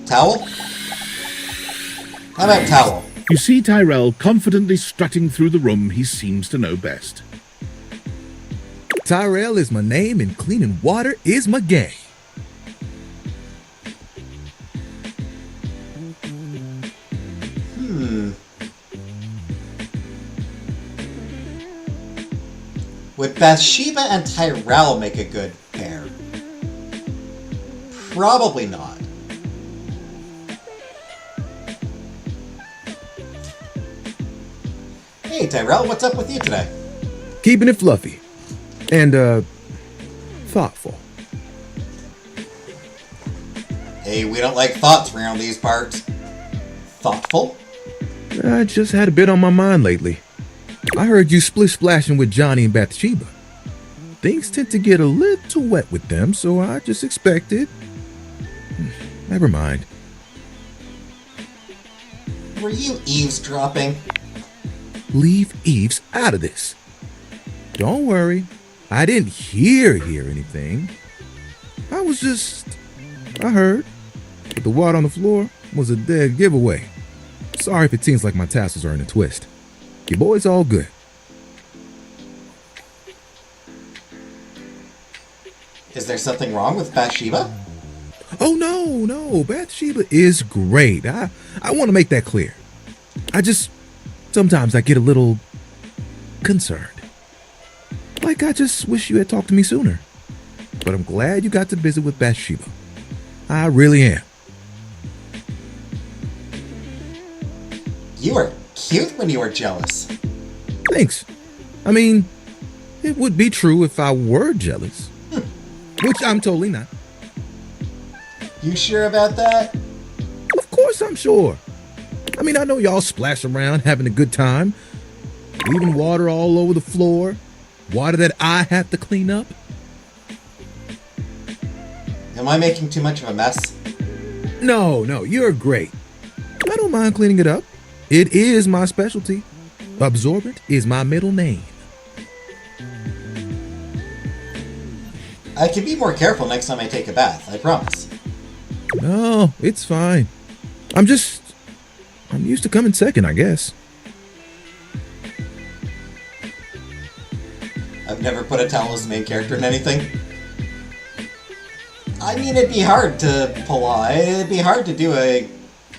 Towel? How about towel? You see Tyrell confidently strutting through the room he seems to know best. Tyrell is my name and cleaning water is my game. Would Bathsheba and Tyrell make a good pair? Probably not. Hey, Tyrell, what's up with you today? Keeping it fluffy. And, thoughtful. Hey, we don't like thoughts around these parts. Thoughtful? I just had a bit on my mind lately. I heard you splish-splashing with Johnny and Bathsheba. Things tend to get a little wet with them, so I just expected. Never mind. Were you eavesdropping? Leave Eves out of this. Don't worry. I didn't hear anything. I heard. But the water on the floor was a dead giveaway. Sorry if it seems like my tassels are in a twist. Your boy's all good. Is there something wrong with Bathsheba? Oh, no. Bathsheba is great. I want to make that clear. Sometimes I get a little concerned. Like I just wish you had talked to me sooner. But I'm glad you got to visit with Bathsheba. I really am. You were cute when you were jealous. Thanks. I mean, it would be true if I were jealous. Which I'm totally not. You sure about that? Of course I'm sure. I mean, I know y'all splash around having a good time. Leaving water all over the floor. Water that I have to clean up. Am I making too much of a mess? No, you're great. I don't mind cleaning it up. It is my specialty. Absorbent is my middle name. I can be more careful next time I take a bath, I promise. No, it's fine. I'm used to coming second, I guess. I've never put a towel as the main character in anything. I mean, it'd be hard to pull off. It'd be hard to do a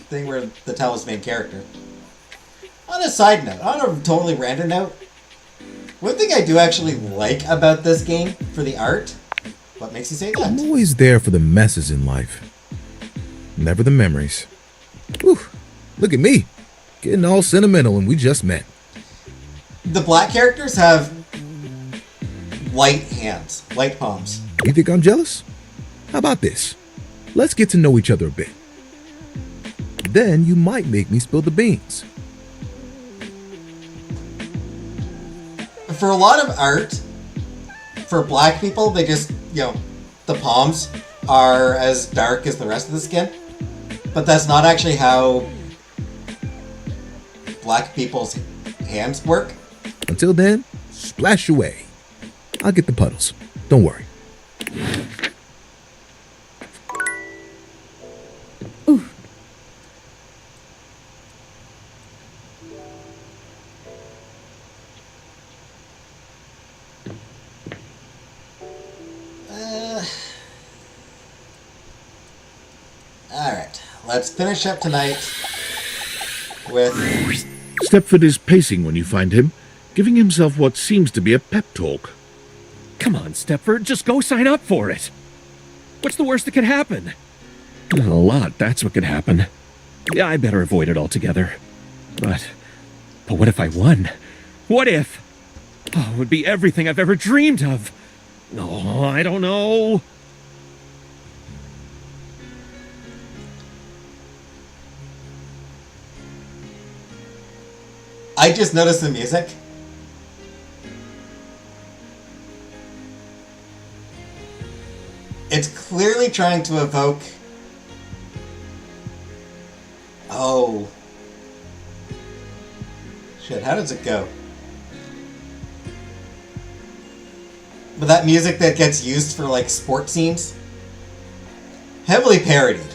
thing where the towel is the main character. On a side note, on a totally random note, one thing I do actually like about this game for the art. What makes you say that? I'm always there for the messes in life. Never the memories. Whew, look at me. Getting all sentimental and we just met. The black characters have white hands, white palms. You think I'm jealous? How about this? Let's get to know each other a bit. Then you might make me spill the beans. For a lot of art, for black people, they just, the palms are as dark as the rest of the skin. But that's not actually how black people's hands work. Until then, splash away. I'll get the puddles. Don't worry. Alright, let's finish up tonight with... Stepford is pacing when you find him, giving himself what seems to be a pep talk. Come on, Stepford, just go sign up for it. What's the worst that could happen? A lot, that's what could happen. Yeah, I better avoid it altogether. But what if I won? What if? Oh, it would be everything I've ever dreamed of. Oh, I don't know. I just noticed the music. It's clearly trying to evoke... Oh. Shit, how does it go? But that music that gets used for, like, sport scenes? Heavily parodied.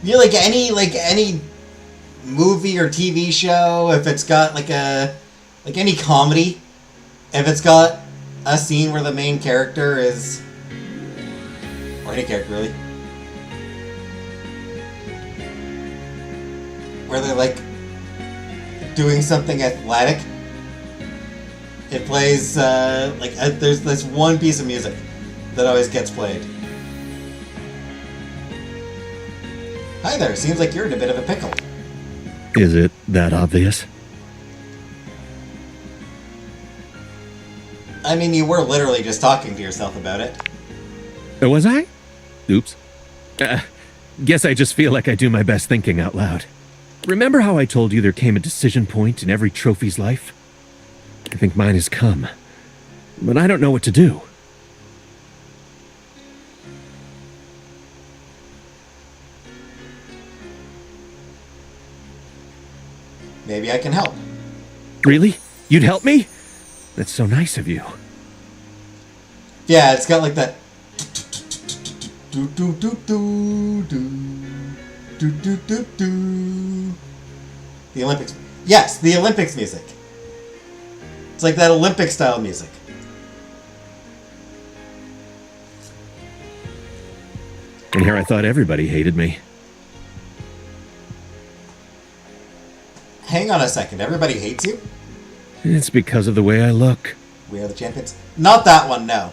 You like any movie or TV show, if it's got like any comedy, if it's got a scene where the main character is, or any character really, where they're like doing something athletic, it plays there's this one piece of music that always gets played. Hi there, seems like you're in a bit of a pickle. Is it that obvious? I mean, you were literally just talking to yourself about it. Was I? Oops. Guess I just feel like I do my best thinking out loud. Remember how I told you there came a decision point in every trophy's life? I think mine has come. But I don't know what to do. Maybe I can help. Really? You'd help me? That's so nice of you. Yeah, it's got like that. Do do do do do do do do do. The Olympics. Yes, the Olympics music. It's like that Olympic style music. And here I thought everybody hated me. Hang on a second. Everybody hates you? It's because of the way I look. We are the champions. Not that one, no.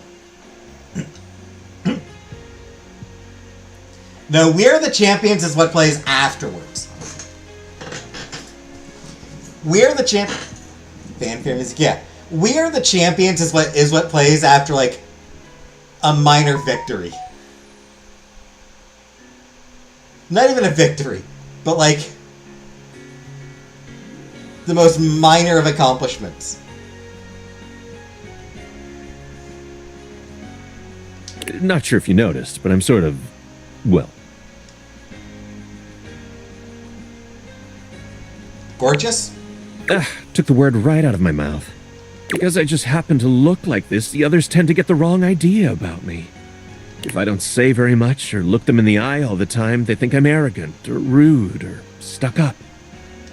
No, We Are the Champions is what plays afterwards. We Are the Champions. Fanfare music, yeah. We Are the Champions is what plays after like a minor victory. Not even a victory, but like the most minor of accomplishments. Not sure if you noticed, but I'm sort of, well, gorgeous? Took the word right out of my mouth. Because I just happen to look like this, the others tend to get the wrong idea about me. If I don't say very much or look them in the eye all the time, they think I'm arrogant or rude or stuck up.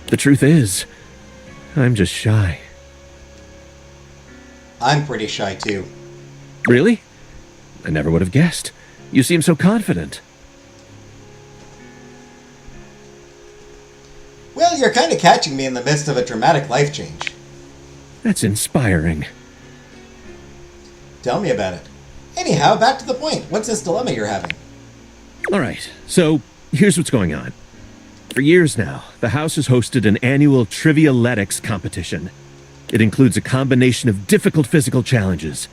The truth is, I'm just shy. I'm pretty shy too. Really? I never would have guessed. You seem so confident. Well, you're kind of catching me in the midst of a dramatic life change. That's inspiring. Tell me about it. Anyhow, back to the point. What's this dilemma you're having? Alright, so here's what's going on. For years now, the house has hosted an annual Trivialetics competition. It includes a combination of difficult physical challenges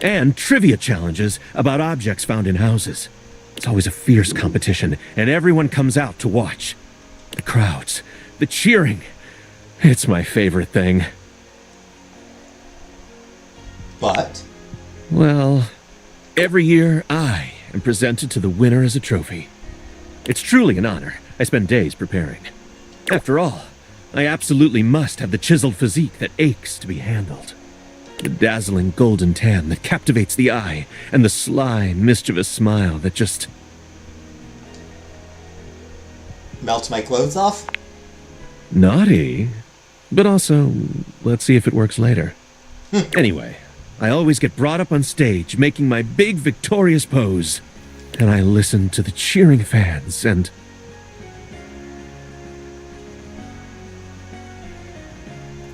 and trivia challenges about objects found in houses. It's always a fierce competition, and everyone comes out to watch. The crowds, the cheering. It's my favorite thing. But? Well, every year I am presented to the winner as a trophy. It's truly an honor. I spend days preparing. After all, I absolutely must have the chiseled physique that aches to be handled. The dazzling golden tan that captivates the eye, and the sly, mischievous smile that just melts my clothes off? naughty. But also, let's see if it works later. Anyway, I always get brought up on stage, making my big victorious pose. And I listen to the cheering fans and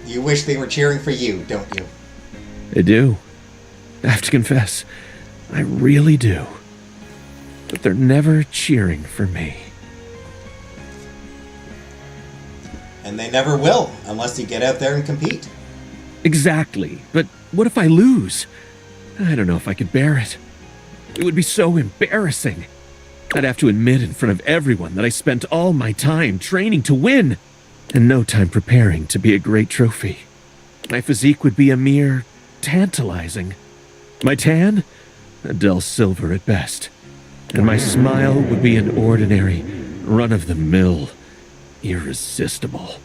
you wish they were cheering for you, don't you? I do. I have to confess, I really do. But they're never cheering for me. And they never will, unless you get out there and compete. Exactly. But what if I lose? I don't know if I could bear it. It would be so embarrassing. I'd have to admit in front of everyone that I spent all my time training to win, and no time preparing to be a great trophy. My physique would be a mere tantalizing. My tan? A dull silver at best. And my smile would be an ordinary, run-of-the-mill, irresistible.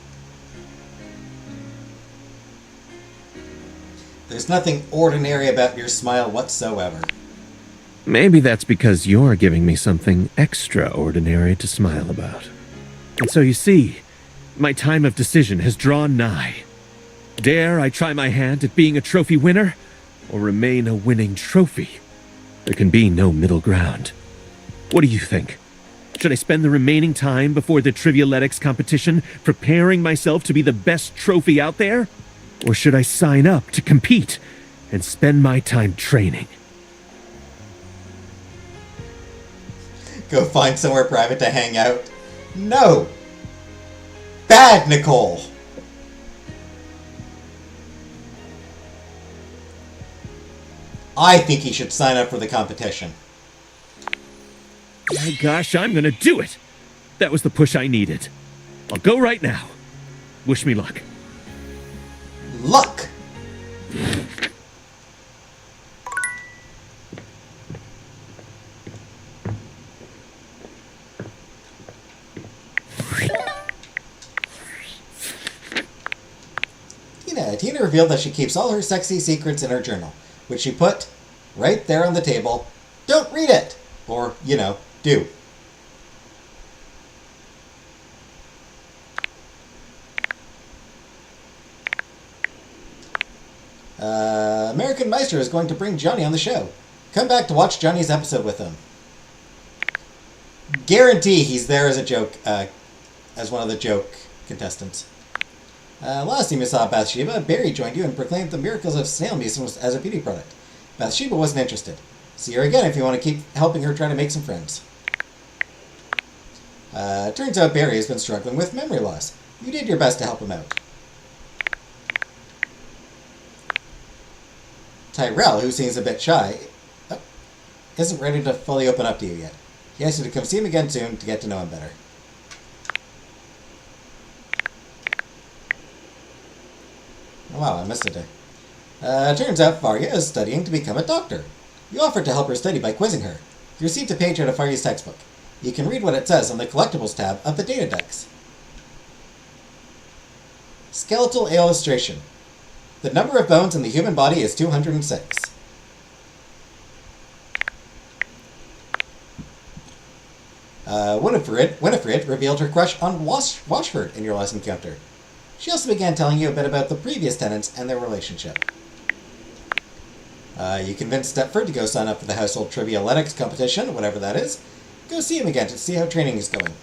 There's nothing ordinary about your smile whatsoever. Maybe that's because you're giving me something extraordinary to smile about. And so you see, my time of decision has drawn nigh. Dare I try my hand at being a trophy winner, or remain a winning trophy? There can be no middle ground. What do you think? Should I spend the remaining time before the Trivialetics competition preparing myself to be the best trophy out there? Or should I sign up to compete and spend my time training? Go find somewhere private to hang out. No! Bad Nicole! I think he should sign up for the competition. My gosh, I'm gonna do it! That was the push I needed. I'll go right now. Wish me luck. Luck! Tina revealed that she keeps all her sexy secrets in her journal, which she put right there on the table. Don't read it! Or, you know, do. American Meister is going to bring Johnny on the show. Come back to watch Johnny's episode with him. Guarantee he's there as a joke, as one of the joke contestants. Last time you saw Bathsheba, Barry joined you and proclaimed the miracles of snail mucin as a beauty product. Bathsheba wasn't interested. See her again if you want to keep helping her try to make some friends. Turns out Barry has been struggling with memory loss. You did your best to help him out. Tyrell, who seems a bit shy, isn't ready to fully open up to you yet. He asked you to come see him again soon to get to know him better. Oh, wow, I missed a day. Turns out Varya is studying to become a doctor. You offered to help her study by quizzing her. You received a page out of Varya's textbook. You can read what it says on the Collectibles tab of the Data Decks. Skeletal illustration. The number of bones in the human body is 206. Winifred revealed her crush on Washford in your last encounter. She also began telling you a bit about the previous tenants and their relationship. You convinced Stepford to go sign up for the Household Trivialetics competition, whatever that is. Go see him again to see how training is going.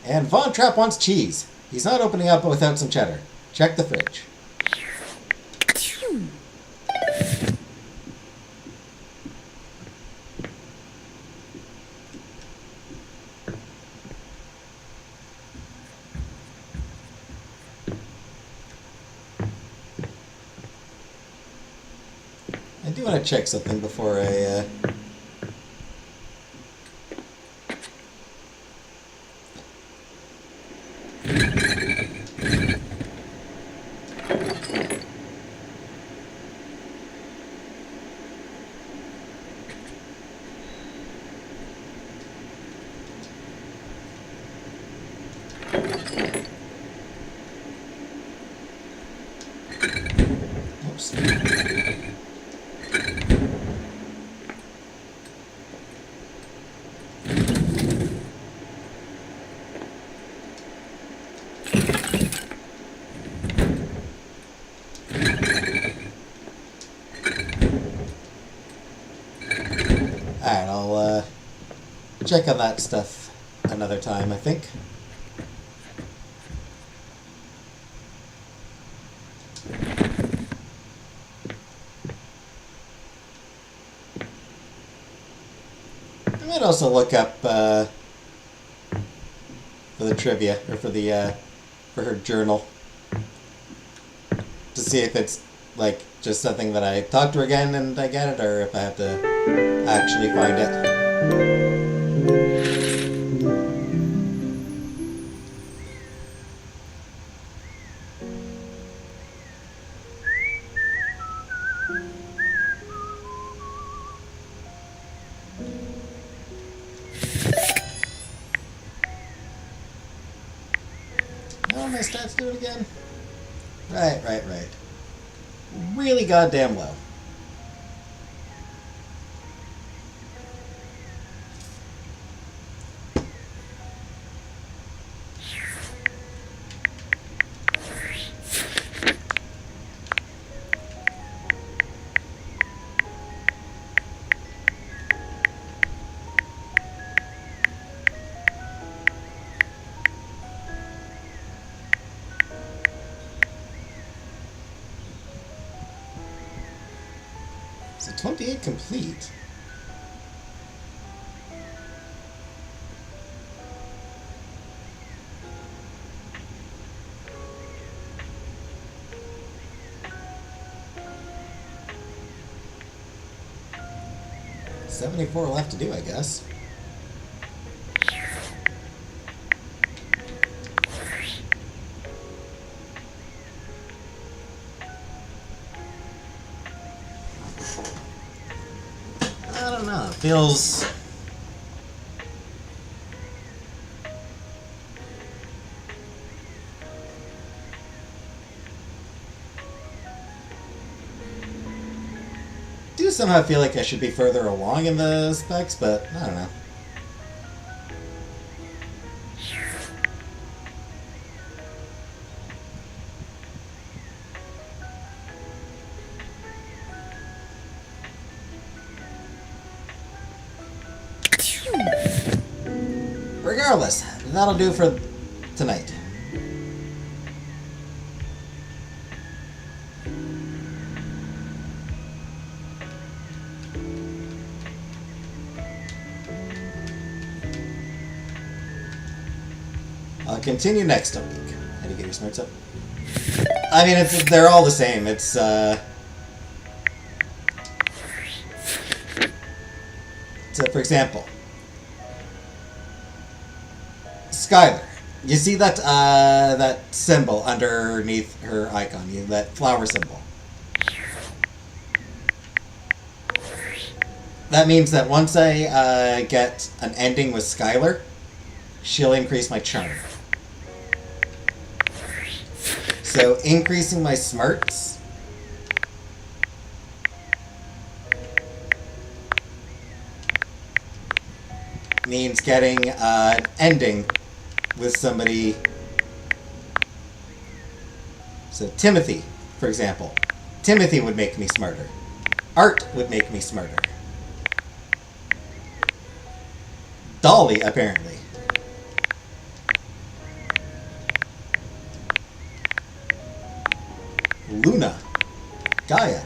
And Von Trapp wants cheese. He's not opening up without some cheddar. Check the fridge. I do want to check something before I... Oops. Alright, I'll check on that stuff another time, I think. I might also look up for the trivia, or for her journal, to see if it's like just something that I talk to her again and I get it, or if I have to actually find it. Oh, my stats do it again? Right. Really goddamn low. So 28 complete. 74 left to do, I guess. I don't know. It feels... do somehow feel like I should be further along in the specs, but I don't know. Regardless, that'll do for tonight. I'll continue next week. How do you get your smarts up? I mean, they're all the same. It's, So, for example, Skylar. You see that that symbol underneath her icon, that flower symbol. That means that once I get an ending with Skylar, she'll increase my charm. So increasing my smarts means getting an ending with somebody. So Timothy, for example. Timothy would make me smarter. Art would make me smarter. Dolly, apparently. Luna. Gaia.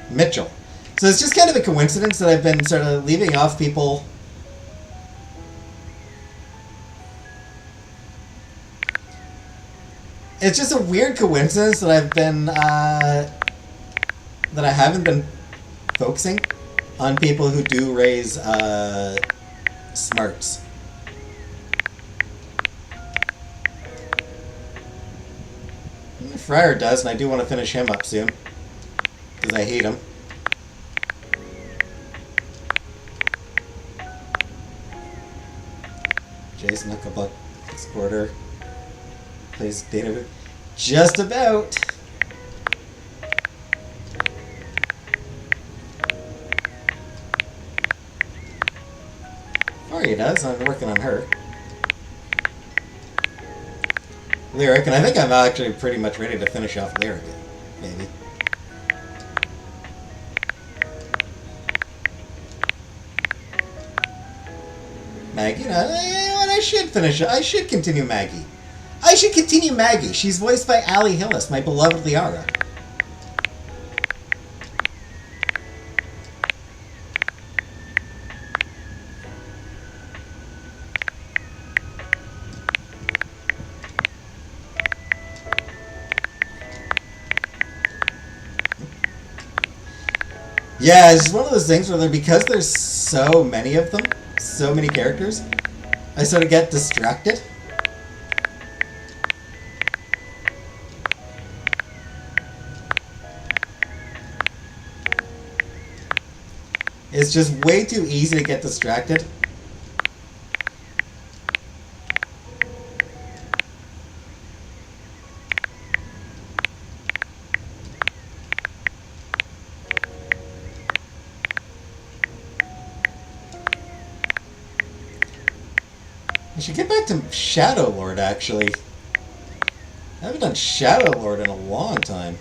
Mitchell. So it's just kind of a coincidence that I've been sort of leaving off people. It's just a weird coincidence that I've been, that I haven't been focusing on people who do raise, smarts. Fryer does, and I do want to finish him up soon. Because I hate him. Jason Hucklebuck Exporter plays data. Just about. Maria does, I'm working on her. Lyric, and I think I'm actually pretty much ready to finish off Lyric, maybe. Maggie, you know what, I should finish it. I should continue Maggie. I should continue Maggie. She's voiced by Ali Hillis, my beloved Liara. Yeah, it's one of those things where because there's so many of them, so many characters, I sort of get distracted. It's just way too easy to get distracted. I should get back to Shadow Lord, actually. I haven't done Shadow Lord in a long time.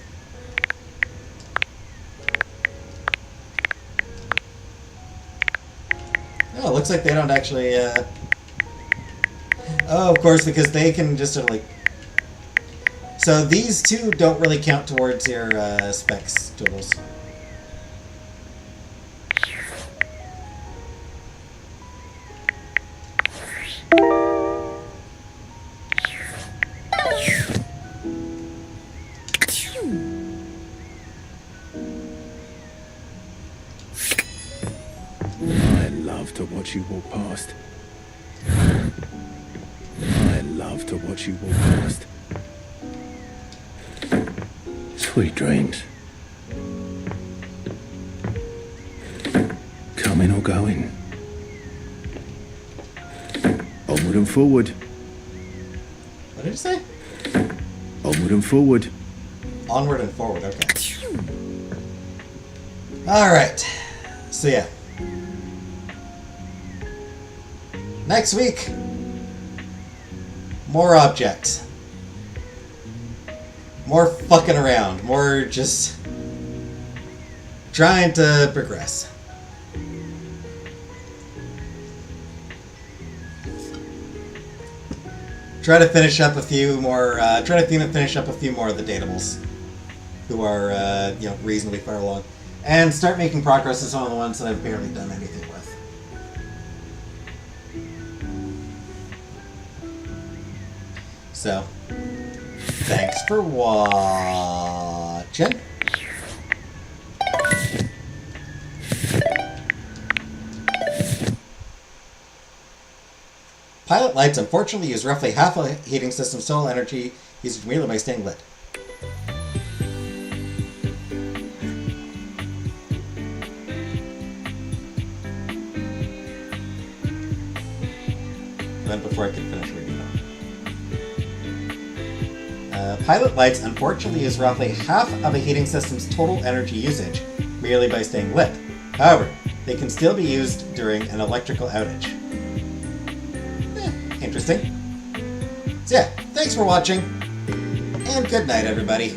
Oh, it looks like they don't actually, Oh, of course, because they can just sort of like... So these two don't really count towards your, specs totals. I love to watch you walk past. I love to watch you walk past. Sweet dreams. Coming or going. Onward and forward. What did you say? Onward and forward. Onward and forward, okay. Alright. So yeah. Next week, more objects. More fucking around. More just trying to progress. Try to finish up a few more. Try to finish up a few more of the Datables, who are reasonably far along, and start making progress with some of the ones that I've barely done anything with. So, thanks for watching. Pilot lights unfortunately use roughly half a heating system's total energy used merely by staying lit. Then before I can finish reading them. Pilot lights unfortunately use roughly half of a heating system's total energy usage merely by staying lit. However, they can still be used during an electrical outage. Interesting. So yeah, thanks for watching, and good night, everybody.